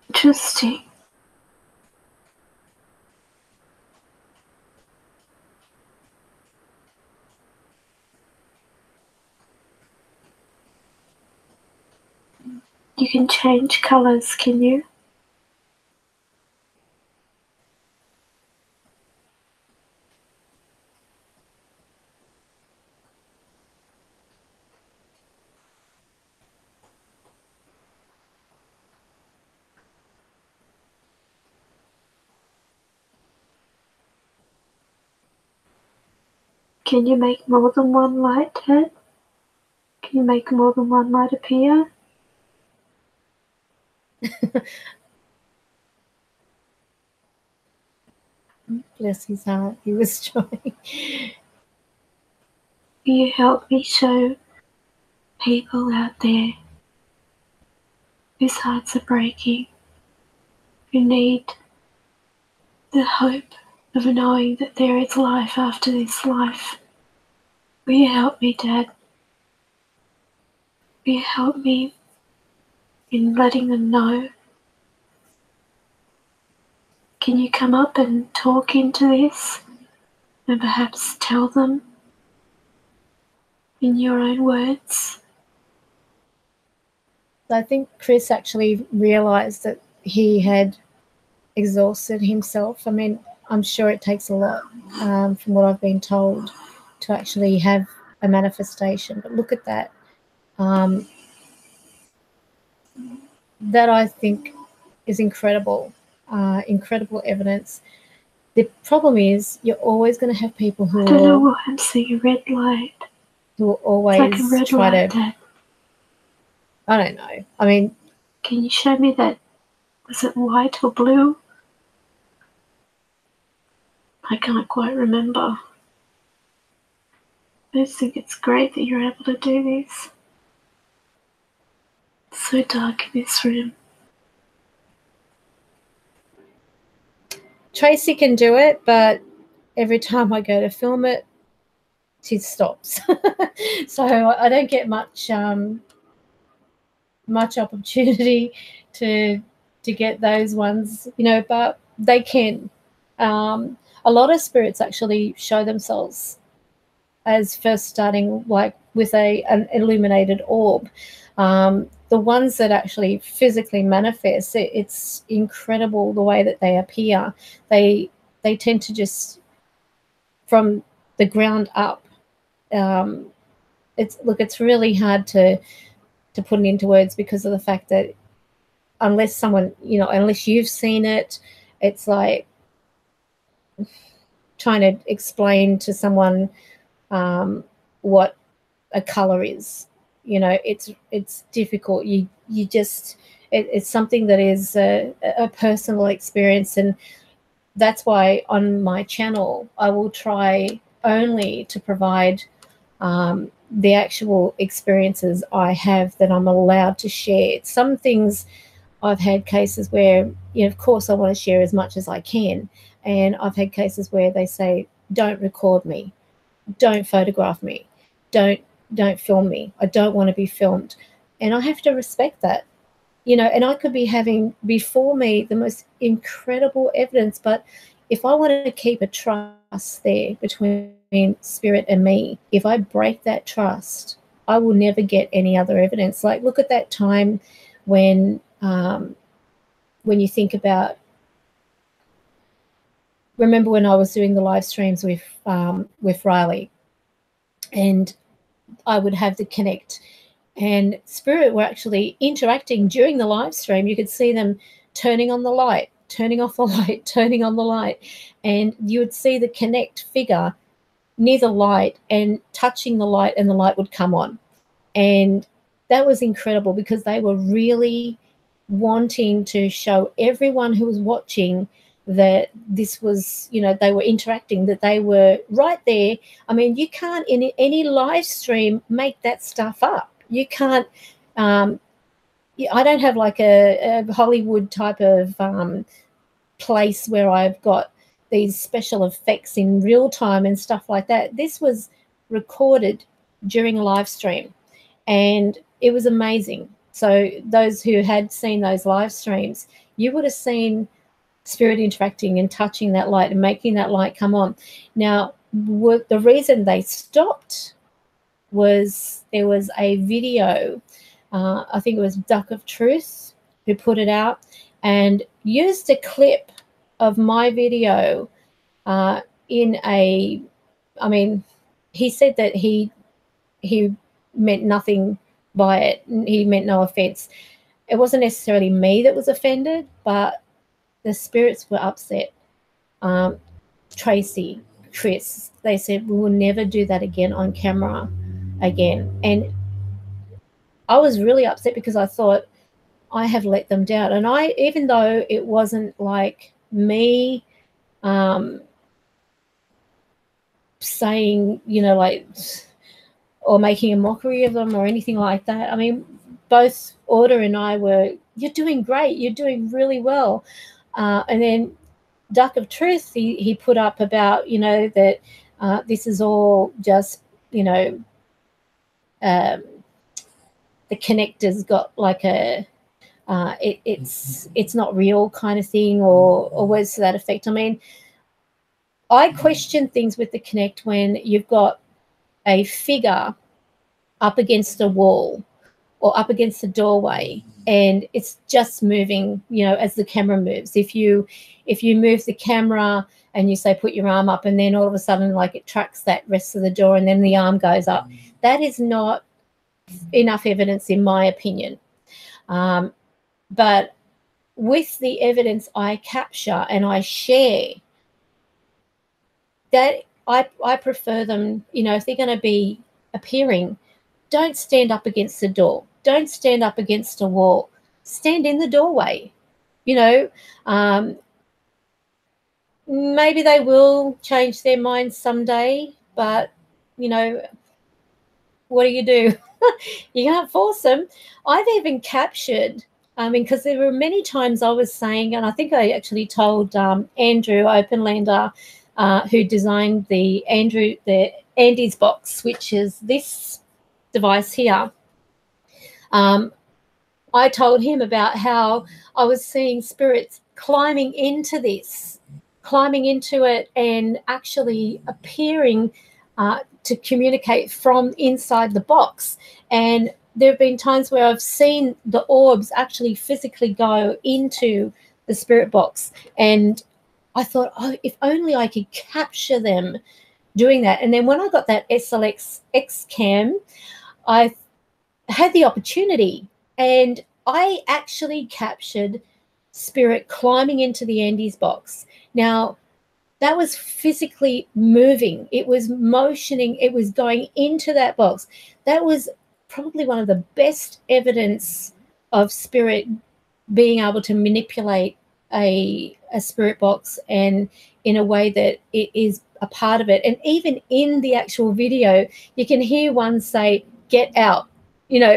D: Interesting. You can change colors, can you? Can you make more than one light, Dad? Can you make more than one light appear?
A: Bless his heart, he was trying.
D: Will you help me show people out there whose hearts are breaking, who need the hope of knowing that there is life after this life? Will you help me, Dad? Will you help me in letting them know? Can you come up and talk into this and perhaps tell them in your own words?
A: I think Chris actually realised that he had exhausted himself. I mean, I'm sure it takes a lot, from what I've been told, to actually have a manifestation. But look at that. That I think is incredible, incredible evidence. The problem is you're always going to have people who
D: I don't know why I'm seeing a red light.
A: Who will always
D: it's like a red
A: try
D: light,
A: to.
D: Dad.
A: I don't know. I mean,
D: can you show me that? Was it white or blue? I can't quite remember. I just think it's great that you're able to do this. It's so dark in this room.
A: Tracy can do it, but every time I go to film it, she stops. So I don't get much much opportunity to get those ones, you know, but they can. A lot of spirits actually show themselves as first starting like with an illuminated orb. The ones that actually physically manifest, it's incredible the way that they appear. They tend to just from the ground up. It's really hard to put it into words because of the fact that unless someone, you know, unless you've seen it, it's like trying to explain to someone what a color is. You know, it's difficult. You just it's something that is a personal experience, and that's why on my channel I will try only to provide the actual experiences I have that I'm allowed to share. Some things I've had cases where, you know, of course I want to share as much as I can, and I've had cases where they say, don't record me, don't photograph me, don't film me, I don't want to be filmed. And I have to respect that, you know. And I could be having before me the most incredible evidence, but if I want to keep a trust there between spirit and me, if I break that trust, I will never get any other evidence. Like, look at that time when you think about, remember when I was doing the live streams with Riley, and I would have the connect, and spirit were actually interacting during the live stream. You could see them turning on the light, turning off the light, turning on the light, and you would see the connect figure near the light and touching the light, and the light would come on. And that was incredible because they were really wanting to show everyone who was watching that this was, you know, they were interacting, that they were right there. I mean, you can't in any live stream make that stuff up. You can't. I don't have like a Hollywood type of place where I've got these special effects in real time and stuff like that. This was recorded during a live stream, and it was amazing. So those who had seen those live streams, you would have seen spirit interacting and touching that light and making that light come on. Now, the reason they stopped was there was a video, I think it was Duck of Truth who put it out and used a clip of my video in a, I mean, he said that he meant nothing by it. He meant no offense. It wasn't necessarily me that was offended, but the spirits were upset. Tracy, Chris, they said, we will never do that again on camera again. And I was really upset because I thought I have let them down. And I, even though it wasn't like me saying, you know, like, or making a mockery of them or anything like that. I mean, both Order and I were, you're doing great, you're doing really well. And then Duck of Truth, he put up about, you know, that this is all just, you know, the connectors got like a, it's not real kind of thing, or words to that effect. I mean, I question things with the Connect when you've got a figure up against a wall or up against the doorway and it's just moving, you know, as the camera moves. If you move the camera and you say put your arm up, and then all of a sudden like it tracks that rest of the door and then the arm goes up, that is not enough evidence in my opinion. But with the evidence I capture and I share, that I prefer them, you know, if they're going to be appearing, don't stand up against the door. Don't stand up against a wall. Stand in the doorway. You know, maybe they will change their minds someday, but, you know, what do? You can't force them. I've even captured, I mean, because there were many times I was saying, and I think I actually told Andrew Openlander, who designed the Andy's box, which is this device here. I told him about how I was seeing spirits climbing into it and actually appearing to communicate from inside the box. And there have been times where I've seen the orbs actually physically go into the spirit box. And I thought, oh, if only I could capture them doing that. And then when I got that SLX X cam, I had the opportunity, and I actually captured spirit climbing into the Andes box. Now, that was physically moving. It was motioning. It was going into that box. That was probably one of the best evidence of spirit being able to manipulate a spirit box, and in a way that it is a part of it. And even in the actual video, you can hear one say, "Get out,"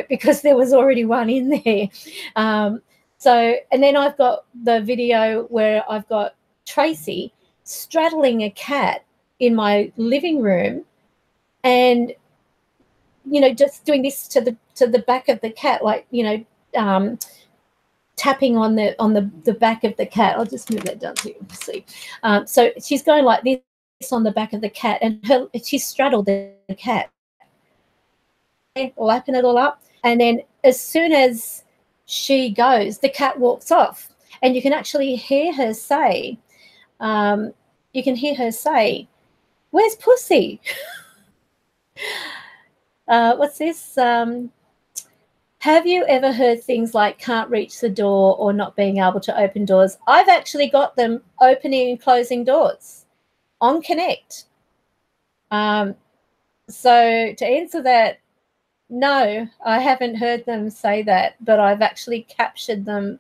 A: because there was already one in there. So, and then I've got the video where I've got Tracy straddling a cat in my living room, and just doing this to the back of the cat, like tapping on the back of the cat. I'll just move that down to you see. So she's going like this on the back of the cat, and she straddled the cat, lapping it all up. And then as soon as she goes, the cat walks off, and you can actually hear her say, "Where's Pussy?" What's this? Have you ever heard things like can't reach the door or not being able to open doors? I've actually got them opening and closing doors on Connect. So to answer that, no, I haven't heard them say that, but I've actually captured them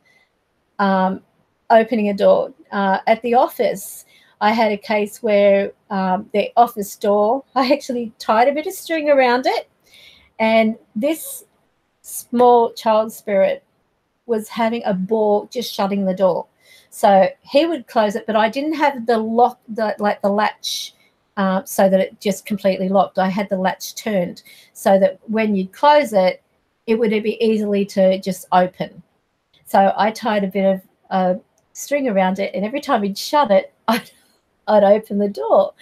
A: opening a door. At the office, I had a case where the office door, I actually tied a bit of string around it, and this small child spirit was having a ball just shutting the door. So he would close it, but I didn't have the lock, the latch, so that it just completely locked. I had the latch turned so that when you close it, it would be easily to just open. So I tied a bit of string around it, and every time he'd shut it, I'd open the door,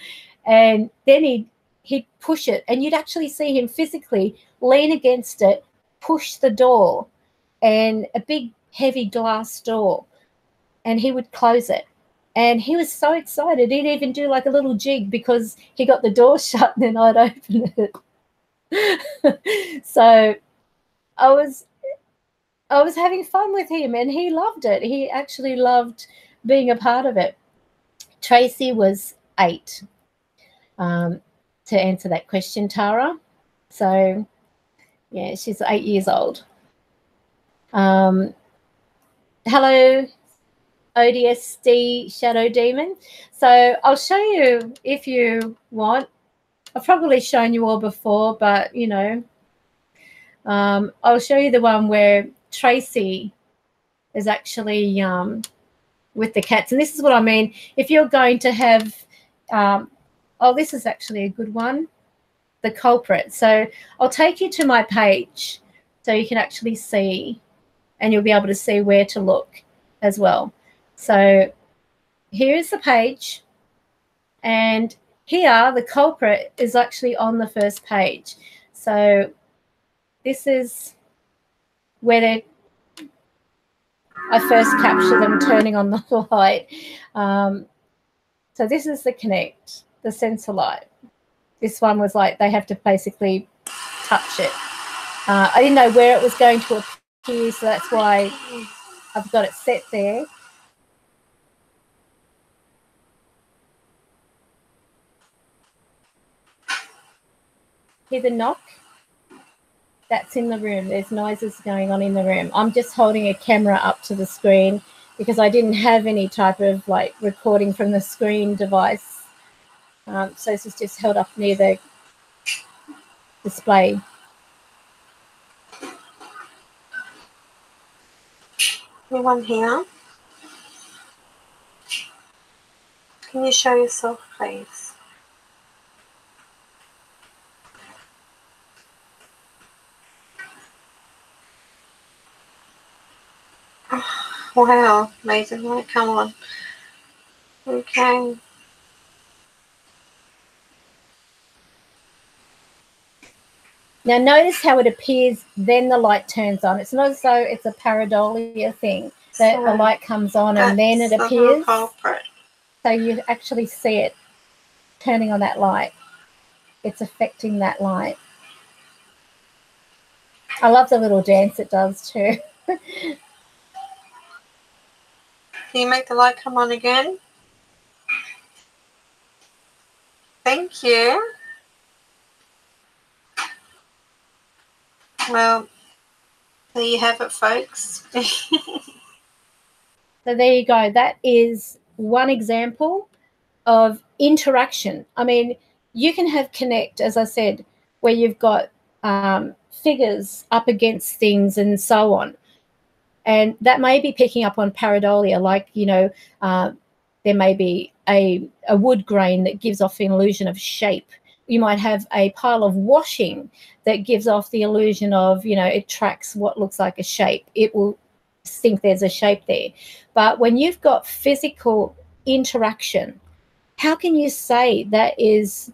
A: and then he'd push it, and you'd actually see him physically lean against it, push the door, and a big heavy glass door, and he would close it. And he was so excited, he'd even do like a little jig because he got the door shut, and then I'd open it. So I was having fun with him, and he loved it. He actually loved being a part of it. Tracy was 8, to answer that question, Tara. So yeah, she's 8 years old. Hello, ODSD Shadow Demon. So I'll show you if you want. I've probably shown you all before, but I'll show you the one where Tracy is actually with the cats. And this is what I mean. If you're going to have, this is actually a good one, the culprit. So I'll take you to my page so you can actually see, and you'll be able to see where to look as well. So here's the page, and here the culprit is actually on the first page. So this is where I first capture them turning on the light. So this is the Connect, the sensor light. This one was like they have to basically touch it. I didn't know where it was going to appear, so that's why I've got it set there. Hear the knock? That's in the room. There's noises going on in the room. I'm just holding a camera up to the screen because I didn't have any type of like recording from the screen device. So this is just held up near the display.
E: Anyone here? Can you show yourself, please? Wow, amazing light, come on. Okay.
A: Now notice how it appears, then the light turns on. It's not as though it's a pareidolia thing, that the light comes on and then it appears. So you actually see it turning on that light. It's affecting that light. I love the little dance it does too.
E: Can you make the light come on again? Thank you. Well, there you have it, folks.
A: So there you go. That is one example of interaction. I mean, you can have connect, as I said, where you've got figures up against things and so on. And that may be picking up on pareidolia, like, you know, there may be a wood grain that gives off an illusion of shape. You might have a pile of washing that gives off the illusion of, you know, it tracks what looks like a shape. It will think there's a shape there. But when you've got physical interaction, how can you say that is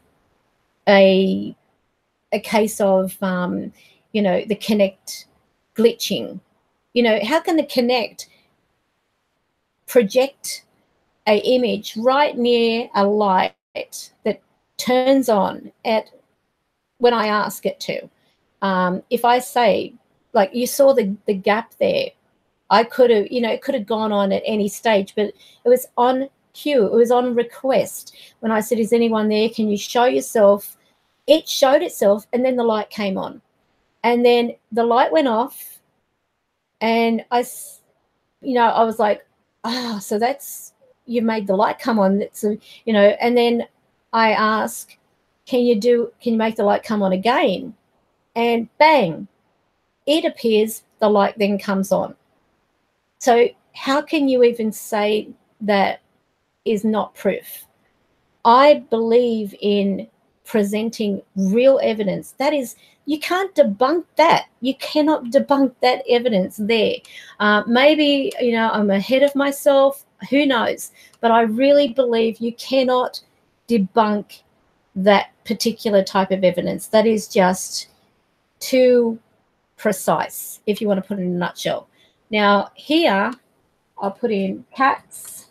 A: a case of, you know, the connect glitching? You know, how can the connect project a image right near a light that turns on at when I ask it to? If I say, like you saw the gap there, I could have, you know, it could have gone on at any stage, but it was on cue. It was on request. When I said, is anyone there? Can you show yourself? It showed itself, and then the light came on. And then the light went off, and I, you know, I was like, so that's, you made the light come on. That's, you know, and then I ask, can you make the light come on again? And bang, it appears, the light then comes on. So how can you even say that is not proof? I believe in presenting real evidence. That is, you can't debunk that. You cannot debunk that evidence there. Maybe, you know, I'm ahead of myself. Who knows? But I really believe you cannot debunk that particular type of evidence. That is just too precise, if you want to put it in a nutshell. Now, here, I'll put in cats.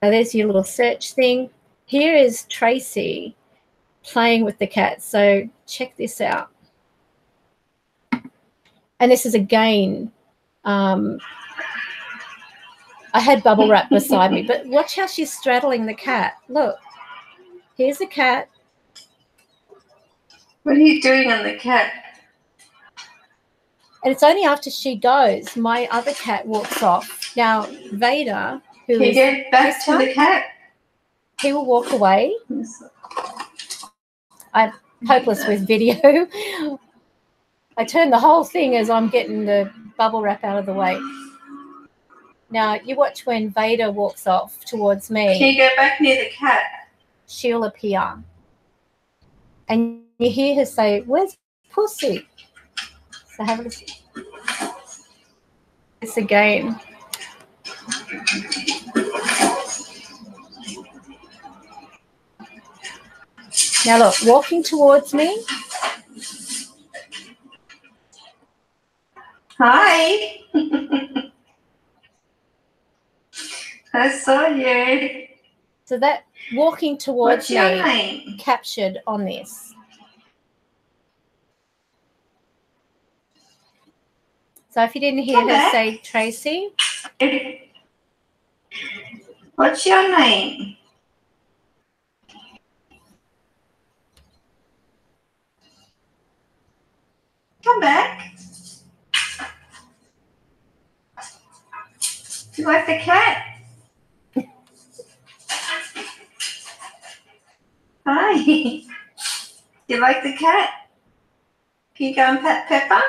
A: So there's your little search thing. Here is Tracy playing with the cat. So check this out. And this is again, I had bubble wrap beside me, but watch how she's straddling the cat. Look, here's the cat.
E: What are you doing on the cat?
A: And it's only after she goes, my other cat walks off. Now, Vader, who
E: Can you
A: is
E: get back to the cat?
A: He will walk away. I'm hopeless with video. I turn the whole thing as I'm getting the bubble wrap out of the way. Now, you watch when Vader walks off towards me.
E: Can you go back near the cat?
A: She'll appear. And you hear her say, where's Pussy? So have a listen. This again. Now look, walking towards me.
E: Hi. I saw you.
A: So that walking towards
E: What's your
A: me
E: name?
A: captured on this. So if you didn't hear her say Tracy.
E: What's your name? Come back. You like the cat? Hi. You like the cat? Can you go and pet Pepper?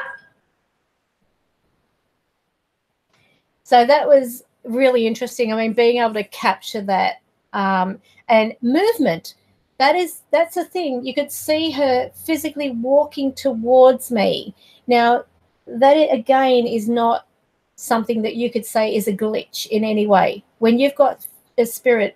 A: So that was really interesting. I mean, being able to capture that and movement, that's a thing. You could see her physically walking towards me. Now, that again is not something that you could say is a glitch in any way. When you've got a spirit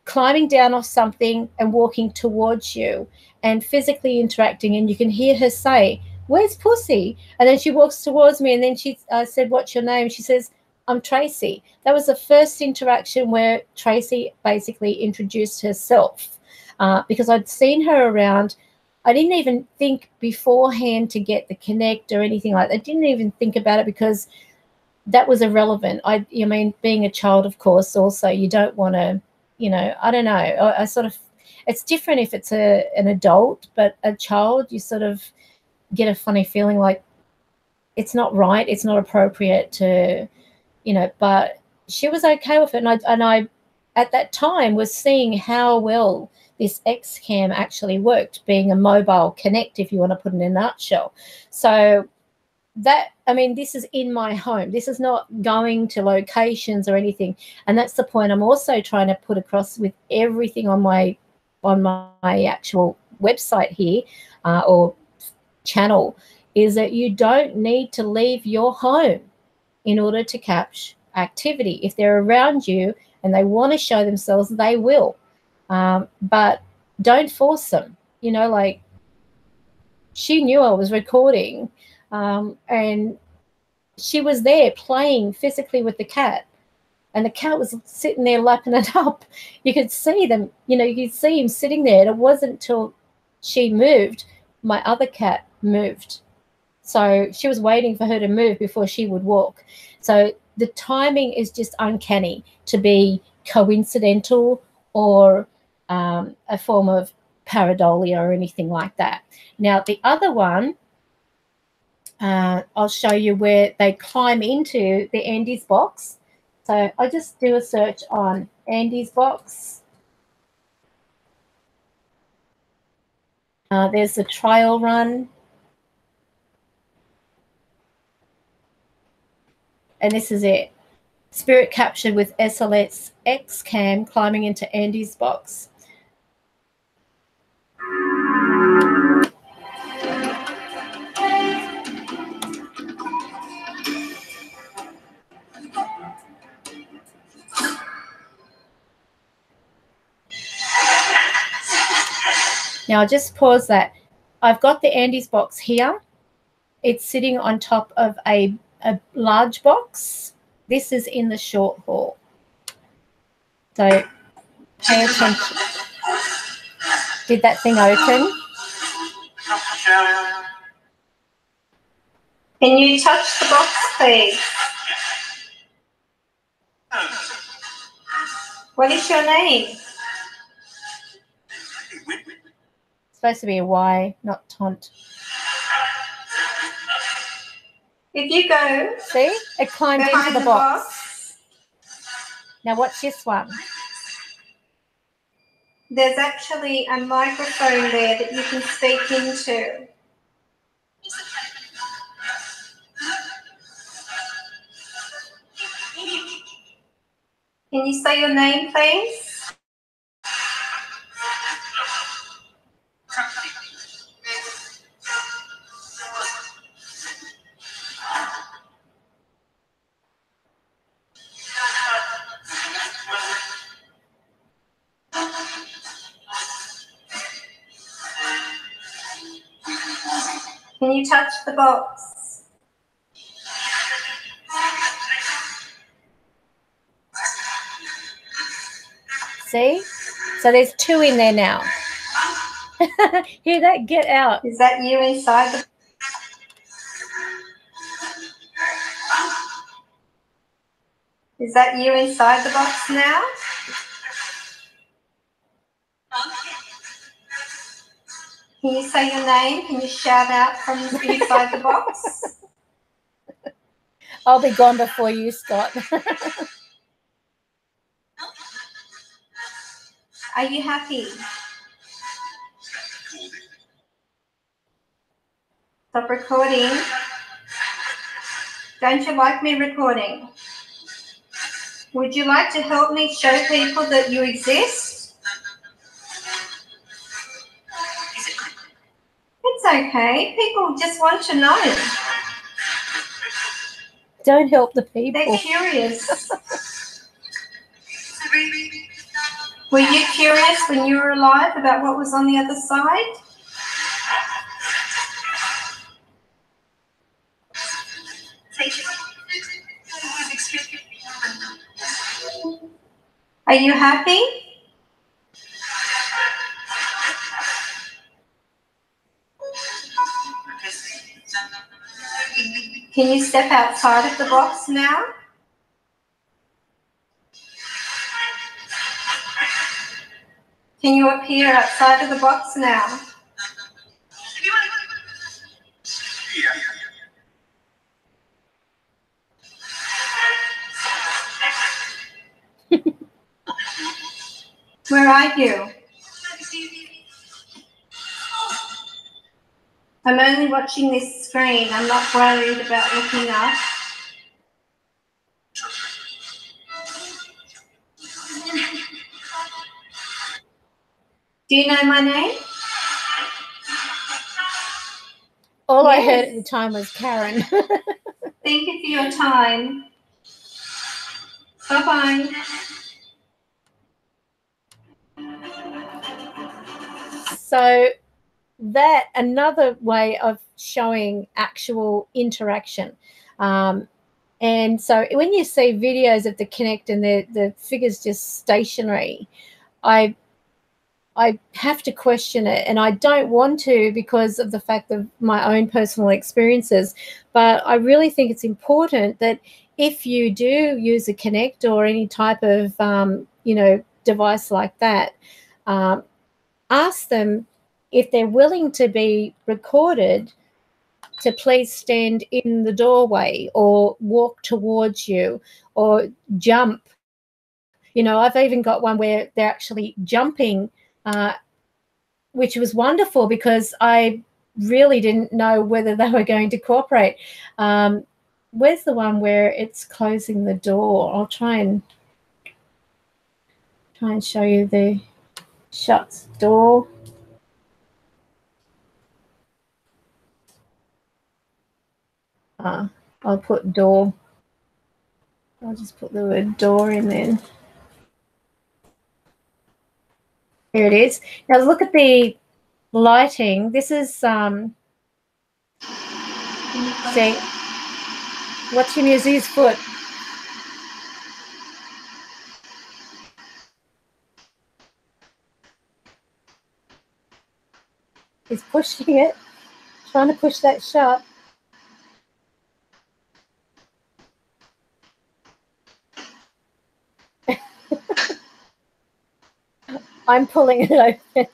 A: climbing down off something and walking towards you and physically interacting, and you can hear her say, "Where's Pussy?" And then she walks towards me, and then I said, "What's your name?" She says, "I'm Tracy." That was the first interaction where Tracy basically introduced herself, because I'd seen her around. I didn't even think beforehand to get the connect or anything like that. I didn't even think about it because that was irrelevant. I mean, being a child, of course, also you don't want to, I don't know. I sort of, it's different if it's an adult, but a child, you sort of get a funny feeling like it's not right, it's not appropriate to, but she was okay with it. And I at that time was seeing how well this XCam actually worked, being a mobile connect, if you want to put it in a nutshell. So that, I mean, this is in my home. This is not going to locations or anything. And that's the point I'm also trying to put across with everything on my actual website here, or channel, is that you don't need to leave your home in order to catch activity. If they're around you and they want to show themselves, they will. But don't force them. Like, she knew I was recording, and she was there playing physically with the cat, and the cat was sitting there lapping it up. You could see them, you could see him sitting there. And it wasn't until she moved, my other cat moved. So she was waiting for her to move before she would walk. So the timing is just uncanny to be coincidental or a form of pareidolia or anything like that. Now, the other one, I'll show you where they climb into the Andy's box. So I'll just do a search on Andy's box. There's the trial run. And this is it. Spirit captured with SLS XCam climbing into Andy's box. Now I'll just pause that. I've got the Andy's box here. It's sitting on top of a large box. This is in the short hall. So pay attention. Did that thing open?
E: Can you touch the box, please? What is your name?
A: It's supposed to be a Y, not taunt.
E: If you go,
A: see, it climbed into the box. Now watch this one.
E: There's actually a microphone there that you can speak into. Can you say your name, please? Can you touch the box?
A: See? So there's two in there now. Hear that? Get out.
E: Is that you inside the... Is that you inside the box now? Can you say your name? Can you shout out from inside the box?
A: I'll be gone before you, Scott.
E: Are you happy? Stop recording. Don't you like me recording? Would you like to help me show people that you exist? It's okay. People just want to know.
A: don't help the
E: They're
A: people.
E: curious. Were you curious when you were alive about what was on the other side? Are you happy? Can you step outside of the box now? Can you appear outside of the box now? Where are you? I'm only watching this screen. I'm not worried about looking up. Do you know my name?
A: All I
E: Yes.
A: heard at the time was Karen.
E: Thank you for your time. Bye-bye.
A: So that another way of showing actual interaction. And so when you see videos of the Connect and the figure's just stationary, I have to question it, and I don't want to because of the fact of my own personal experiences. But I really think it's important that if you do use a Connect or any type of device like that, ask them if they're willing to be recorded to please stand in the doorway or walk towards you or jump. I've even got one where they're actually jumping, which was wonderful because I really didn't know whether they were going to cooperate. Where's the one where it's closing the door? I'll try and show you the shuts door. I'll put door. I'll just put the word door in there. Here it is. Now look at the lighting. This is see, watch him use his foot. He's pushing it, trying to push that shut. I'm pulling it open.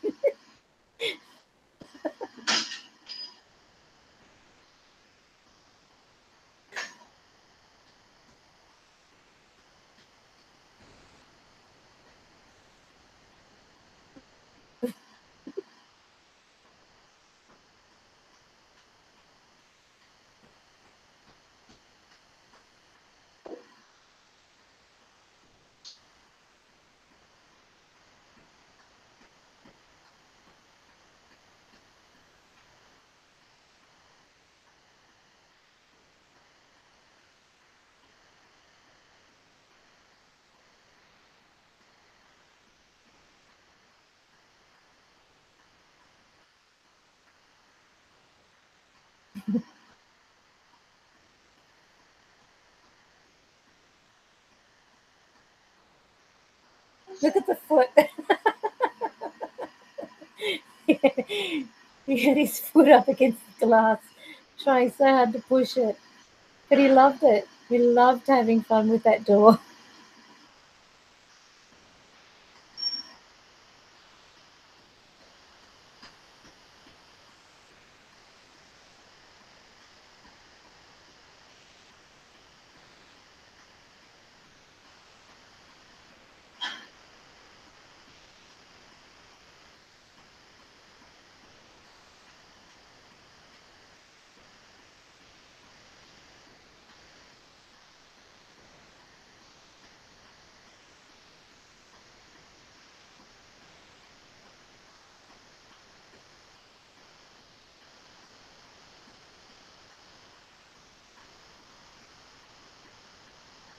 A: Look at the foot. He had his foot up against the glass, trying so hard to push it. But he loved it. He loved having fun with that door.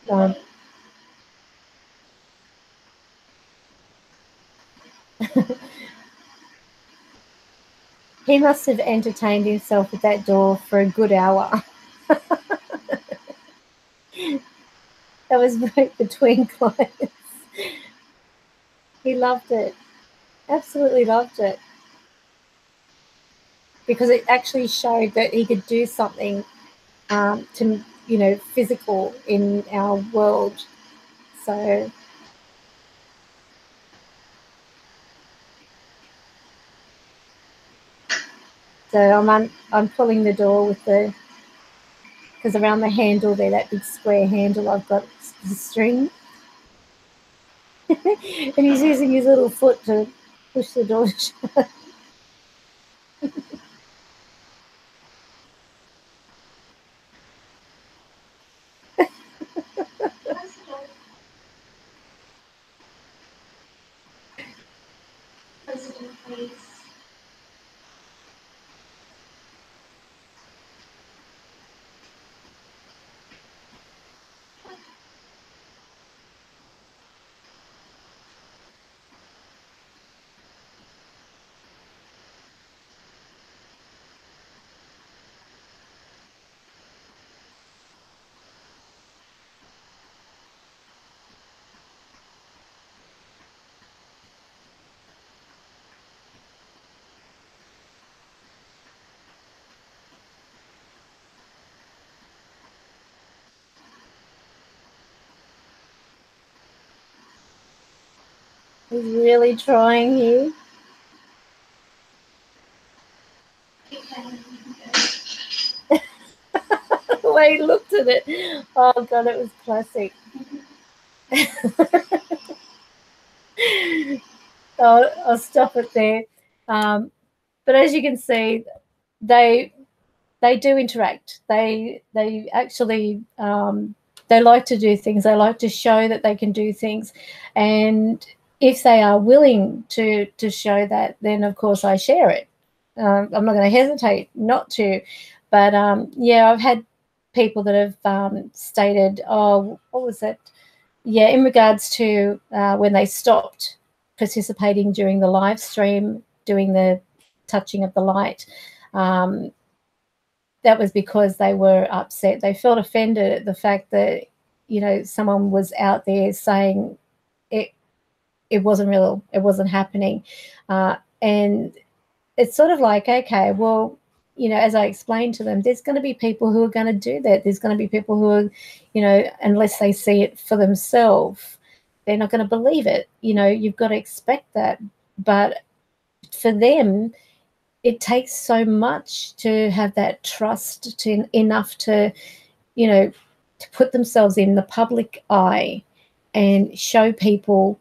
A: Um, he must have entertained himself at that door for a good hour. That was right between clients. He loved it. Absolutely loved it. Because it actually showed that he could do something to, you know, physical in our world. So I'm pulling the door with the, because around the handle there, that big square handle, I've got the string. And he's using his little foot to push the door shut.
E: President, please.
A: He's really trying here. The way he looked at it. Oh God, it was classic. I'll stop it there. But as you can see, they do interact. They actually they like to do things. They like to show that they can do things, and if they are willing to show that, then of course I share it. I'm not going to hesitate not to. But yeah, I've had people that have stated, oh, what was it? Yeah, in regards to when they stopped participating during the live stream, doing the touching of the light. That was because they were upset. They felt offended at the fact that, you know, someone was out there saying it wasn't real, it wasn't happening. And it's sort of like, okay, well, you know, as I explained to them, there's going to be people who are going to do that. There's going to be people who are, you know, unless they see it for themselves, they're not going to believe it. You know, you've got to expect that. But for them, it takes so much to have that trust enough to, you know, to put themselves in the public eye and show people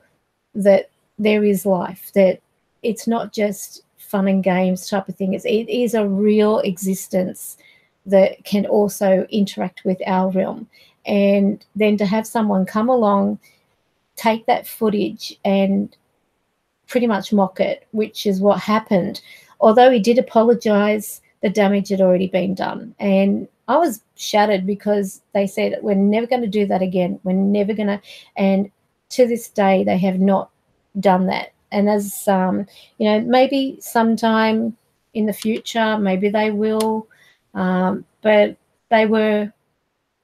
A: that there is life, that it's not just fun and games type of thing. It is a real existence that can also interact with our realm. And then to have someone come along, take that footage and pretty much mock it, which is what happened. Although he did apologize, the damage had already been done. And I was shattered because they said, we're never going to do that again. We're never going to. And to this day, they have not done that. And as, you know, maybe sometime in the future, maybe they will. But they were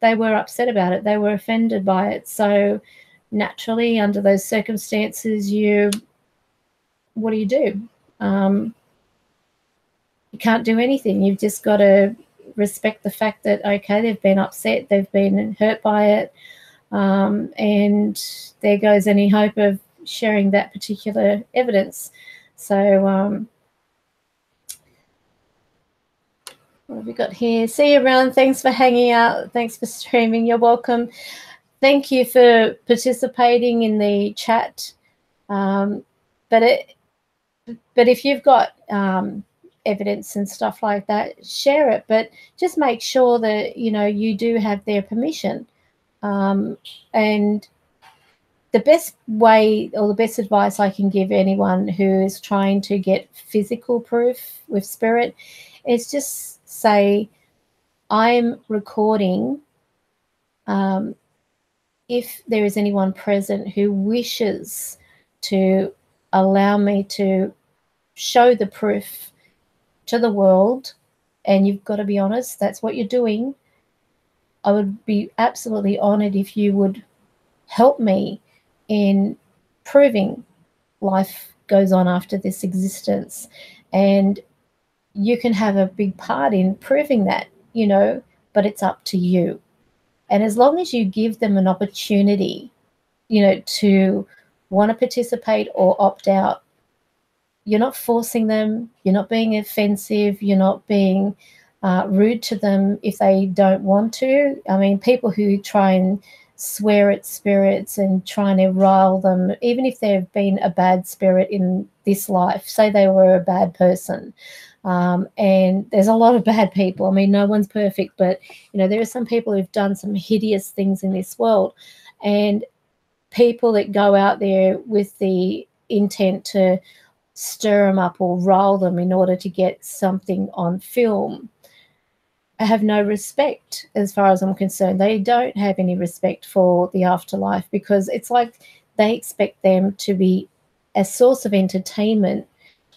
A: upset about it. They were offended by it. So naturally, under those circumstances, what do? You can't do anything. You've just got to respect the fact that, okay, they've been upset, they've been hurt by it, and there goes any hope of sharing that particular evidence. So what have we got here? See you around. Thanks for hanging out. Thanks for streaming. You're welcome. Thank you for participating in the chat. But if you've got evidence and stuff like that, share it. But just make sure that, you know, you do have their permission. And the best way or the best advice I can give anyone who is trying to get physical proof with spirit is just say, I'm recording if there is anyone present who wishes to allow me to show the proof to the world, and you've got to be honest, that's what you're doing, I would be absolutely honored if you would help me in proving life goes on after this existence. And you can have a big part in proving that, you know, but it's up to you. And as long as you give them an opportunity, you know, to want to participate or opt out, you're not forcing them, you're not being offensive, you're not being rude to them if they don't want to. I mean, people who try and swear at spirits and trying to rile them, even if they've been a bad spirit in this life, say they were a bad person. And there's a lot of bad people. I mean, no one's perfect, but, you know, there are some people who've done some hideous things in this world. And people that go out there with the intent to stir them up or rile them in order to get something on film, I have no respect as far as I'm concerned. They don't have any respect for the afterlife, because it's like they expect them to be a source of entertainment,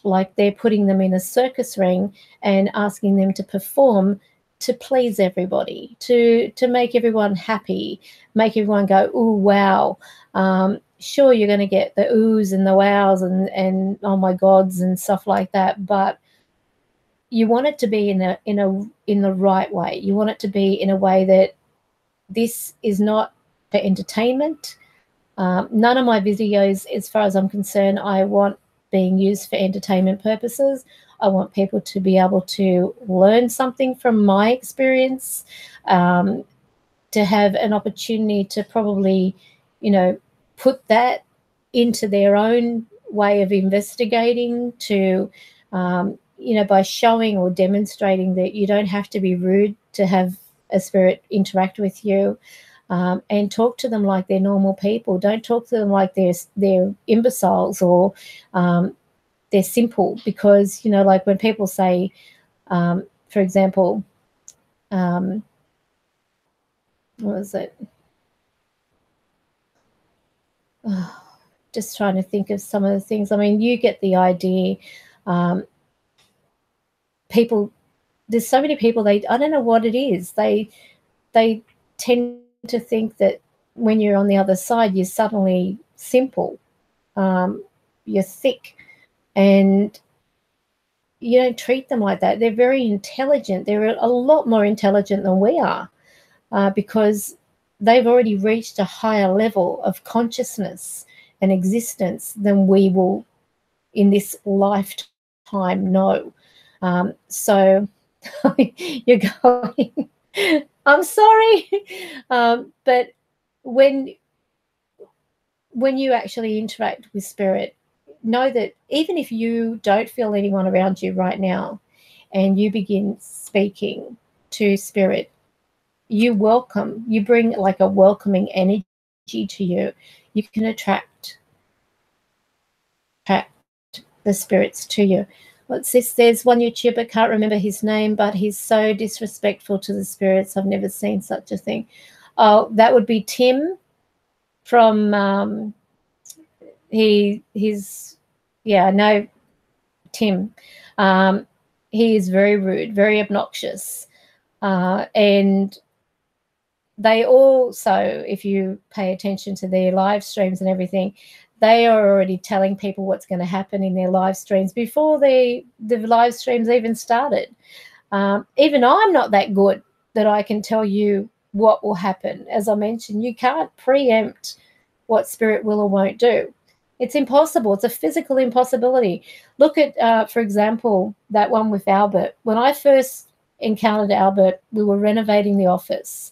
A: like they're putting them in a circus ring and asking them to perform to please everybody, to make everyone happy, make everyone go, ooh, wow. Sure, you're going to get the oohs and the wows and oh my gods and stuff like that, but you want it to be in the right way. You want it to be in a way that this is not for entertainment. None of my videos, as far as I'm concerned, I want being used for entertainment purposes. I want people to be able to learn something from my experience, to have an opportunity to probably, you know, put that into their own way of investigating, to, you know, by showing or demonstrating that you don't have to be rude to have a spirit interact with you, and talk to them like they're normal people. Don't talk to them like they're imbeciles or they're simple, because, you know, like when people say, for example, what was it? Oh, just trying to think of some of the things. I mean, you get the idea. People, there's so many people, I don't know what it is. They tend to think that when you're on the other side, you're suddenly simple. You're thick, and you don't treat them like that. They're very intelligent. They're a lot more intelligent than we are, because they've already reached a higher level of consciousness and existence than we will in this lifetime know. So you're going, I'm sorry. But when you actually interact with spirit, know that even if you don't feel anyone around you right now and you begin speaking to spirit, you bring like a welcoming energy to you. You can attract the spirits to you. What's this? There's one YouTuber, can't remember his name, but he's so disrespectful to the spirits. I've never seen such a thing. Oh, that would be Tim from he's yeah, no, Tim. He is very rude, very obnoxious, and they also, if you pay attention to their live streams and everything, they are already telling people what's going to happen in their live streams before the live streams even started. Even I'm not that good that I can tell you what will happen. As I mentioned, you can't preempt what spirit will or won't do. It's impossible. It's a physical impossibility. Look at, for example, that one with Albert. When I first encountered Albert, we were renovating the office.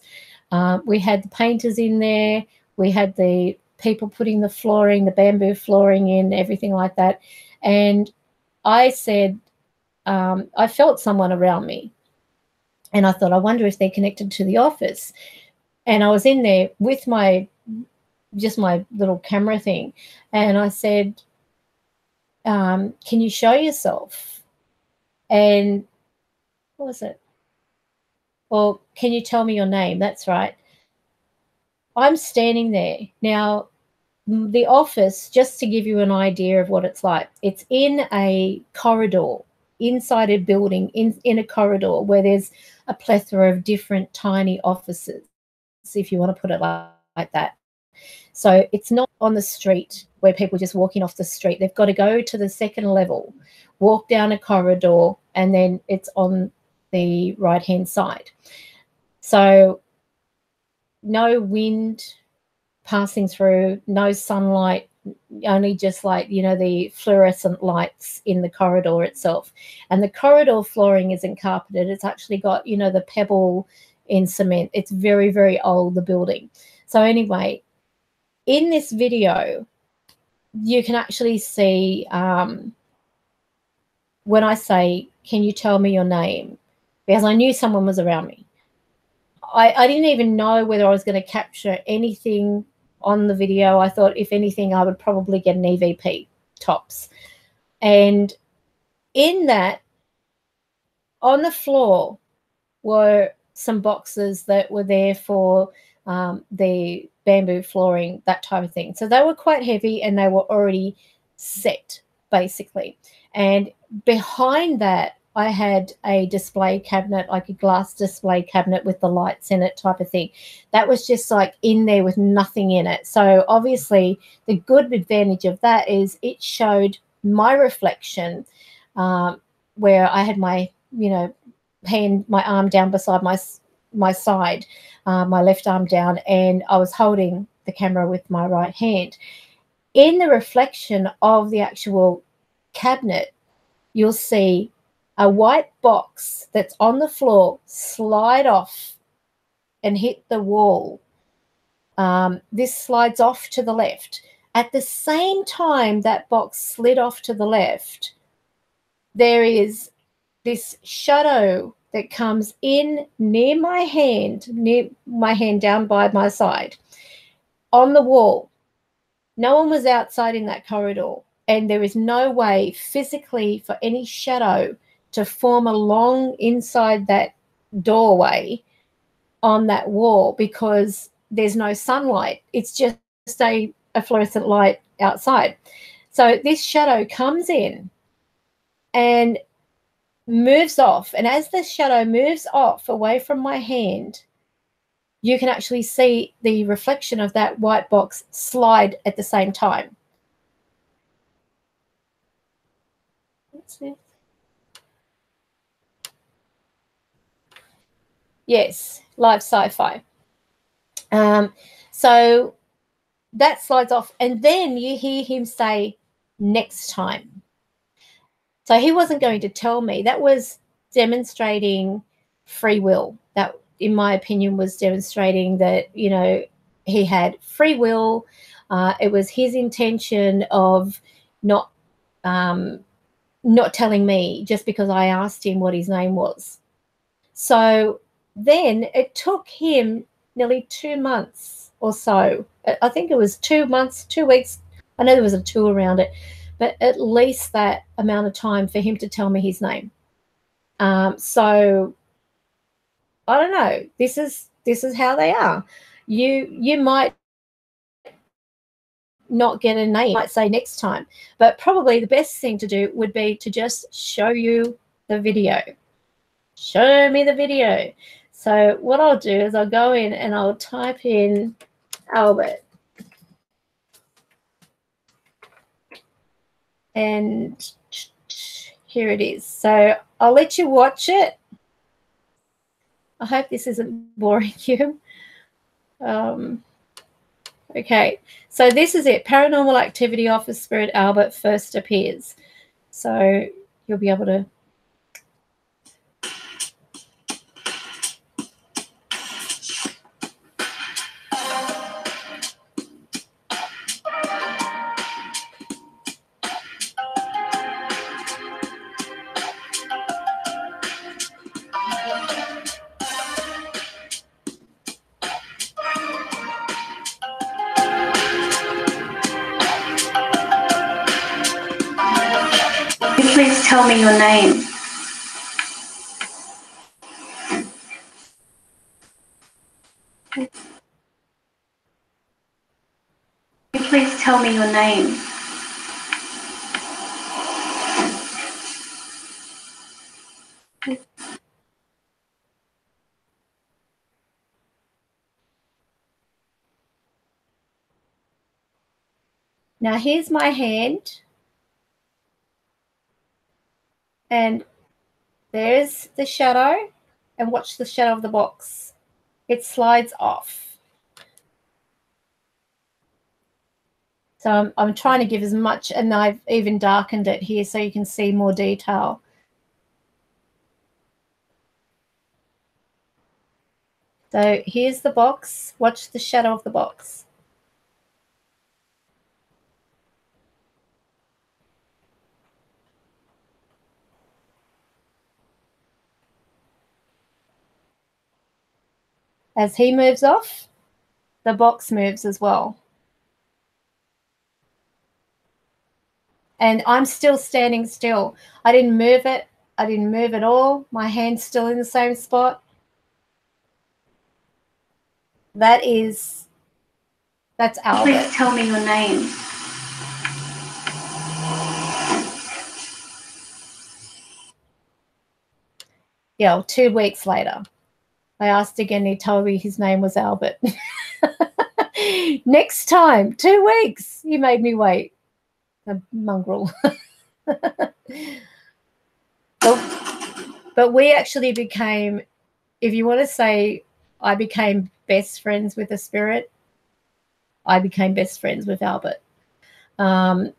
A: We had the painters in there. We had the people putting the flooring, the bamboo flooring in, everything like that. And I said, I felt someone around me. And I thought, I wonder if they're connected to the office. And I was in there with my little camera thing. And I said, can you show yourself? And what was it? Well, can you tell me your name? That's right. I'm standing there. Now, the office, just to give you an idea of what it's like, it's in a corridor, inside a building, in a corridor where there's a plethora of different tiny offices, if you want to put it like that. So it's not on the street where people just walking off the street. They've got to go to the second level, walk down a corridor, and then it's on the right-hand side. So no wind passing through, no sunlight, only just like, you know, the fluorescent lights in the corridor itself. And the corridor flooring isn't carpeted. It's actually got, you know, the pebble in cement. It's very, very old, the building. So anyway, in this video, you can actually see when I say, can you tell me your name? Because I knew someone was around me. I didn't even know whether I was going to capture anything on the video. I thought, if anything, I would probably get an EVP tops. And in that, on the floor were some boxes that were there for the bamboo flooring, that type of thing. So they were quite heavy and they were already set, basically. And behind that, I had a display cabinet, like a glass display cabinet with the lights in it, type of thing. That was just like in there with nothing in it. So obviously the good advantage of that is it showed my reflection, where I had my, you know, hand, my arm down beside my side, my left arm down, and I was holding the camera with my right hand. In the reflection of the actual cabinet, you'll see a white box that's on the floor slide off and hit the wall. This slides off to the left. At the same time that box slid off to the left, there is this shadow that comes in near my hand down by my side, on the wall. No one was outside in that corridor, and there is no way physically for any shadow to form along inside that doorway on that wall, because there's no sunlight. It's just a fluorescent light outside. So this shadow comes in and moves off, and as the shadow moves off away from my hand, you can actually see the reflection of that white box slide at the same time. What's this? Yes, live sci-fi. So that slides off, and then you hear him say, next time. So he wasn't going to tell me. That was demonstrating free will. That, in my opinion, was demonstrating that, you know, he had free will. It was his intention of not telling me just because I asked him what his name was. So then it took him nearly 2 months or so. I think it was 2 months, 2 weeks. I know there was a 2 around it, but at least that amount of time for him to tell me his name. So I don't know. This is how they are. You might not get a name. You might say next time, but probably the best thing to do would be to just show you the video. Show me the video. So what I'll do is I'll go in and I'll type in Albert. And here it is. So I'll let you watch it. I hope this isn't boring you. Okay, so this is it. Paranormal Activity Office Spirit Albert first appears. So you'll be able to.
D: Please tell me your name. tell me your name.
A: Now here's my hand, and there's the shadow, and watch the shadow of the box. It slides off. So I'm trying to give as much, and I've even darkened it here so you can see more detail. So here's the box. Watch the shadow of the box. As he moves off, the box moves as well. And I'm still standing still. I didn't move it. I didn't move at all. My hand's still in the same spot. That's Albert.
D: Please tell me your name.
A: Yeah, well, 2 weeks later, I asked again. He told me his name was Albert. Next time, 2 weeks. He made me wait. A mongrel. But we actually became, if you want to say, I became best friends with the spirit, I became best friends with Albert. The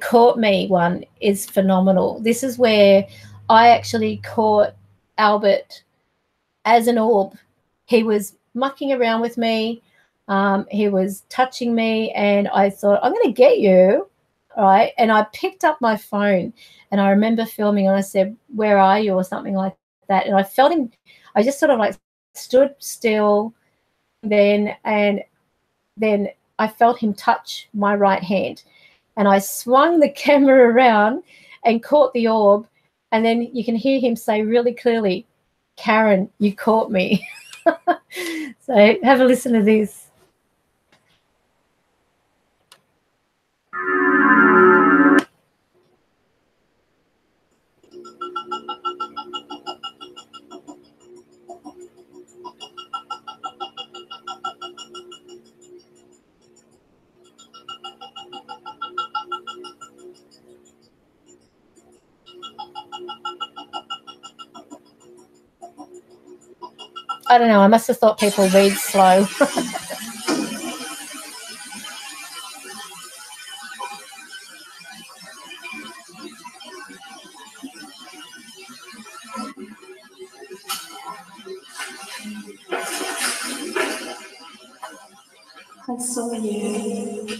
A: caught me one is phenomenal. This is where I actually caught Albert as an orb. He was mucking around with me. He was touching me, and I thought, I'm going to get you, right? And I picked up my phone, and I remember filming, and I said, where are you, or something like that. And I felt him. I just sort of like stood still then, and then I felt him touch my right hand. And I swung the camera around and caught the orb. And then you can hear him say really clearly, Karen, you caught me. So have a listen to this. I don't know. I must have thought people read slow.
D: I saw you.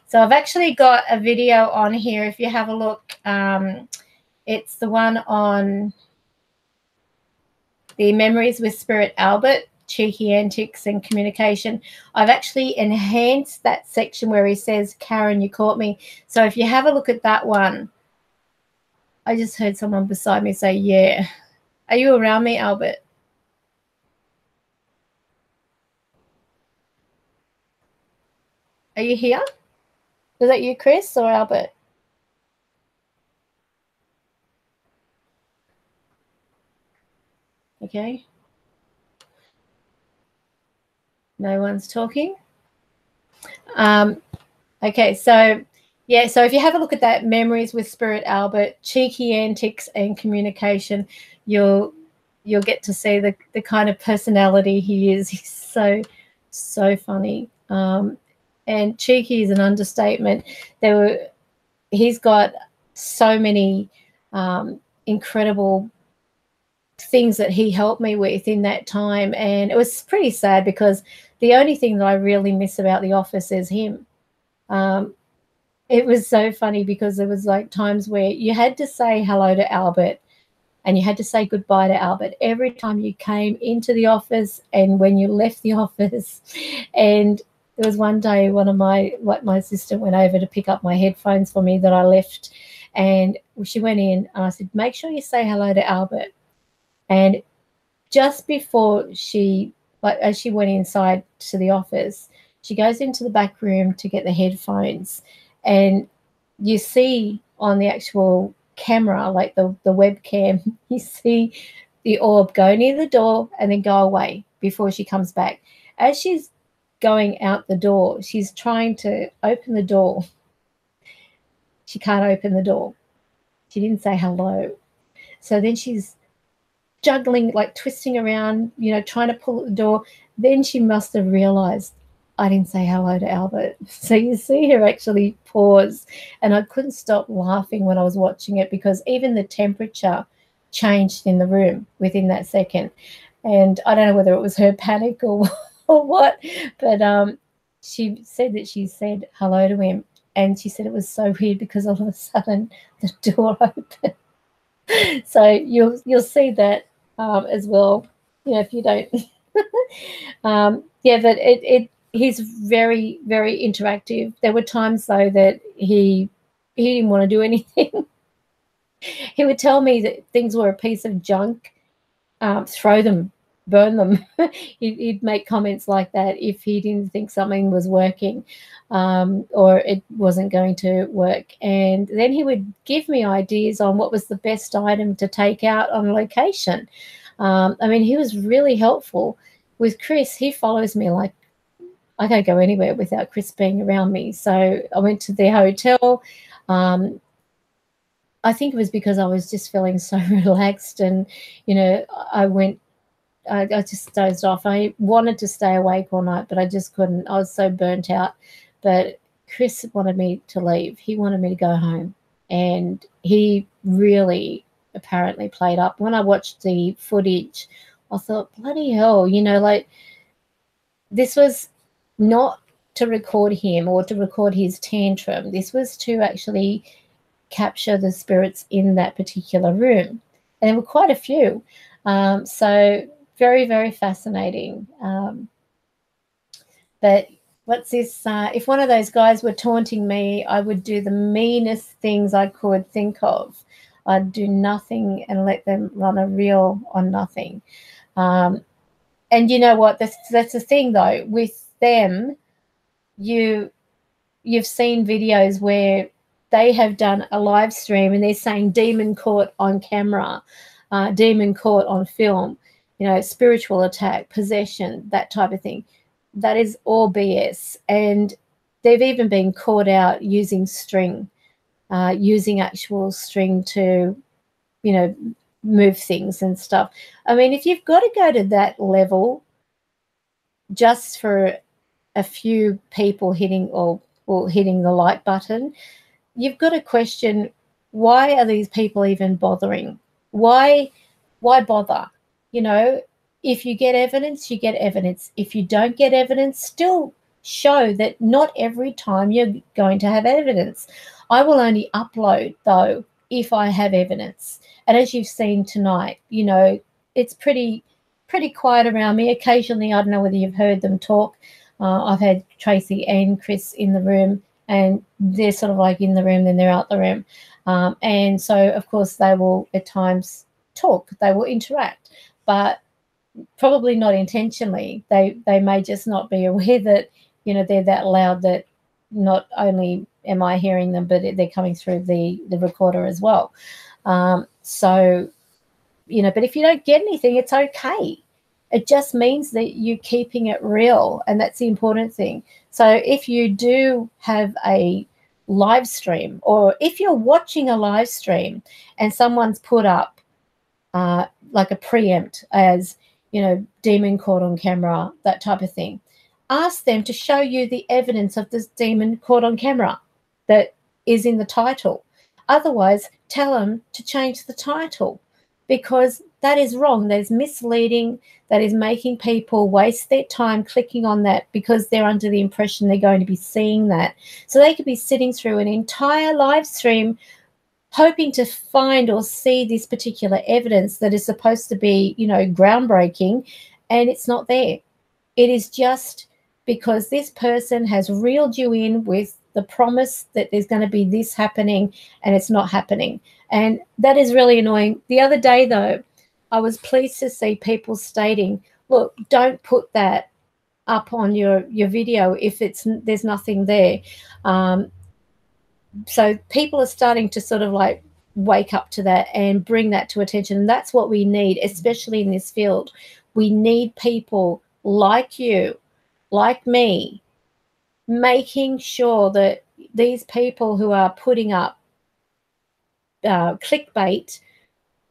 A: So I've actually got a video on here. If you have a look, it's the one on the Memories with Spirit Albert, Cheeky Antics and Communication. I've actually enhanced that section where he says, Karen, you caught me. So if you have a look at that one, I just heard someone beside me say, yeah. Are you around me, Albert? Are you here? Was that you, Chris, or Albert? Okay. No one's talking. Okay, so yeah, so if you have a look at that, Memories with Spirit Albert, Cheeky Antics and Communication, you'll get to see the kind of personality he is. He's so funny. And cheeky is an understatement. He's got so many incredible things that he helped me with in that time, and it was pretty sad because the only thing that I really miss about the office is him. It was so funny because there was like times where you had to say hello to Albert and you had to say goodbye to Albert every time you came into the office and when you left the office. And there was one day my assistant went over to pick up my headphones for me that I left, and she went in and I said, make sure you say hello to Albert. And just before as she went inside to the office, she goes into the back room to get the headphones, and you see on the actual camera, like the webcam, you see the orb go near the door and then go away before she comes back. As she's going out the door, she's trying to open the door. She can't open the door. She didn't say hello. So then she's juggling, like twisting around, trying to pull at the door. Then she must have realized, I didn't say hello to Albert. So you see her actually pause, and I couldn't stop laughing when I was watching it, because even the temperature changed in the room within that second. And I don't know whether it was her panic or what, but she said that she said hello to him, and she said it was so weird because all of a sudden the door opened. So you'll see that as well, if you don't. But he's very, very interactive. There were times though that he didn't want to do anything. He would tell me that things were a piece of junk, throw them, burn them. He'd make comments like that if he didn't think something was working, or it wasn't going to work. And then he would give me ideas on what was the best item to take out on location. He was really helpful. With Chris, he follows me like I can't go anywhere without Chris being around me. So I went to the hotel. I think it was because I was just feeling so relaxed, and I just dozed off. I wanted to stay awake all night, but I just couldn't. I was so burnt out. But Chris wanted me to leave. He wanted me to go home, and he really apparently played up. When I watched the footage, I thought, bloody hell, this was not to record him or to record his tantrum. This was to actually capture the spirits in that particular room. And there were quite a few. So very, very fascinating. But what's this? If one of those guys were taunting me, I would do the meanest things I could think of. I'd do nothing and let them run a reel on nothing. And you know what? That's the thing, though. With them, you've seen videos where they have done a live stream and they're saying demon caught on camera, demon caught on film, spiritual attack, possession, that type of thing. That is all BS. And they've even been caught out using string, using actual string to, move things and stuff. If you've got to go to that level just for a few people hitting or hitting the like button, you've got to question, why are these people even bothering? Why bother? If you get evidence, you get evidence. If you don't get evidence, still show that not every time you're going to have evidence. I will only upload, though, if I have evidence. And as you've seen tonight, it's pretty quiet around me. Occasionally, I don't know whether you've heard them talk. I've had Tracy and Chris in the room, and they're sort of like in the room, then they're out the room. And so, of course, they will at times talk. They will interact, but probably not intentionally. They may just not be aware that, they're that loud that not only am I hearing them, but they're coming through the recorder as well. But if you don't get anything, it's okay. It just means that you're keeping it real, and that's the important thing. So if you do have a live stream, or if you're watching a live stream and someone's put up like a preempt as, demon caught on camera, that type of thing, ask them to show you the evidence of this demon caught on camera that is in the title. Otherwise, tell them to change the title, because that is wrong. That is misleading. That is making people waste their time clicking on that because they're under the impression they're going to be seeing that. So they could be sitting through an entire live stream hoping to find or see this particular evidence that is supposed to be, you know, groundbreaking, and it's not there. It is just because this person has reeled you in with the promise that there's going to be this happening, and it's not happening. And that is really annoying. The other day, though, I was pleased to see people stating, look, don't put that up on your video if there's nothing there. So people are starting to sort of like wake up to that and bring that to attention. And that's what we need, especially in this field. We need people like you, like me, making sure that these people who are putting up clickbait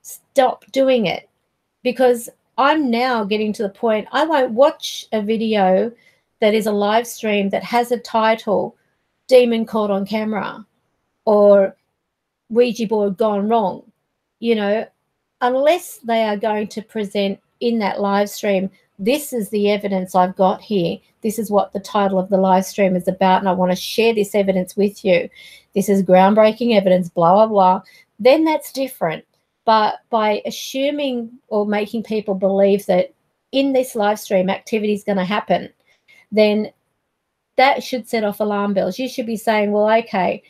A: stop doing it. Because I'm now getting to the point, I won't watch a video that is a live stream that has a title, Demon Caught on Camera, or Ouija board gone wrong, you know, unless they are going to present in that live stream, this is the evidence I've got here. This is what the title of the live stream is about, and I want to share this evidence with you. This is groundbreaking evidence, blah, blah, blah. Then that's different. But by assuming or making people believe that in this live stream activity is going to happen, then that should set off alarm bells. You should be saying, well, okay,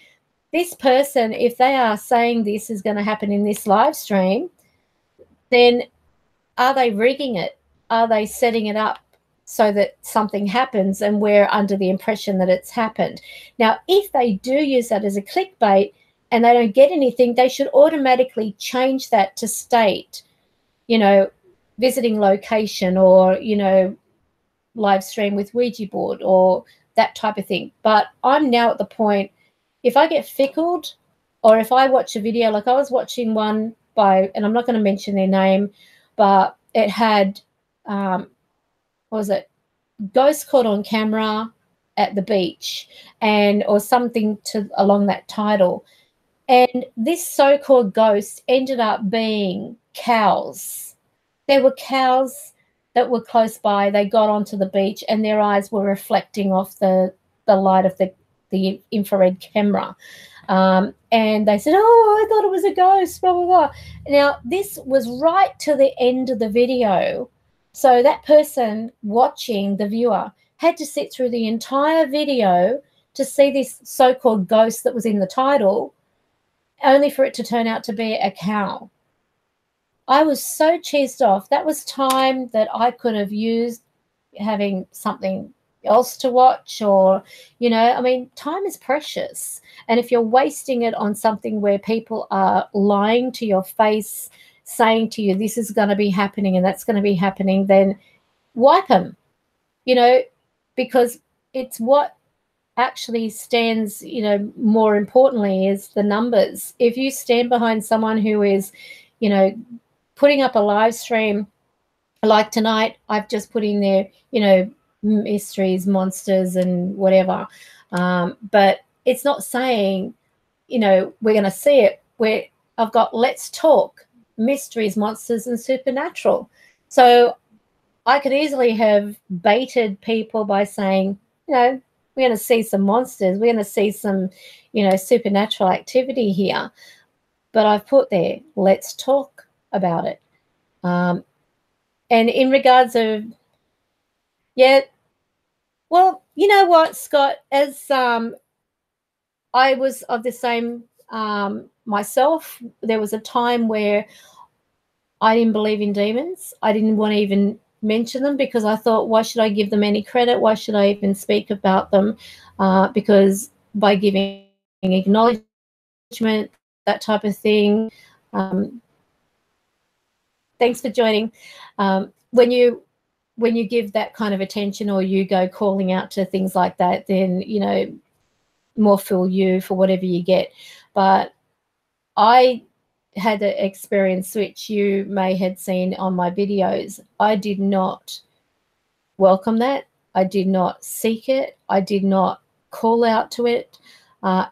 A: this person, if they are saying this is going to happen in this live stream, then are they rigging it? Are they setting it up so that something happens and we're under the impression that it's happened? Now, if they do use that as a clickbait and they don't get anything, they should automatically change that to state, you know, visiting location, or, you know, live stream with Ouija board, or that type of thing. But I'm now at the point, if I get fickled, or if I watch a video, like I was watching one by, and I'm not going to mention their name, but it had, what was it? Ghost caught on camera at the beach, and or something along that title. And this so-called ghost ended up being cows. There were cows that were close by. They got onto the beach and their eyes were reflecting off the light of the infrared camera. And they said, oh, I thought it was a ghost, blah, blah, blah. Now, this was right to the end of the video. So that person watching, the viewer, had to sit through the entire video to see this so-called ghost that was in the title, only for it to turn out to be a cow. I was so cheesed off. That was time that I could have used having something else to watch, or, you know, I mean, time is precious. And if you're wasting it on something where people are lying to your face, saying to you, this is going to be happening and that's going to be happening, then wipe them, you know, because it's what actually stands, you know, more importantly is the numbers. If you stand behind someone who is, you know, putting up a live stream like tonight, I've just put in there, you know, mysteries, monsters and whatever, but it's not saying, you know, we're going to see it. Where I've got let's talk mysteries, monsters and supernatural. So I could easily have baited people by saying, you know, we're going to see some monsters, we're going to see some, you know, supernatural activity here. But I've put there, let's talk about it. And in regards of, yeah, well, you know what, Scott, as I was of the same myself, there was a time where I didn't believe in demons. I didn't want to even mention them because I thought, why should I give them any credit? Why should I even speak about them? Because by giving acknowledgement, that type of thing. Thanks for joining. When you give that kind of attention, or you go calling out to things like that, then, you know, more fool you for whatever you get. But I had an experience which you may have seen on my videos. I did not welcome that. I did not seek it. I did not call out to it.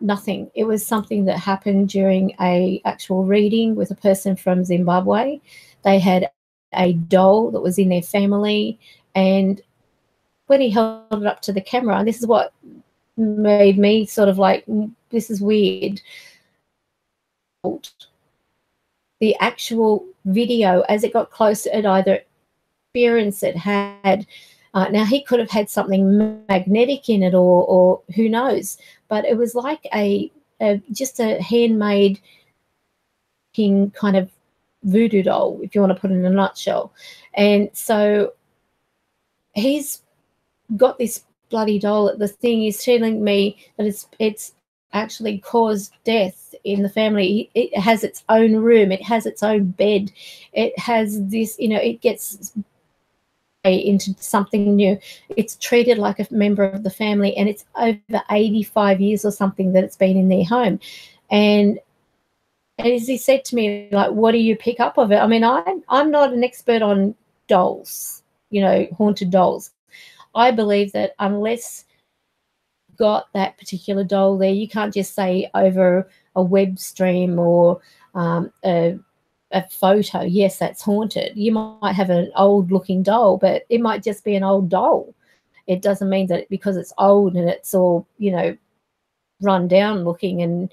A: Nothing. It was something that happened during a actual reading with a person from Zimbabwe. They had a doll that was in their family, and when he held it up to the camera, and this is what made me sort of like, this is weird. the actual video, as it got closer, it either experienced it had, now he could have had something magnetic in it, or who knows, but it was like just a handmade kind of voodoo doll, if you want to put it in a nutshell. And so he's got this bloody doll. The thing is telling me that it's actually caused death in the family. It has its own room, it has its own bed, it has this, it gets into something new. It's treated like a member of the family, and it's over 85 years or something that it's been in their home. And as he said to me, like, what do you pick up of it? I mean, I'm not an expert on dolls, haunted dolls. I believe that unless you've got that particular doll there, you can't just say over a web stream or a photo, yes, that's haunted. You might have an old looking doll, but it might just be an old doll. It doesn't mean that because it's old and it's all, run down looking and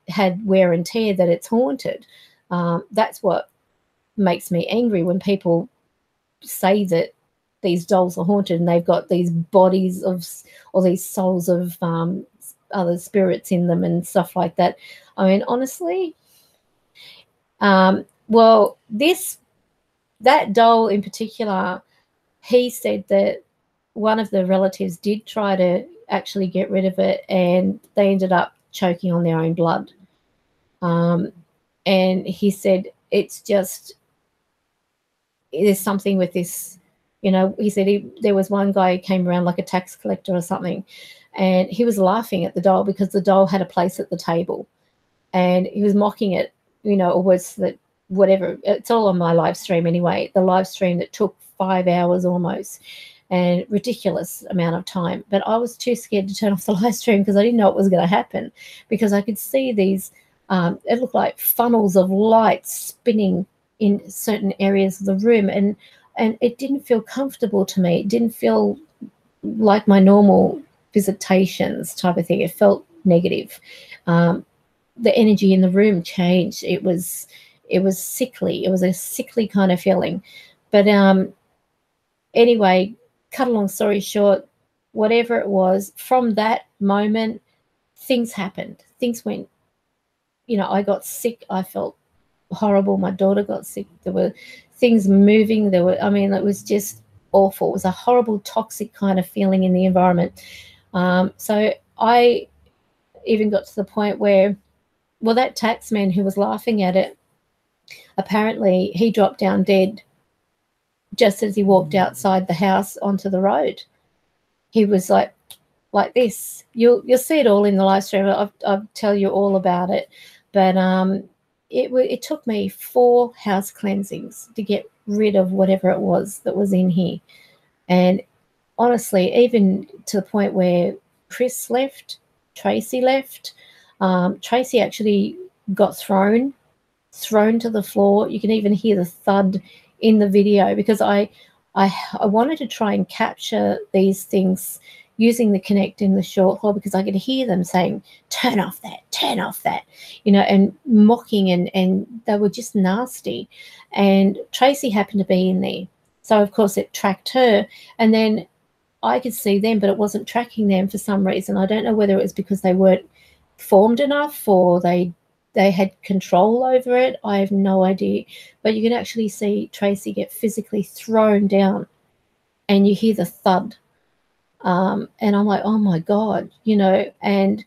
A: had wear and tear that it's haunted. That's what makes me angry, when people say that these dolls are haunted and they've got these bodies of, or these souls of other spirits in them and stuff like that. I mean, honestly, well, that doll in particular, he said that one of the relatives did try to actually get rid of it, and they ended up choking on their own blood. And he said it's just, there's something with this, he said there was one guy who came around like a tax collector or something, and he was laughing at the doll because the doll had a place at the table, and he was mocking it, or was that whatever. It's all on my live stream anyway, the live stream that took 5 hours almost, and ridiculous amount of time. But I was too scared to turn off the live stream because I didn't know what was going to happen, because I could see these, it looked like funnels of light spinning in certain areas of the room, and it didn't feel comfortable to me. It didn't feel like my normal visitations type of thing. It felt negative. The energy in the room changed. It was sickly. It was a sickly kind of feeling. But anyway, cut a long story short, whatever it was, from that moment, things happened. Things went, I got sick. I felt horrible. My daughter got sick. There were things moving. It was just awful. It was a horrible, toxic kind of feeling in the environment. So I even got to the point where, well, that taxman who was laughing at it, apparently he dropped down dead just as he walked outside the house onto the road. He was like this. You'll see it all in the live stream. I'll tell you all about it. But it took me 4 house cleansings to get rid of whatever it was that was in here. And honestly, even to the point where Chris left, Tracy left. Tracy actually got thrown to the floor. You can even hear the thud in the video, because I wanted to try and capture these things using the Connect in the short haul, because I could hear them saying, turn off that, and mocking, and they were just nasty. And Tracy happened to be in there. So, of course, it tracked her. And then I could see them, but it wasn't tracking them for some reason. I don't know whether it was because they weren't formed enough or they had control over it. I have no idea. But you can actually see Tracy get physically thrown down, and you hear the thud. And I'm like, oh my God, and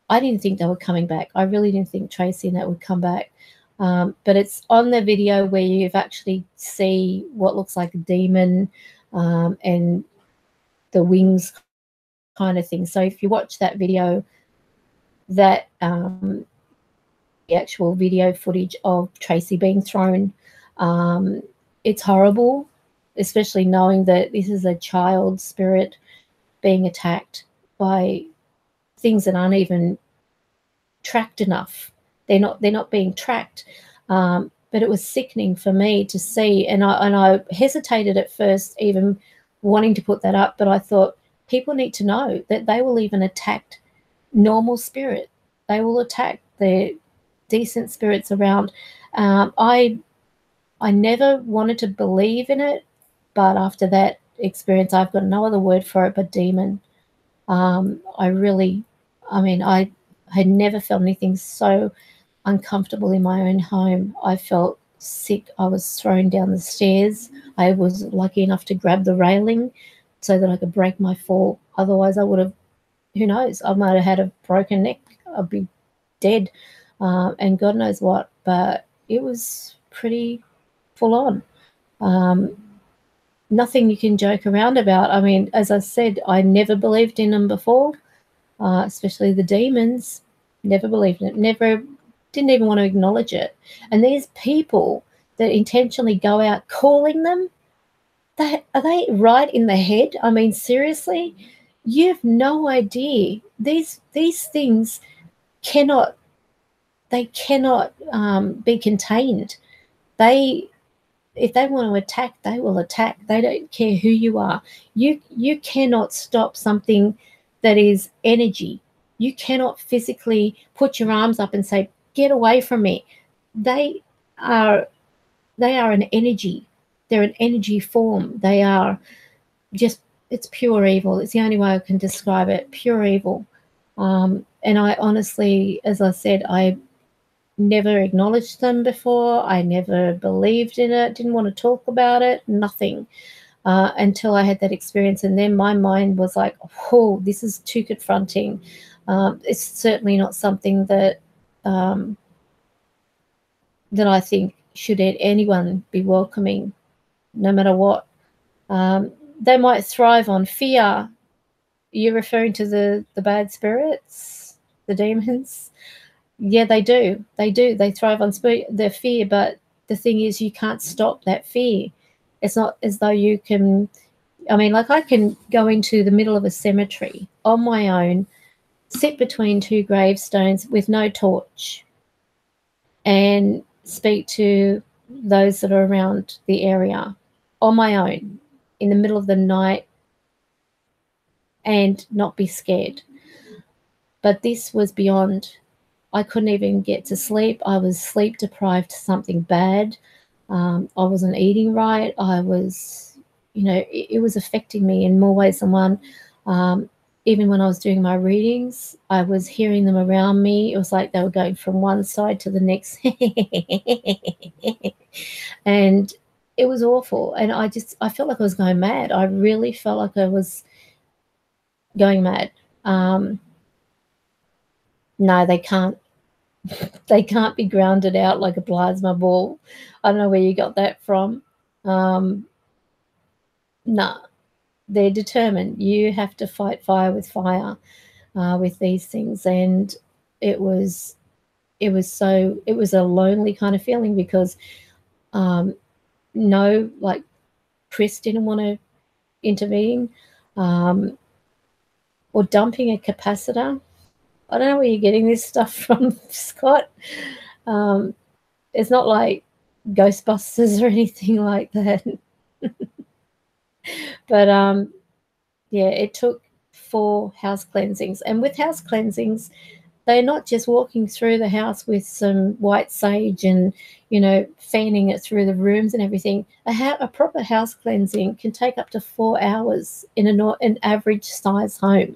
A: I didn't think they were coming back. I really didn't think Tracy and that would come back. But it's on the video where you've actually see what looks like a demon, and the wings kind of thing. So if you watch that video, that the actual video footage of Tracy being thrown, it's horrible, especially knowing that this is a child spirit being attacked by things that aren't even tracked enough. They're not being tracked. But it was sickening for me to see, and I hesitated at first even wanting to put that up, but I thought people need to know that they will even attack normal spirit. They will attack the decent spirits around. I never wanted to believe in it, but after that experience, I've got no other word for it but demon. I had never felt anything so uncomfortable in my own home. I felt sick. I was thrown down the stairs. I was lucky enough to grab the railing so that I could break my fall. Otherwise, I would have, who knows, I might have had a broken neck. I'd be dead, and God knows what. But it was pretty full on. Nothing you can joke around about. I mean, as I said, I never believed in them before, especially the demons. Never believed in it. Didn't even want to acknowledge it. And these people that intentionally go out calling them, are they right in the head? I mean, seriously, you have no idea. These things cannot be contained. If they want to attack, they will attack. They don't care who you are. You cannot stop something that is energy. You cannot physically put your arms up and say, "Get away from me." They are an energy. They're an energy form. They are just, it's pure evil. It's the only way I can describe it. Pure evil. And I honestly, as I said, I never acknowledged them before. I never believed in it, didn't want to talk about it, nothing, until I had that experience. And then my mind was like, oh, this is too confronting. It's certainly not something that that I think should anyone be welcoming, no matter what. They might thrive on fear. You're referring to the bad spirits, the demons? Yeah, they do. They do. They thrive on their fear, but the thing is, you can't stop that fear. It's not as though you can. I mean, like, I can go into the middle of a cemetery on my own, sit between two gravestones with no torch, and speak to those that are around the area on my own in the middle of the night and not be scared. But this was beyond. I couldn't even get to sleep. I was sleep deprived to something bad. I wasn't eating right. I was, it was affecting me in more ways than one. Even when I was doing my readings, I was hearing them around me. It was like they were going from one side to the next. And it was awful. And I felt like I was going mad. I really felt like I was going mad. No, they can't. They can't be grounded out like a plasma ball. I don't know where you got that from. Nah, they're determined. You have to fight fire with fire with these things. And it was a lonely kind of feeling because no, like, Chris didn't want to intervene, or dumping a capacitor. I don't know where you're getting this stuff from, Scott. It's not like Ghostbusters or anything like that. But yeah, it took 4 house cleansings. And with house cleansings, they're not just walking through the house with some white sage and, fanning it through the rooms and everything. A proper house cleansing can take up to 4 hours in an average size home.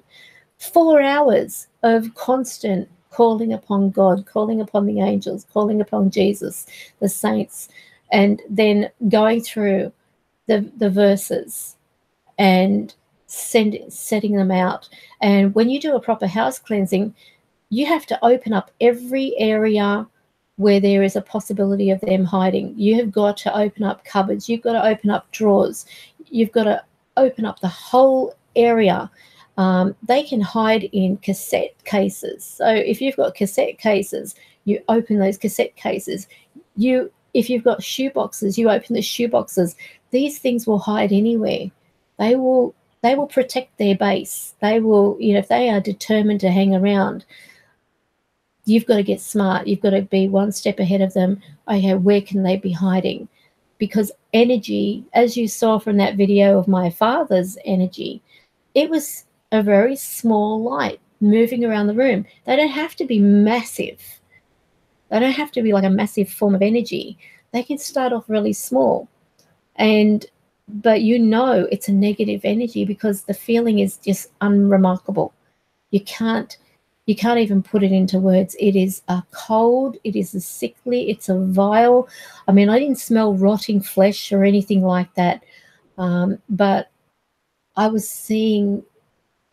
A: 4 hours of constant calling upon God, calling upon the angels, calling upon Jesus, the saints, and then going through the verses and setting them out. And when you do a proper house cleansing, you have to open up every area where there is a possibility of them hiding. You have got to open up cupboards. You've got to open up drawers. You've got to open up the whole area. They can hide in cassette cases. So if you've got cassette cases, you open those cassette cases. If you've got shoe boxes, you open the shoe boxes. These things will hide anywhere. They will protect their base. They will, if they are determined to hang around, you've got to get smart. You've got to be one step ahead of them. Okay, where can they be hiding? Because energy, as you saw from that video of my father's energy, it was a very small light moving around the room. They don't have to be massive. They don't have to be like a massive form of energy. They can start off really small, but you know it's a negative energy because the feeling is just unremarkable. You can't even put it into words. It is a cold, it is a sickly, it's a vile. I mean, I didn't smell rotting flesh or anything like that, but I was seeing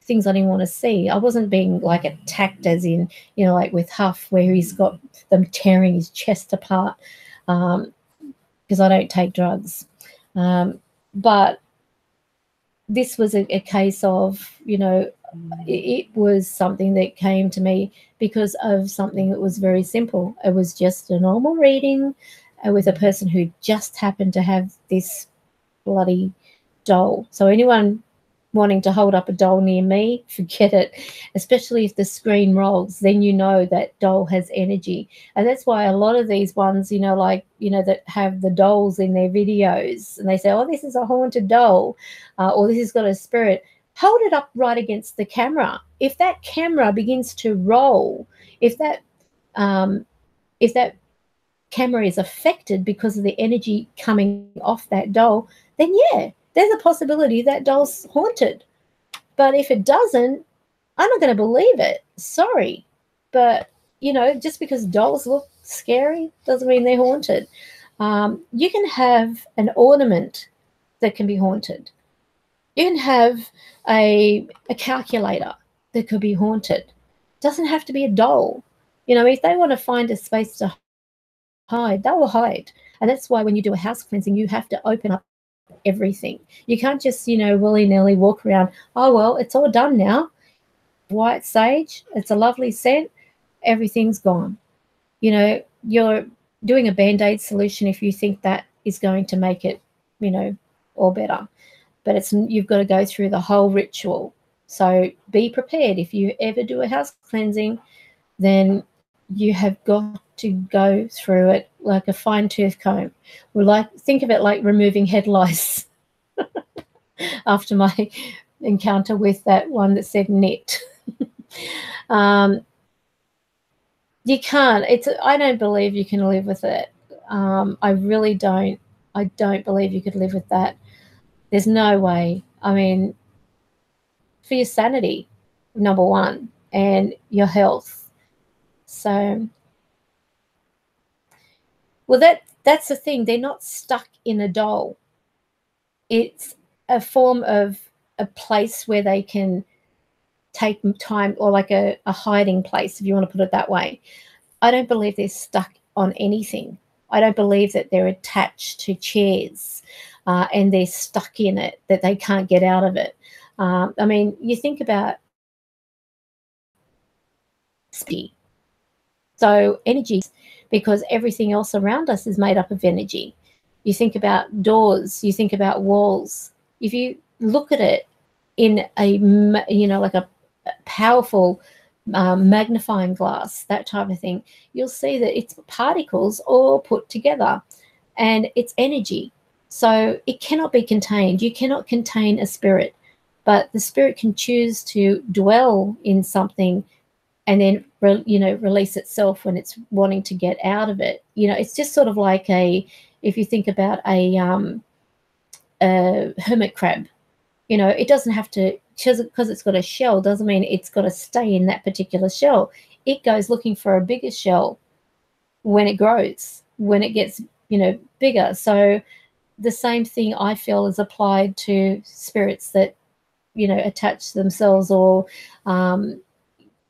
A: things I didn't want to see. I wasn't being like attacked as in, you know, like with Huff where he's got them tearing his chest apart, because I don't take drugs. But this was a case of, you know, it was something that came to me because of something that was very simple. It was just a normal reading with a person who just happened to have this bloody doll. So anyone wanting to hold up a doll near me, forget it, especially if the screen rolls, then you know that doll has energy. And that's why a lot of these ones, you know, like, you know, that have the dolls in their videos and they say, oh, this is a haunted doll, or this has got a spirit. Hold it up right against the camera. If that camera begins to roll, if that camera is affected because of the energy coming off that doll, then yeah, there's a possibility that doll's haunted. But if it doesn't, I'm not going to believe it. Sorry. But, you know, just because dolls look scary doesn't mean they're haunted. You can have an ornament that can be haunted. You can have a calculator that could be haunted. It doesn't have to be a doll. You know, if they want to find a space to hide, they will hide. And that's why when you do a house cleansing, you have to open up everything. You can't just, you know, willy-nilly walk around, oh, well, it's all done now. White sage, it's a lovely scent, everything's gone. You know, you're doing a Band-Aid solution if you think that is going to make it, you know, all better. But you've got to go through the whole ritual. So be prepared. If you ever do a house cleansing, then you have got to go through it like a fine-tooth comb. Think of it like removing head lice. After my encounter with that one that said knit. You can't. I don't believe you can live with it. I really don't. I don't believe you could live with that. There's no way. I mean, for your sanity, number one, and your health. So, well, that's the thing. They're not stuck in a doll. It's a form of a place where they can take time, or like a hiding place, if you want to put it that way. I don't believe they're stuck on anything. I don't believe that they're attached to chairs and they're stuck in it, that they can't get out of it. I mean, you think about speed. So energy, because everything else around us is made up of energy. You think about doors, you think about walls. If you look at it in a, you know, like a powerful magnifying glass, that type of thing, you'll see that it's particles all put together and it's energy. So it cannot be contained. You cannot contain a spirit, but the spirit can choose to dwell in something and then, you know, release itself when it's wanting to get out of it. You know, it's just sort of like if you think about a hermit crab, you know, it doesn't have to, because it's got a shell doesn't mean it's got to stay in that particular shell. It goes looking for a bigger shell when it grows, when it gets, you know, bigger. So the same thing I feel is applied to spirits that, you know, attach themselves or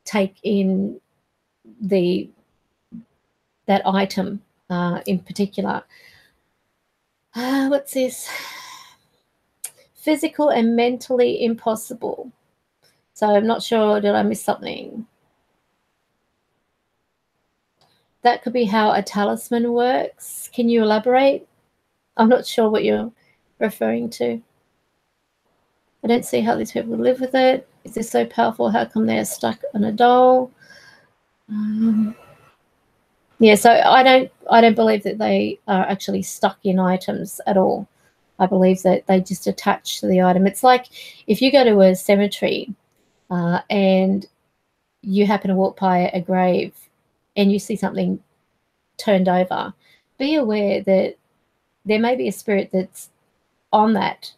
A: take in that item in particular. What's this? Physical and mentally impossible. So I'm not sure, did I miss something? That could be how a talisman works. Can you elaborate? I'm not sure what you're referring to. I don't see how these people live with it. If they're so powerful, how come they're stuck on a doll? Yeah, so I don't believe that they are actually stuck in items at all. I believe that they just attach to the item. It's like if you go to a cemetery and you happen to walk by a grave and you see something turned over, be aware that there may be a spirit that's on that.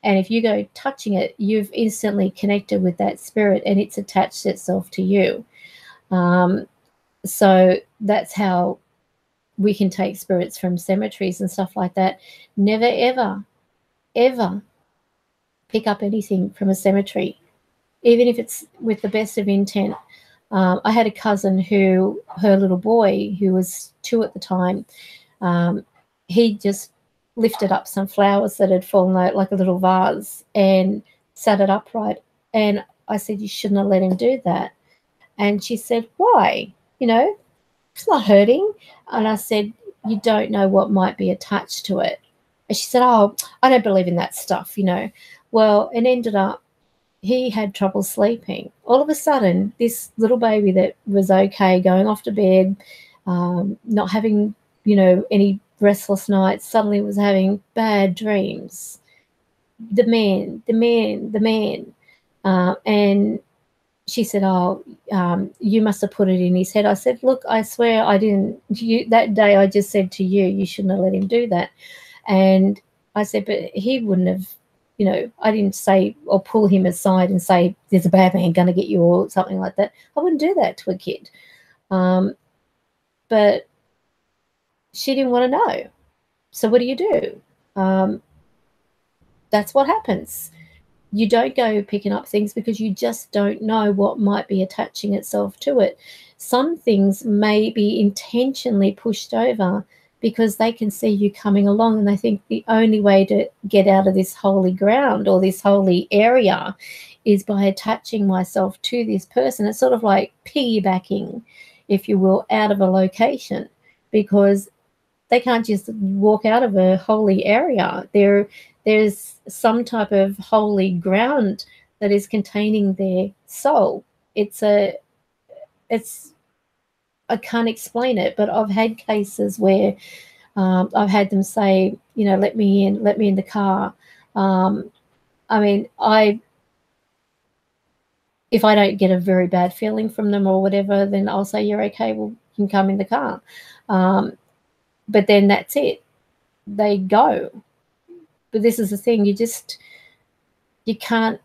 A: And if you go touching it, you've instantly connected with that spirit and it's attached itself to you. So that's how we can take spirits from cemeteries and stuff like that. Never, ever, ever pick up anything from a cemetery, even if it's with the best of intent. I had a cousin who, her little boy, who was 2 at the time, he just lifted up some flowers that had fallen out, like a little vase, and sat it upright. And I said, you shouldn't have let him do that. And she said, why? You know, it's not hurting. And I said, you don't know what might be attached to it. And she said, oh, I don't believe in that stuff, you know. Well, it ended up, he had trouble sleeping. All of a sudden, this little baby that was okay, going off to bed, not having, you know, any restless nights, suddenly was having bad dreams. The man. And she said, oh, you must have put it in his head. I said, look, I swear I didn't. That day I just said to you, you shouldn't have let him do that. And I said, but he wouldn't have, you know, I didn't say or pull him aside and say, there's a bad man going to get you or something like that. I wouldn't do that to a kid. But she didn't want to know. So what do? That's what happens. You don't go picking up things because you just don't know what might be attaching itself to it. Some things may be intentionally pushed over because they can see you coming along and they think the only way to get out of this holy ground or this holy area is by attaching myself to this person. It's sort of like piggybacking, if you will, out of a location, because they can't just walk out of a holy area. There's some type of holy ground that is containing their soul. I can't explain it, but I've had cases where I've had them say, you know, let me in the car. I mean, if I don't get a very bad feeling from them or whatever, then I'll say, you're okay, well, you can come in the car. But then that's it. They go. But this is the thing, you can't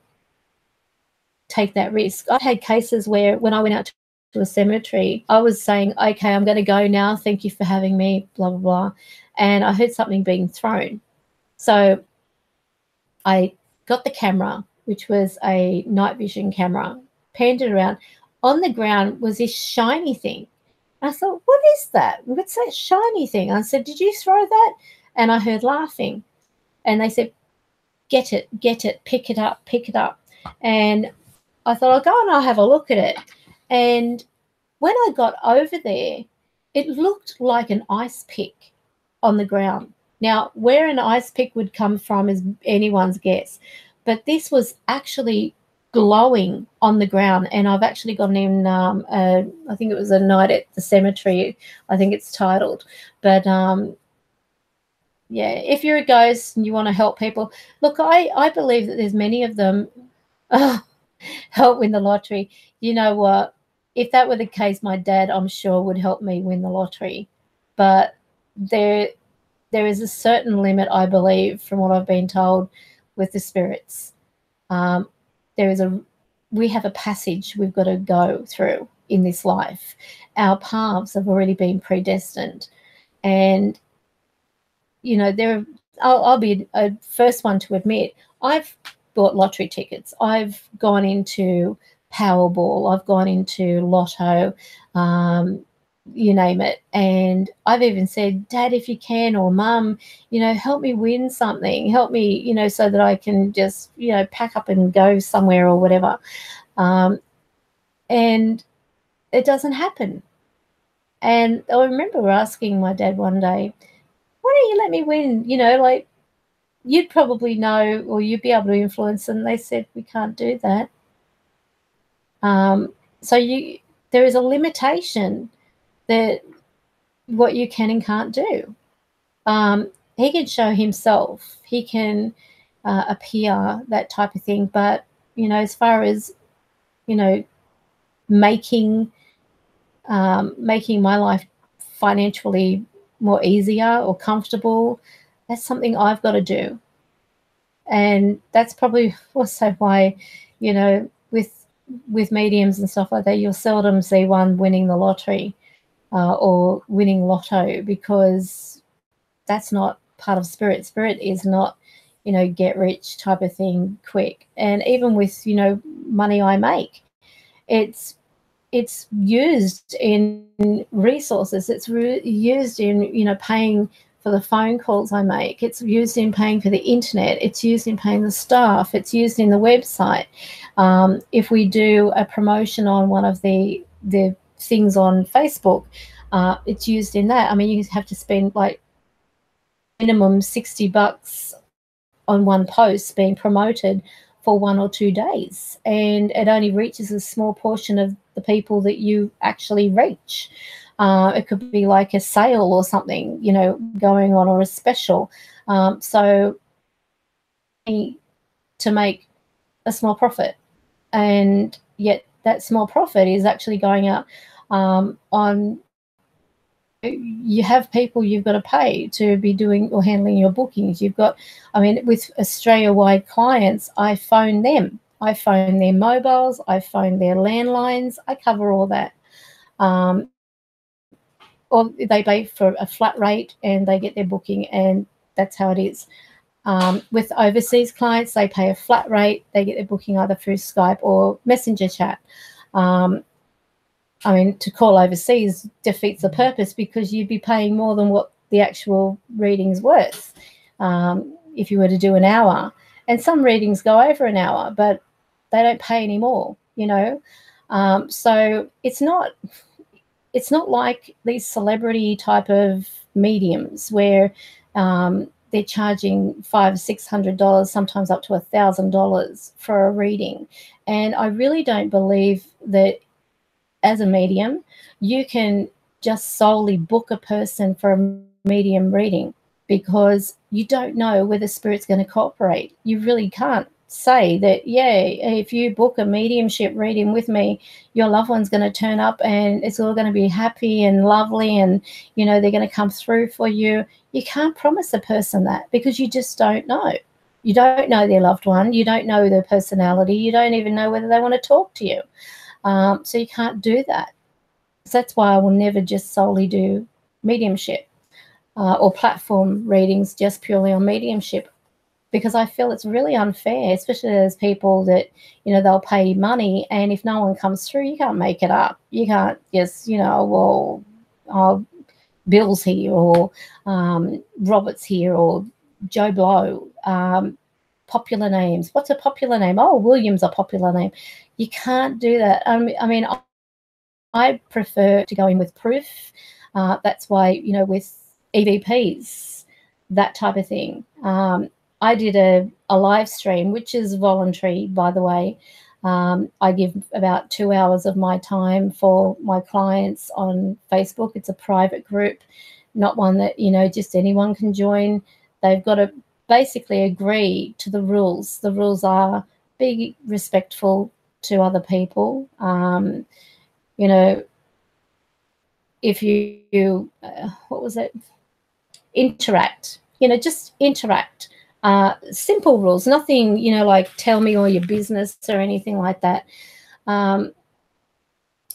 A: take that risk. I had cases where when I went out to a cemetery, I was saying, okay, I'm going to go now. Thank you for having me, blah, blah, blah. And I heard something being thrown. So I got the camera, which was a night vision camera, panned it around. On the ground was this shiny thing. I thought, what is that? What's that shiny thing? I said, did you throw that? And I heard laughing. And they said, get it, pick it up. And I thought, I'll go and I'll have a look at it. And when I got over there, it looked like an ice pick on the ground. Now, where an ice pick would come from is anyone's guess. But this was actually glowing on the ground. And I've actually gotten in, I think it was A Night at the Cemetery, I think it's titled. But yeah, if you're a ghost and you want to help people, look, I believe that there's many of them help win the lottery. You know what? If that were the case, my dad, I'm sure, would help me win the lottery. But there is a certain limit, I believe, from what I've been told, with the spirits. We have a passage we've got to go through in this life. Our paths have already been predestined. And you know, I'll be a first one to admit, I've bought lottery tickets. I've gone into Powerball. I've gone into Lotto, you name it. And I've even said, Dad, if you can, or Mum, you know, help me win something. Help me, you know, so that I can just, you know, pack up and go somewhere or whatever. And it doesn't happen. And I remember asking my dad one day, why don't you let me win? You know, like, you'd probably know or you'd be able to influence. And they said, we can't do that. So there is a limitation that what you can and can't do. He can show himself. He can appear, that type of thing. But, you know, as far as, you know, making my life financially more easier or comfortable, that's something I've got to do. And that's probably also why, you know, with mediums and stuff like that, you'll seldom see one winning the lottery or winning lotto, because that's not part of spirit. Spirit is not, you know, get rich type of thing quick. And even with, you know, money I make, it's used in resources. It's used in, you know, paying for the phone calls I make. It's used in paying for the internet. It's used in paying the staff. It's used in the website. If we do a promotion on one of the things on Facebook, it's used in that. I mean, you have to spend like minimum $60 on one post being promoted for 1 or 2 days, and it only reaches a small portion of the people that you actually reach. It could be like a sale or something, you know, going on, or a special. So to make a small profit, and yet that small profit is actually going out on, you have people you've got to pay to be doing or handling your bookings. You've got, I mean, with Australia-wide clients, I phone them. I phone their mobiles. I phone their landlines. I cover all that. Or they pay for a flat rate and they get their booking, and that's how it is. With overseas clients, they pay a flat rate. They get their booking either through Skype or Messenger chat. I mean, to call overseas defeats the purpose, because you'd be paying more than what the actual reading's worth if you were to do an hour. And some readings go over an hour, but they don't pay any more, you know. So it's not like these celebrity type of mediums where they're charging $500-600, sometimes up to $1,000 for a reading. And I really don't believe that as a medium, you can just solely book a person for a medium reading, because you don't know whether spirit's going to cooperate. You really can't say that, yeah, if you book a mediumship reading with me, your loved one's going to turn up and it's all going to be happy and lovely, and, you know, they're going to come through for you. You can't promise a person that, because you just don't know. You don't know their loved one. You don't know their personality. You don't even know whether they want to talk to you. So you can't do that. So that's why I will never just solely do mediumship or platform readings just purely on mediumship, because I feel it's really unfair, especially as people that, you know, they'll pay money, and if no one comes through, you can't make it up. You can't just, you know, well, oh, Bill's here, or Robert's here, or Joe Blow. Popular names. What's a popular name? Oh, William's a popular name. You can't do that. I mean, I prefer to go in with proof. That's why, you know, with e.v.ps, that type of thing. I did a live stream, which is voluntary, by the way. I give about 2 hours of my time for my clients on Facebook. It's a private group, not one that, you know, just anyone can join. They've got to basically agree to the rules. The rules are be respectful to other people. You know, if you what was it? Interact. You know, just interact. Simple rules, nothing, you know, like tell me all your business or anything like that. But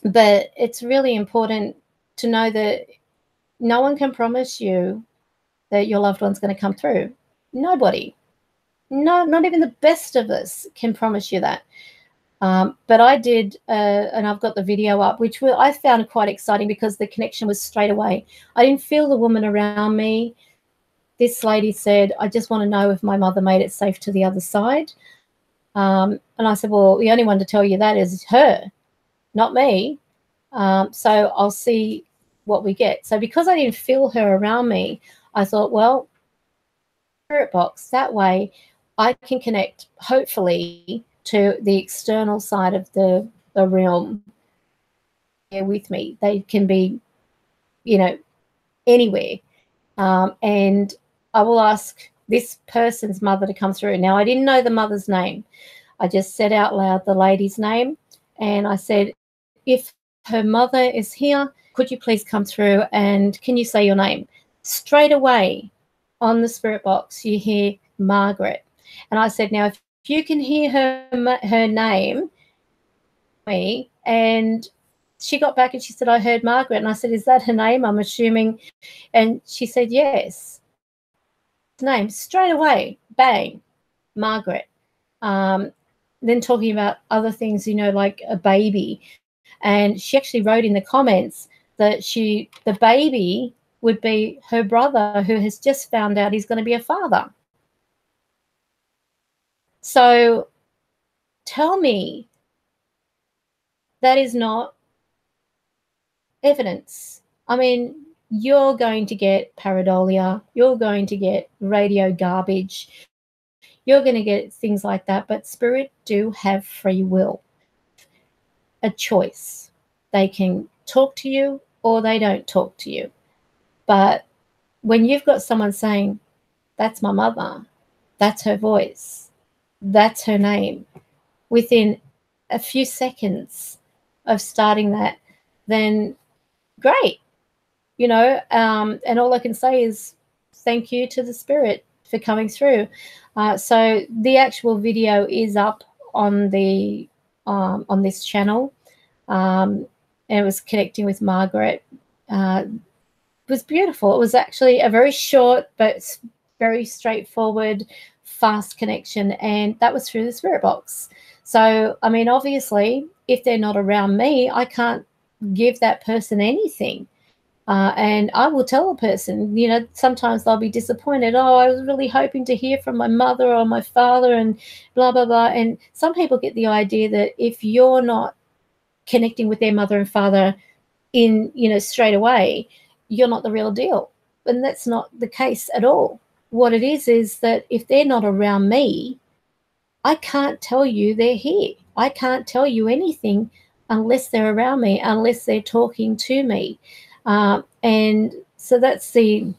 A: it's really important to know that no one can promise you that your loved one's going to come through. Nobody. No, not even the best of us can promise you that. But I did, and I've got the video up, which I found quite exciting because the connection was straight away. I didn't feel the woman around me. This lady said, I just want to know if my mother made it safe to the other side. And I said, well, the only one to tell you that is her, not me. So I'll see what we get. So because I didn't feel her around me, I thought, well, spirit box, that way I can connect, hopefully, to the external side of the realm here with me. They can be, you know, anywhere. And I will ask this person's mother to come through. Now, I didn't know the mother's name. I just said out loud the lady's name. And I said, if her mother is here. Could you please come through and can you say your name? Straight away on the spirit box, you hear Margaret. And I said, now, if you can hear her name, and she got back and she said, I heard Margaret. And I said, is that her name? I'm assuming. And she said, yes. Name straight away, bang, Margaret. Then talking about other things, you know, like a baby. And she actually wrote in the comments that the baby would be her brother who has just found out he's going to be a father. So tell me that is not evidence. I mean, you're going to get pareidolia, you're going to get radio garbage, you're going to get things like that, but spirit do have free will, a choice. They can talk to you or they don't talk to you. But when you've got someone saying, that's my mother, that's her voice, that's her name, within a few seconds of starting that, then great, you know, and all I can say is thank you to the spirit for coming through. So the actual video is up on the on this channel, and it was connecting with Margaret. It was beautiful. It was actually a very short but very straightforward, fast connection, and that was through the spirit box. So, I mean, obviously, if they're not around me, I can't give that person anything. And I will tell a person, you know, sometimes they'll be disappointed. Oh, I was really hoping to hear from my mother or my father and blah, blah, blah. And some people get the idea that if you're not connecting with their mother and father in, you know, straight away, you're not the real deal. And that's not the case at all. What it is that if they're not around me, I can't tell you they're here. I can't tell you anything unless they're around me, unless they're talking to me. And so that's the...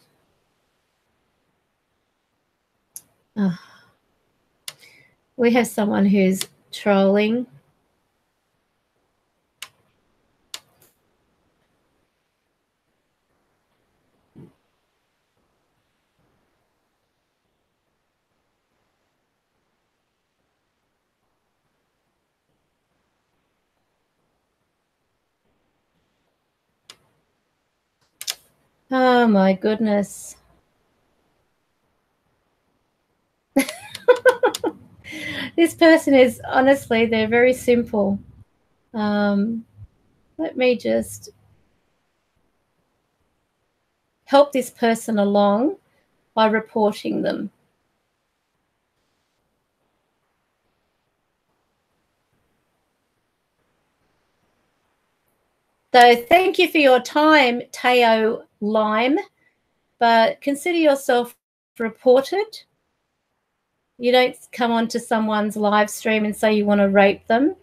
A: we have someone who's trolling. Oh my goodness. This person is, honestly, they're very simple. Let me just help this person along by reporting them. So thank you for your time, Teo Lime, but consider yourself reported. You don't come onto someone's live stream and say you want to rape them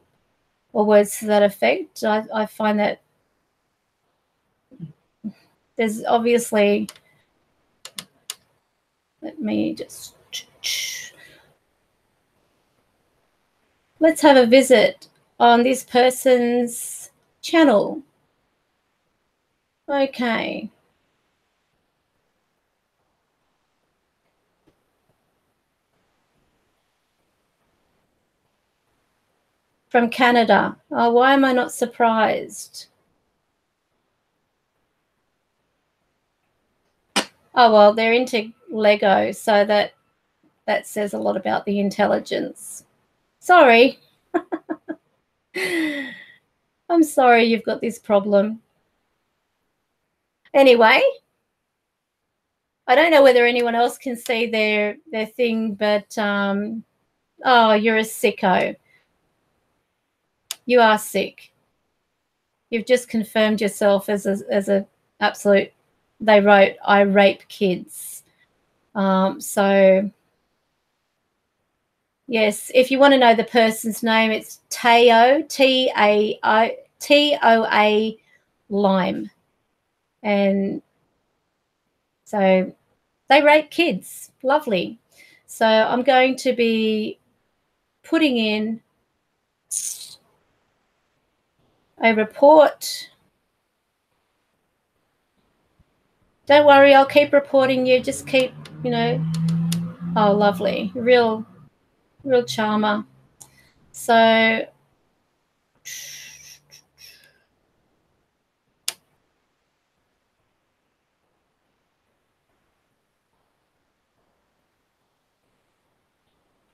A: or words to that effect. I find that there's obviously... let me just... let's have a visit on this person's channel. Okay. From Canada. Oh, why am I not surprised? Oh, well, they're into Lego, so that says a lot about the intelligence. Sorry. I'm sorry you've got this problem. Anyway, I don't know whether anyone else can see their thing, but oh, you're a sicko. You are sick. You've just confirmed yourself as a absolute... they wrote, I rape kids. So yes, if you want to know the person's name, it's Teo, T-A-O-T-O-A Lime. And so they rape kids. Lovely. So I'm going to be putting in a report. Don't worry, I'll keep reporting you. Just keep, you know. Oh, lovely. Real charmer. So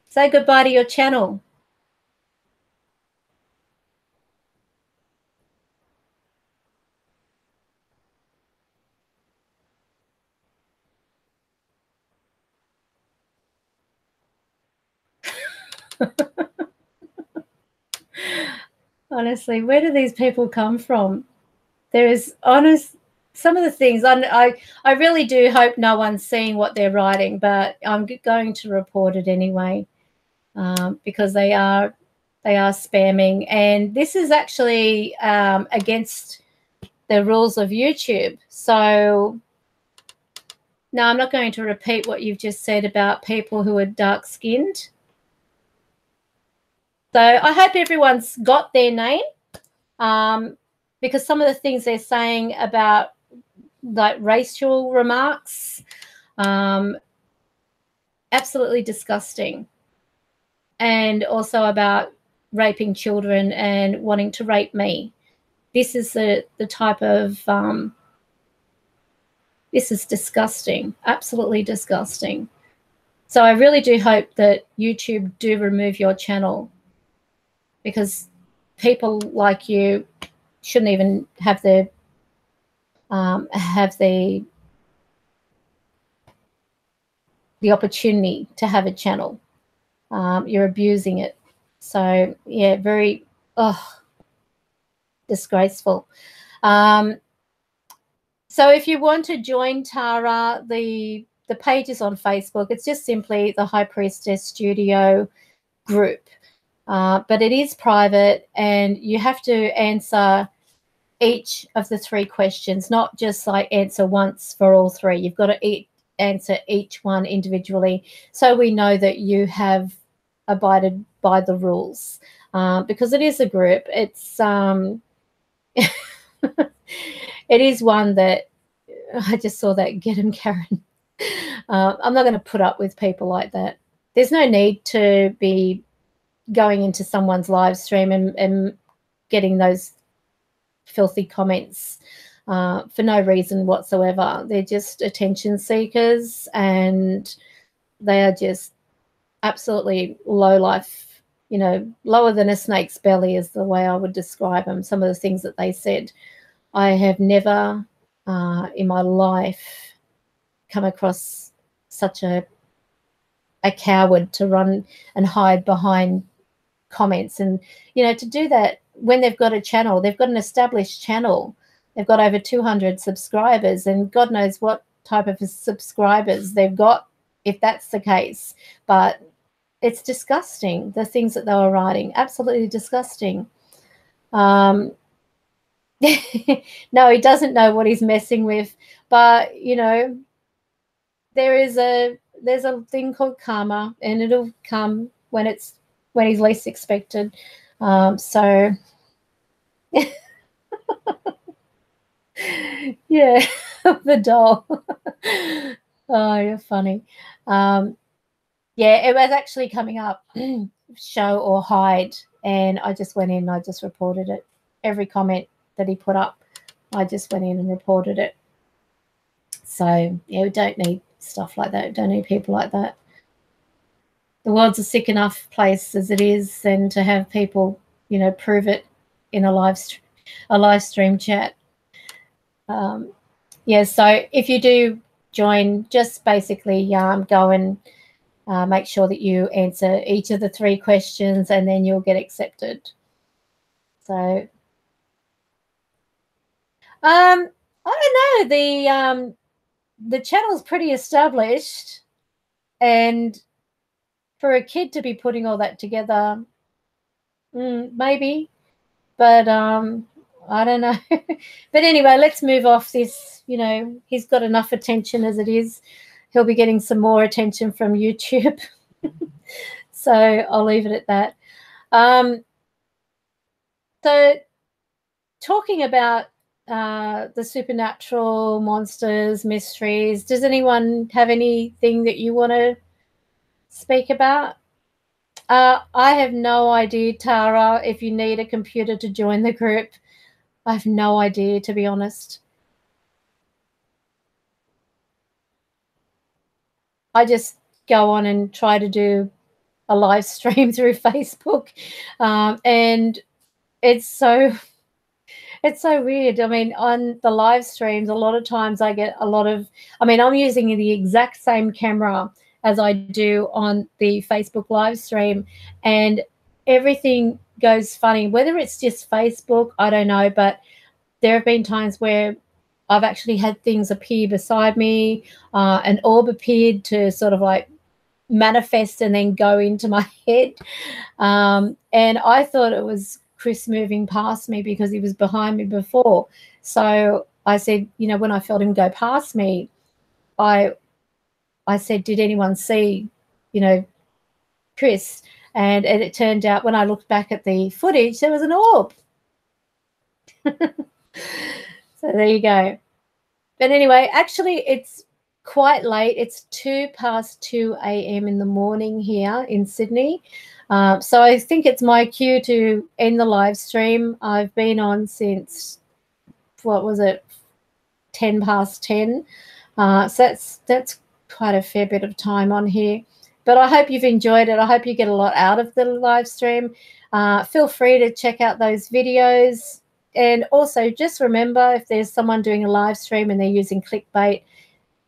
A: say goodbye to your channel. Honestly, where do these people come from? There is some of the things I really do hope no one's seeing what they're writing, but I'm going to report it anyway, because they are spamming, and this is actually against the rules of YouTube. So no, I'm not going to repeat what you've just said about people who are dark-skinned. So I hope everyone's got their name, because some of the things they're saying about like racial remarks, absolutely disgusting, and also about raping children and wanting to rape me. This is the type of this is disgusting, absolutely disgusting. So I really do hope that YouTube do remove your channel, because people like you shouldn't even have the opportunity to have a channel. You're abusing it. So yeah, very disgraceful. So if you want to join Tara, the page is on Facebook. It's just simply the High Priestess Studio group, but it is private, and you have to answer each of the 3 questions, not just like answer once for all 3. You've got to answer each one individually, so we know that you have abided by the rules, because it is a group. It's it is one that I just saw that, get him, Karen. I'm not going to put up with people like that. There's no need to be going into someone's live stream and getting those filthy comments for no reason whatsoever. They're just attention seekers, and they are just absolutely low life, you know, lower than a snake's belly is the way I would describe them. Some of the things that they said, I have never in my life come across such a coward to run and hide behind comments, and you know, to do that when they've got a channel, they've got an established channel, they've got over 200 subscribers, and God knows what type of subscribers they've got if that's the case. But it's disgusting, the things that they were writing, absolutely disgusting. No, he doesn't know what he's messing with, but you know, there's a thing called karma, and it'll come when he's least expected. So yeah, the doll. Oh, you're funny. Yeah, it was actually coming up, show or hide, and I just went in, I just reported it. Every comment that he put up, I just went in and reported it. So yeah, we don't need stuff like that. We don't need people like that. The world's a sick enough place as it is, and to have people, you know, prove it in a live stream chat. Yeah, so if you do join, just basically go and make sure that you answer each of the 3 questions, and then you'll get accepted. So I don't know, the channel's pretty established, and for a kid to be putting all that together, maybe, but I don't know. But anyway, let's move off this. You know, he's got enough attention as it is. He'll be getting some more attention from YouTube. So I'll leave it at that. So talking about the supernatural, monsters, mysteries. Does anyone have anything that you want to speak about? I have no idea, Tara, if you need a computer to join the group. I have no idea, to be honest. I just go on and try to do a live stream through Facebook, and it's so weird. I mean, on the live streams, a lot of times I get a lot of, I mean, I'm using the exact same camera as I do on the Facebook live stream, and everything goes funny. Whether it's just Facebook, I don't know, but there have been times where I've actually had things appear beside me. An orb appeared to sort of like manifest and then go into my head. And I thought it was Chris moving past me because he was behind me before. So I said, you know, when I felt him go past me, I said, did anyone see, you know, Chris? And it turned out when I looked back at the footage, there was an orb. So there you go. But anyway, actually, it's quite late. It's 2:02 a.m. in the morning here in Sydney. So I think it's my cue to end the live stream. I've been on since, what was it, 10:10. So that's quite a fair bit of time on here. But I hope you've enjoyed it. I hope you get a lot out of the live stream. Feel free to check out those videos. And also just remember, if there's someone doing a live stream and they're using clickbait,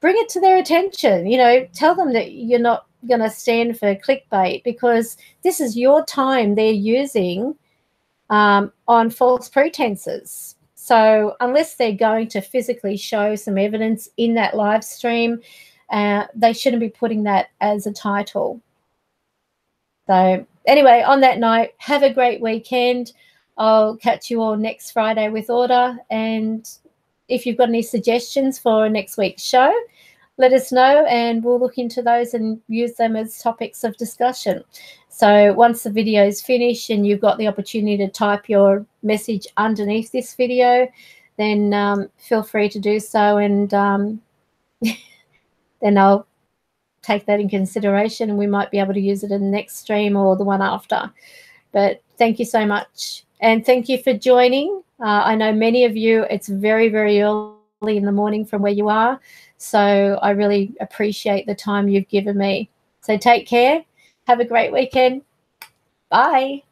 A: bring it to their attention. You know, tell them that you're not going to stand for clickbait, because this is your time they're using on false pretenses. So unless they're going to physically show some evidence in that live stream, they shouldn't be putting that as a title. So anyway, on that note, have a great weekend. I'll catch you all next Friday with order. And if you've got any suggestions for next week's show, let us know and we'll look into those and use them as topics of discussion. So once the video is finished and you've got the opportunity to type your message underneath this video, then feel free to do so, and then I'll take that in consideration and we might be able to use it in the next stream or the one after. But thank you so much. And thank you for joining. I know many of you, it's very, very early in the morning from where you are. So I really appreciate the time you've given me. So take care. Have a great weekend. Bye.